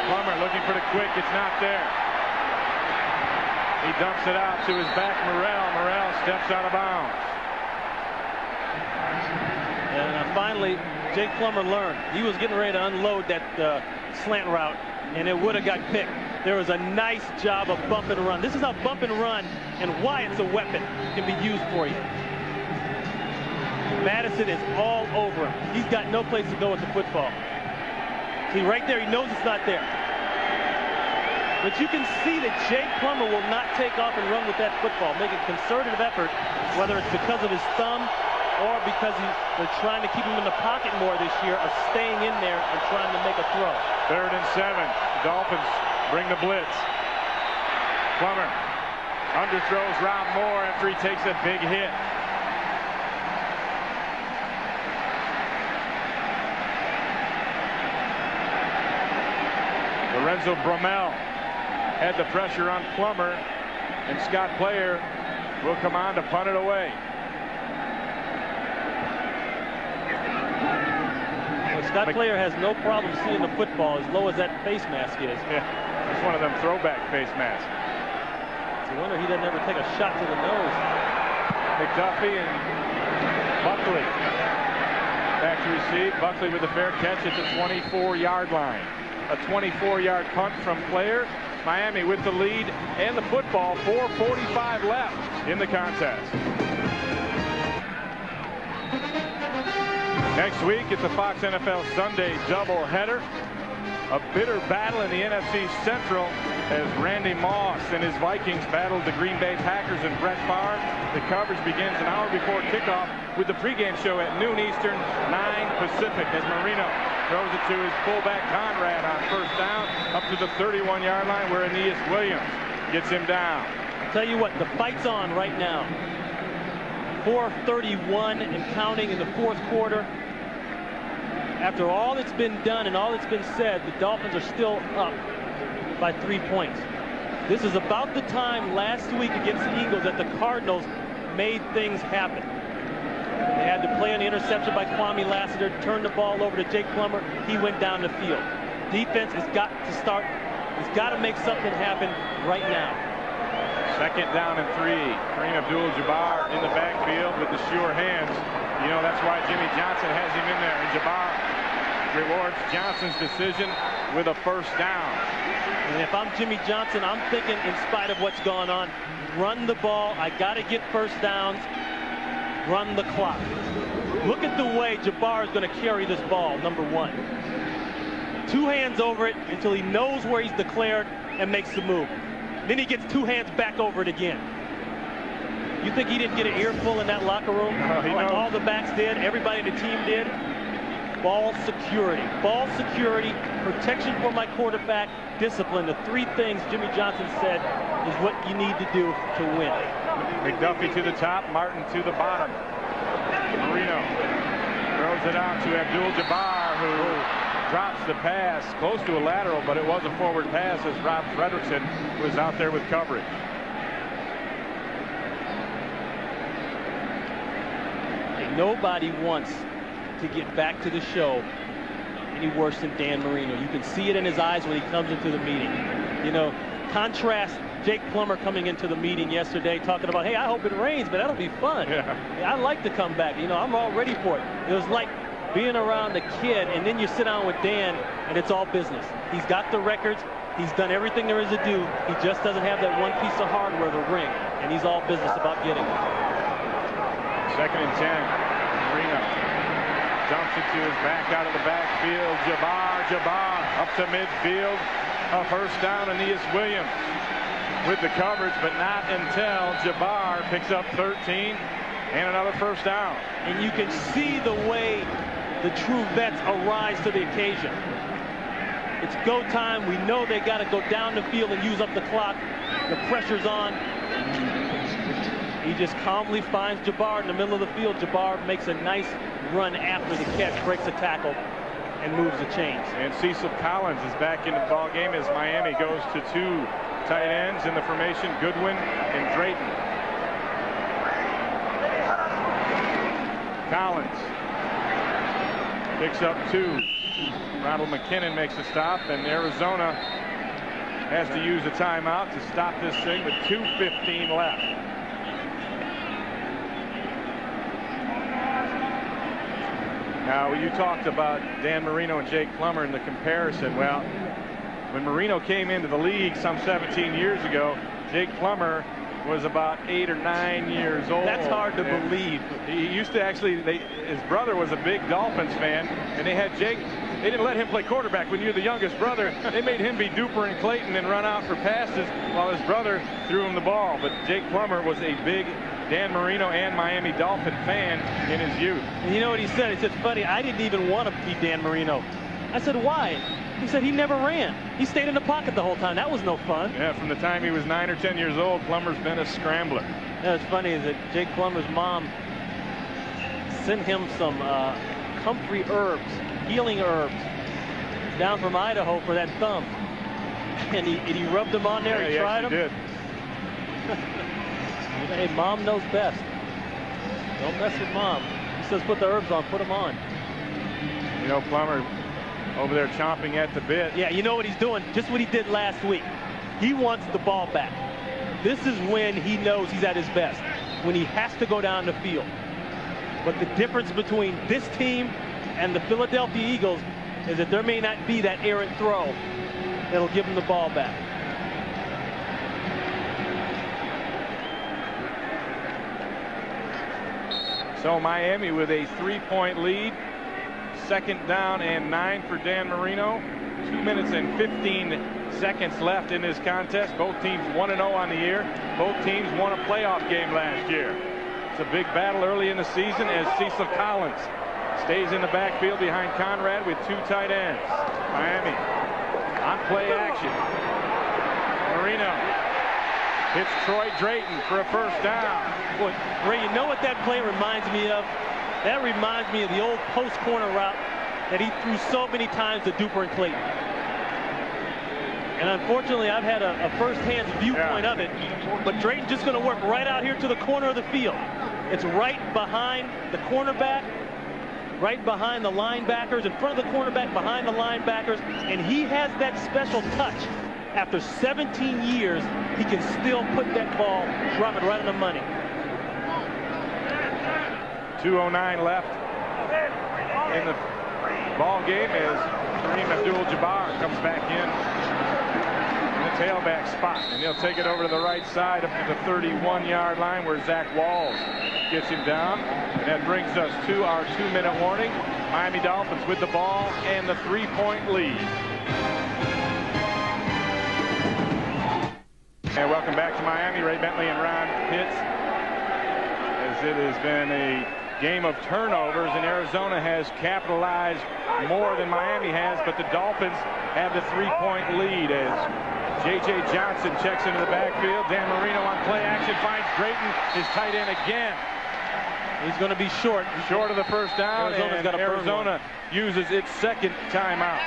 Plummer looking for the quick. It's not there. He dumps it out to his back, Morrell. Morrell steps out of bounds. And finally, Jake Plummer learned. He was getting ready to unload that slant route, and it would have got picked. There was a nice job of bump and run. This is how bump and run and why it's a weapon can be used for you. Madison is all over him. He's got no place to go with the football. See, right there, he knows it's not there. But you can see that Jake Plummer will not take off and run with that football, make a concerted effort, whether it's because of his thumb or because they're trying to keep him in the pocket more this year, of staying in there and trying to make a throw. Third and 7. Dolphins bring the blitz. Plummer underthrows Rob Moore after he takes a big hit. Lorenzo Bromell had the pressure on Plummer, and Scott Player will come on to punt it away. That player has no problem seeing the football as low as that face mask is. Yeah, it's one of them throwback face masks. It's a wonder he doesn't ever take a shot to the nose. McDuffie and Buckley back to receive. Buckley with a fair catch at the 24-yard line. A 24-yard punt from Clare. Miami with the lead and the football. 4:45 left in the contest. Next week, it's a Fox NFL Sunday doubleheader. A bitter battle in the NFC Central as Randy Moss and his Vikings battled the Green Bay Packers and Brett Favre. The coverage begins an hour before kickoff with the pregame show at noon Eastern, 9 Pacific, as Marino throws it to his fullback Conrad on first down up to the 31-yard line where Aeneas Williams gets him down. I'll tell you what, the fight's on right now. 4:31 and counting in the fourth quarter. After all that's been done and all that's been said, the Dolphins are still up by 3 points. This is about the time last week against the Eagles that the Cardinals made things happen. They had to play an interception by Kwame Lassiter, turn the ball over to Jake Plummer. He went down the field. Defense has got to start. It's got to make something happen right now. Second down and 3. Kareem Abdul-Jabbar in the backfield with the sure hands. You know, that's why Jimmy Johnson has him in there. And Jabbar rewards Johnson's decision with a first down. And if I'm Jimmy Johnson, I'm thinking, in spite of what's going on, run the ball. I got to get first downs. Run the clock. Look at the way Jabbar is going to carry this ball, number one. 2 hands over it until he knows where he's declared and makes the move. Then he gets 2 hands back over it again. You think he didn't get an earful in that locker room? Like all the backs did, everybody in the team did? Ball security. Ball security, protection for my quarterback, discipline. The 3 things Jimmy Johnson said is what you need to do to win. McDuffie to the top, Martin to the bottom. Marino throws it out to Abdul-Jabbar, who drops the pass close to a lateral, but it was a forward pass as Rob Fredrickson was out there with coverage. Nobody wants to get back to the show any worse than Dan Marino. You can see it in his eyes when he comes into the meeting. You know, contrast Jake Plummer coming into the meeting yesterday talking about, hey, I hope it rains, but that'll be fun. Yeah, I like to come back. You know, I'm all ready for it. It was like being around a kid, and then you sit down with Dan, and it's all business. He's got the records. He's done everything there is to do. He just doesn't have that one piece of hardware, the ring, and he's all business about getting it. Second and 10. Marino dumps it to his back out of the backfield. Jabbar up to midfield. A first down, Aeneas Williams with the coverage, but not until Jabbar picks up 13 and another first down. And you can see the way the true vets arise to the occasion. It's go time. We know they got to go down the field and use up the clock. The pressure's on. He just calmly finds Jabbar in the middle of the field. Jabbar makes a nice run after the catch, breaks a tackle, and moves the chains. And Cecil Collins is back into the ball game as Miami goes to 2 tight ends in the formation, Goodwin and Drayton. Collins picks up 2. Ronald McKinnon makes a stop, and Arizona has to use a timeout to stop this thing with 2:15 left. Now, you talked about Dan Marino and Jake Plummer in the comparison. Well, when Marino came into the league some 17 years ago, Jake Plummer was about 8 or 9 years old. That's hard to believe. He used to actually, his brother was a big Dolphins fan, and they had Jake. They didn't let him play quarterback when you're the youngest brother. They made him be Duper and Clayton and run out for passes while his brother threw him the ball. But Jake Plummer was a big Dan Marino and Miami Dolphin fan in his youth. And you know what he said? He said, buddy, I didn't even want to be Dan Marino. I said, why? He said he never ran. He stayed in the pocket the whole time. That was no fun. Yeah, from the time he was 9 or 10 years old, Plummer's been a scrambler. Yeah, it's funny is that Jake Plummer's mom sent him some comfrey herbs, healing herbs, down from Idaho for that thumb. And he rubbed them on there. He tried them. Did. Hey, mom knows best. Don't mess with mom. He says put the herbs on, put them on. You know, Plummer over there chomping at the bit. Yeah, you know what he's doing? Just what he did last week. He wants the ball back. This is when he knows he's at his best, when he has to go down the field. But the difference between this team and the Philadelphia Eagles is that there may not be that errant throw that'll give him the ball back. So Miami with a 3-point lead. 2nd down and 9 for Dan Marino. 2 minutes and 15 seconds left in this contest. Both teams 1-0 on the year. Both teams won a playoff game last year. It's a big battle early in the season as Cecil Collins stays in the backfield behind Conrad with 2 tight ends. Miami on play action. Marino hits Troy Drayton for a 1st down. Boy, Ray, you know what that play reminds me of? That reminds me of the old post corner route that he threw so many times to Duper and Clayton. And unfortunately, I've had a first-hand viewpoint of it. But Drayton's just going to work right out here to the corner of the field. It's right behind the cornerback, right behind the linebackers, in front of the cornerback, behind the linebackers. And he has that special touch. After 17 years, he can still put that ball, drop it right on the money. 2:09 left in the ball game as Kareem Abdul-Jabbar comes back in the tailback spot, and he'll take it over to the right side up to the 31-yard line where Zach Walls gets him down. And that brings us to our 2-minute warning. Miami Dolphins with the ball and the 3-point lead. And welcome back to Miami. Ray Bentley and Ron Pitts, as it has been a game of turnovers, and Arizona has capitalized more than Miami has, but the Dolphins have the 3-point lead as J.J. Johnson checks into the backfield. Dan Marino on play action finds Drayton, his tight end again. He's going to be short of the 1st down, and Arizona uses its 2nd timeout.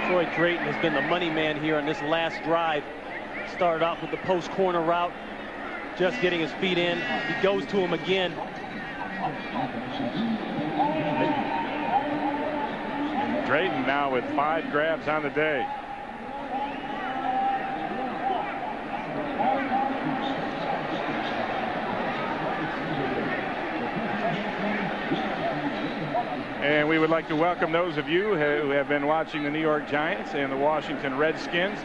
Troy Drayton has been the money man here on this last drive. Started off with the post corner route, just getting his feet in. He goes to him again. Drayton now with 5 grabs on the day. And we would like to welcome those of you who have been watching the New York Giants and the Washington Redskins.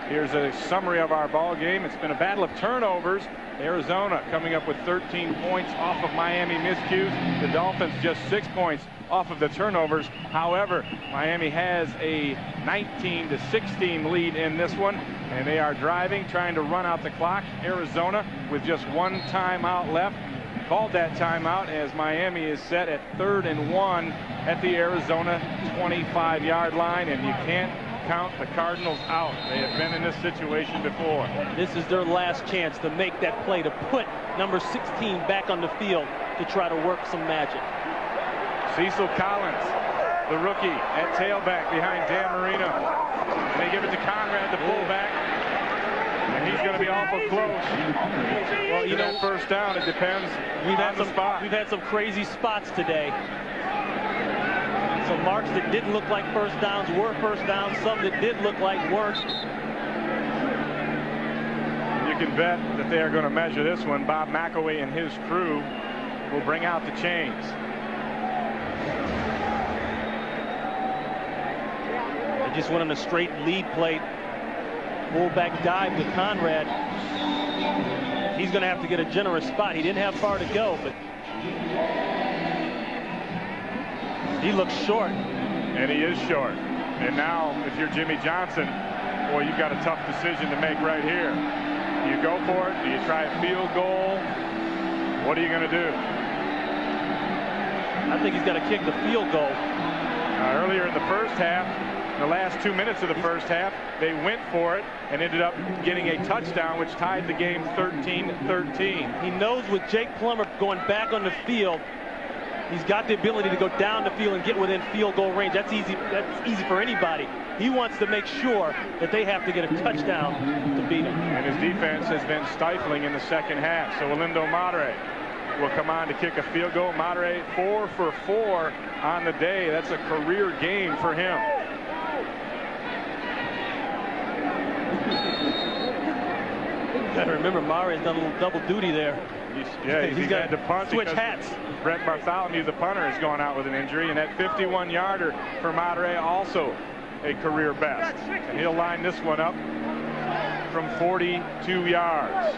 Here's a summary of our ball game. It's been a battle of turnovers. Arizona coming up with 13 points off of Miami miscues. The Dolphins just 6 points off of the turnovers. However, Miami has a 19-16 lead in this one, and they are driving, trying to run out the clock. Arizona with just 1 timeout left. Called that timeout as Miami is set at 3rd and 1 at the Arizona 25-yard line, and you can't count the Cardinals out. They have been in this situation before. This is their last chance to make that play, to put number 16 back on the field to try to work some magic. Cecil Collins, the rookie, at tailback behind Dan Marino. And they give it to Conrad, the fullback. And he's going to be awful close. Well, you know, 1st down, it depends. We've had some crazy spots today. Some marks that didn't look like 1st downs were 1st downs. Some that did look like weren't. You can bet that they are going to measure this one. Bob McElwee and his crew will bring out the chains. They just went on a straight lead plate. Fullback dive with Conrad. He's going to have to get a generous spot. He didn't have far to go, but he looks short. And he is short. And now, if you're Jimmy Johnson, boy, you've got a tough decision to make right here. Do you go for it? Do you try a field goal? What are you going to do? I think he's got to kick the field goal. Earlier in the 1st half, the last 2 minutes of the 1st half, they went for it and ended up getting a touchdown, which tied the game 13-13. He knows with Jake Plummer going back on the field, he's got the ability to go down the field and get within field goal range. That's easy for anybody. He wants to make sure that they have to get a touchdown to beat him. And his defense has been stifling in the 2nd half. So Olindo Madre will come on to kick a field goal. Madureira 4 for 4 on the day. That's a career game for him. You gotta remember, Madureira's done a little double duty there. He's got to punt. Switch hats. Brent Bartholomew, the punter, has gone out with an injury, and that 51-yarder for Madureira also a career best. And he'll line this one up from 42 yards.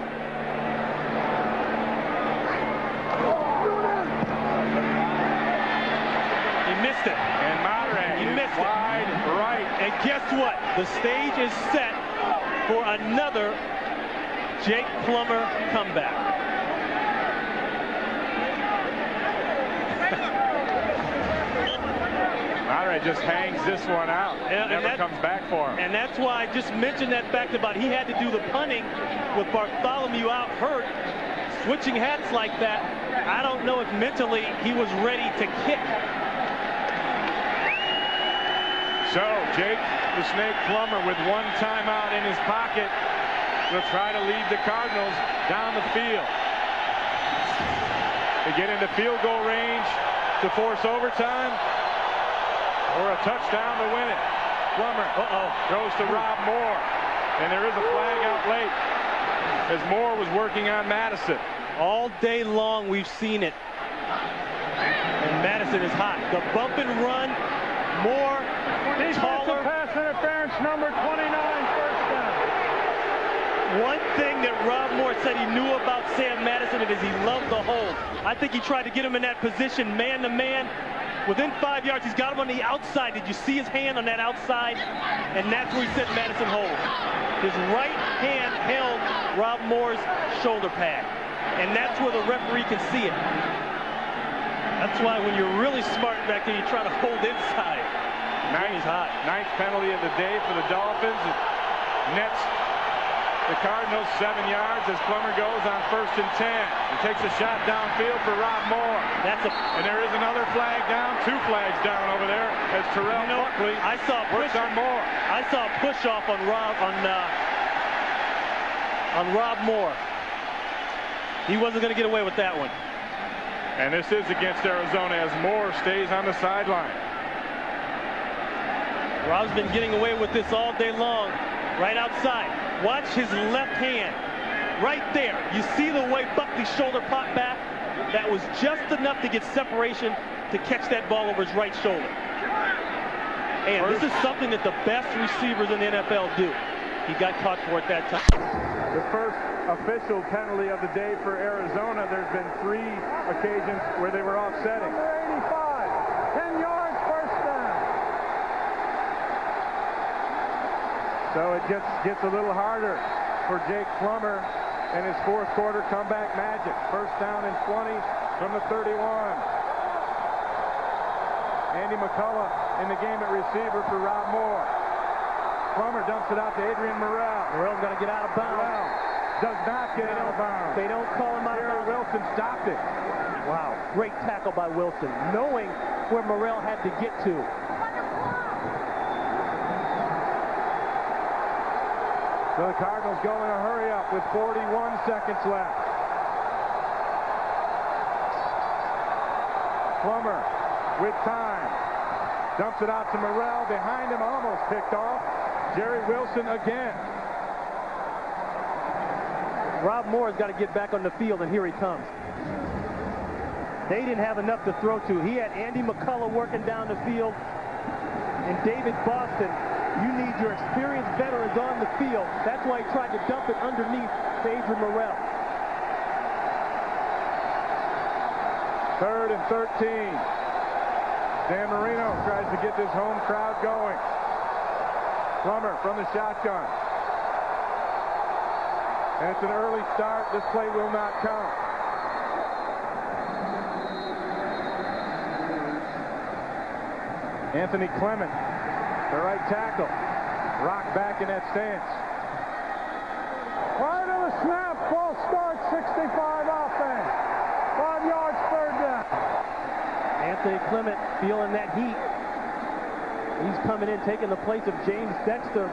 He missed it. And Madureira missed wide right. And guess what? The stage is set for another Jake Plummer comeback. Madureira just hangs this one out. Never comes back for him. And that's why I just mentioned that fact about he had to do the punting with Bartholomew out hurt. Switching hats like that, I don't know if mentally he was ready to kick. So Jake the Snake Plummer with one timeout in his pocket will try to lead the Cardinals down the field. They get into field goal range to force overtime or a touchdown to win it. Plummer throws to Rob Moore, and there is a flag out late as Moore was working on Madison. All day long we've seen it, and Madison is hot. The bump and run, Moore taller. Pass interference number 29, first down. One thing that Rob Moore said he knew about Sam Madison is he loved the hold. I think he tried to get him in that position, man to man. Within 5 yards, he's got him on the outside. Did you see his hand on that outside? And that's where he said Madison hold. His right hand held Rob Moore's shoulder pad. And that's where the referee can see it. That's why when you're really smart back there, you try to hold inside. Ninth penalty of the day for the Dolphins. It nets the Cardinals 7 yards as Plummer goes on 1st and 10. He takes a shot downfield for Rob Moore. And there is another flag down, 2 flags down over there as Terrell Buckley works on Moore. I saw a push off on Rob Moore. He wasn't going to get away with that one. And this is against Arizona as Moore stays on the sideline. Rob's been getting away with this all day long, right outside. Watch his left hand, right there. You see the way Buckley's shoulder popped back? That was just enough to get separation to catch that ball over his right shoulder. And this is something that the best receivers in the NFL do. He got caught for it that time. The first official penalty of the day for Arizona. There's been 3 occasions where they were offsetting. 85, 10 yards, first down. So it gets a little harder for Jake Plummer and his 4th quarter comeback magic. First down and 20 from the 31. Andy McCullough in the game at receiver for Rob Moore. Plummer dumps it out to Adrian Morrell. Morrell's got to get out of bounds. Morrell does not get out of bounds. They don't call him out. Jerry Wilson stopped it. Wow, great tackle by Wilson, knowing where Morrell had to get to. So the Cardinals go in a hurry up with 41 seconds left. Plummer with time. Dumps it out to Morrell. Behind him, almost picked off. Jerry Wilson again. Rob Moore's got to get back on the field, and here he comes. They didn't have enough to throw to. He had Andy McCullough working down the field, and David Boston. You need your experienced veterans on the field. That's why he tried to dump it underneath to Adrian Morrell. 3rd and 13. Dan Marino tries to get this home crowd going. Plummer from the shotgun. And it's an early start. This play will not count. Anthony Clement, the right tackle. Rock back in that stance. Prior to the snap, false start, 65 offense. 5 yards, 3rd down. Anthony Clement feeling that heat. He's coming in, taking the place of James Dexter.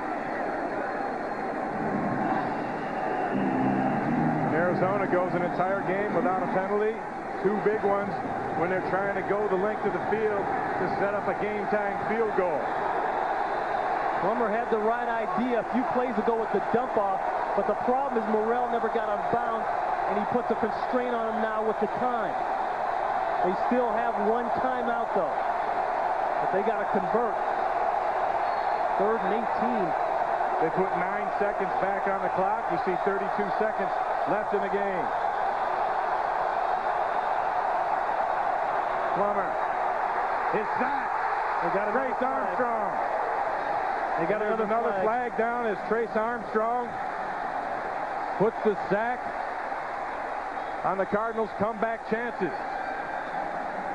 Arizona goes an entire game without a penalty. 2 big ones when they're trying to go the length of the field to set up a game-tying field goal. Plummer had the right idea a few plays ago with the dump-off, but the problem is Morrell never got on bounds, and he puts a constraint on him now with the time. They still have 1 timeout, though, but they got to convert. 3rd and 18. They put 9 seconds back on the clock. You see 32 seconds left in the game. Plummer. His sack. They got Trace Armstrong. They got another flag down as Trace Armstrong puts the sack on the Cardinals' comeback chances.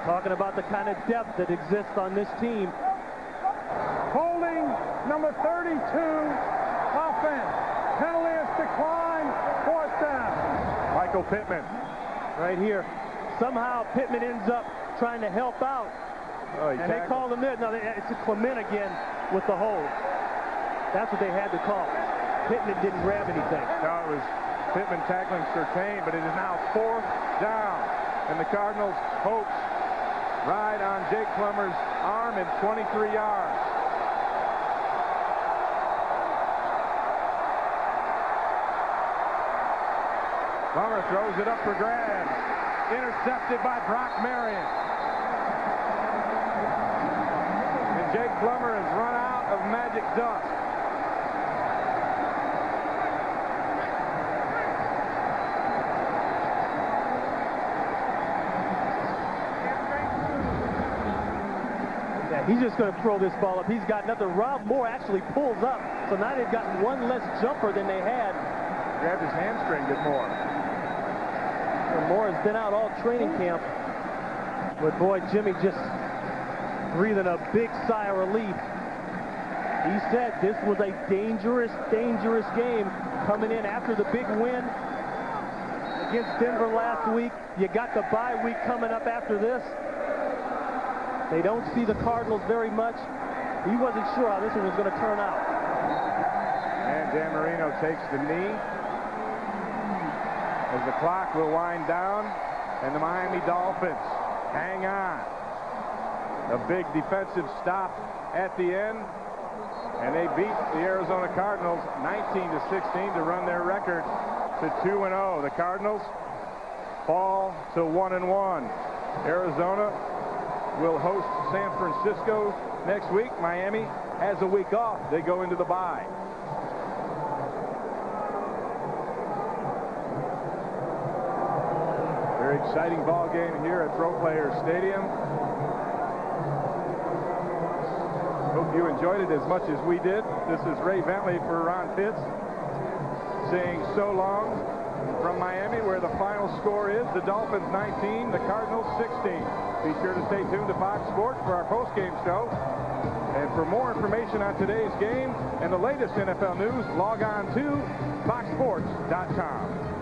Talking about the kind of depth that exists on this team. Holding number 32, offense. Penalty is declined, 4th down. Michael Pittman. Right here. Somehow Pittman ends up trying to help out. Oh, and they called him in. No, it's Clement again with the hold. That's what they had to call. Pittman didn't grab anything. No, it was Pittman tackling Surtain, but it is now 4th down. And the Cardinals' hopes ride on Jake Plummer's arm in 23 yards. Plummer throws it up for grabs. Intercepted by Brock Marion. And Jake Plummer has run out of magic dust. Yeah, he's just going to throw this ball up. He's got nothing. Rob Moore actually pulls up. So now they've got 1 less jumper than they had. Grabbed his hamstring, did Moore. Moore has been out all training camp. But boy, Jimmy just breathing a big sigh of relief. He said this was a dangerous, dangerous game coming in after the big win against Denver last week. You got the bye week coming up after this. They don't see the Cardinals very much. He wasn't sure how this one was going to turn out. And Dan Marino takes the knee as the clock will wind down, and the Miami Dolphins hang on. A big defensive stop at the end, and they beat the Arizona Cardinals 19-16 to run their record to 2-0. The Cardinals fall to 1-1. Arizona will host San Francisco next week. Miami has a week off. They go into the bye. Very exciting ball game here at Pro Players Stadium. Hope you enjoyed it as much as we did. This is Ray Bentley for Ron Fitz saying so long from Miami, where the final score is the Dolphins 19, the Cardinals 16. Be sure to stay tuned to Fox Sports for our post-game show. And for more information on today's game and the latest NFL news, log on to foxsports.com.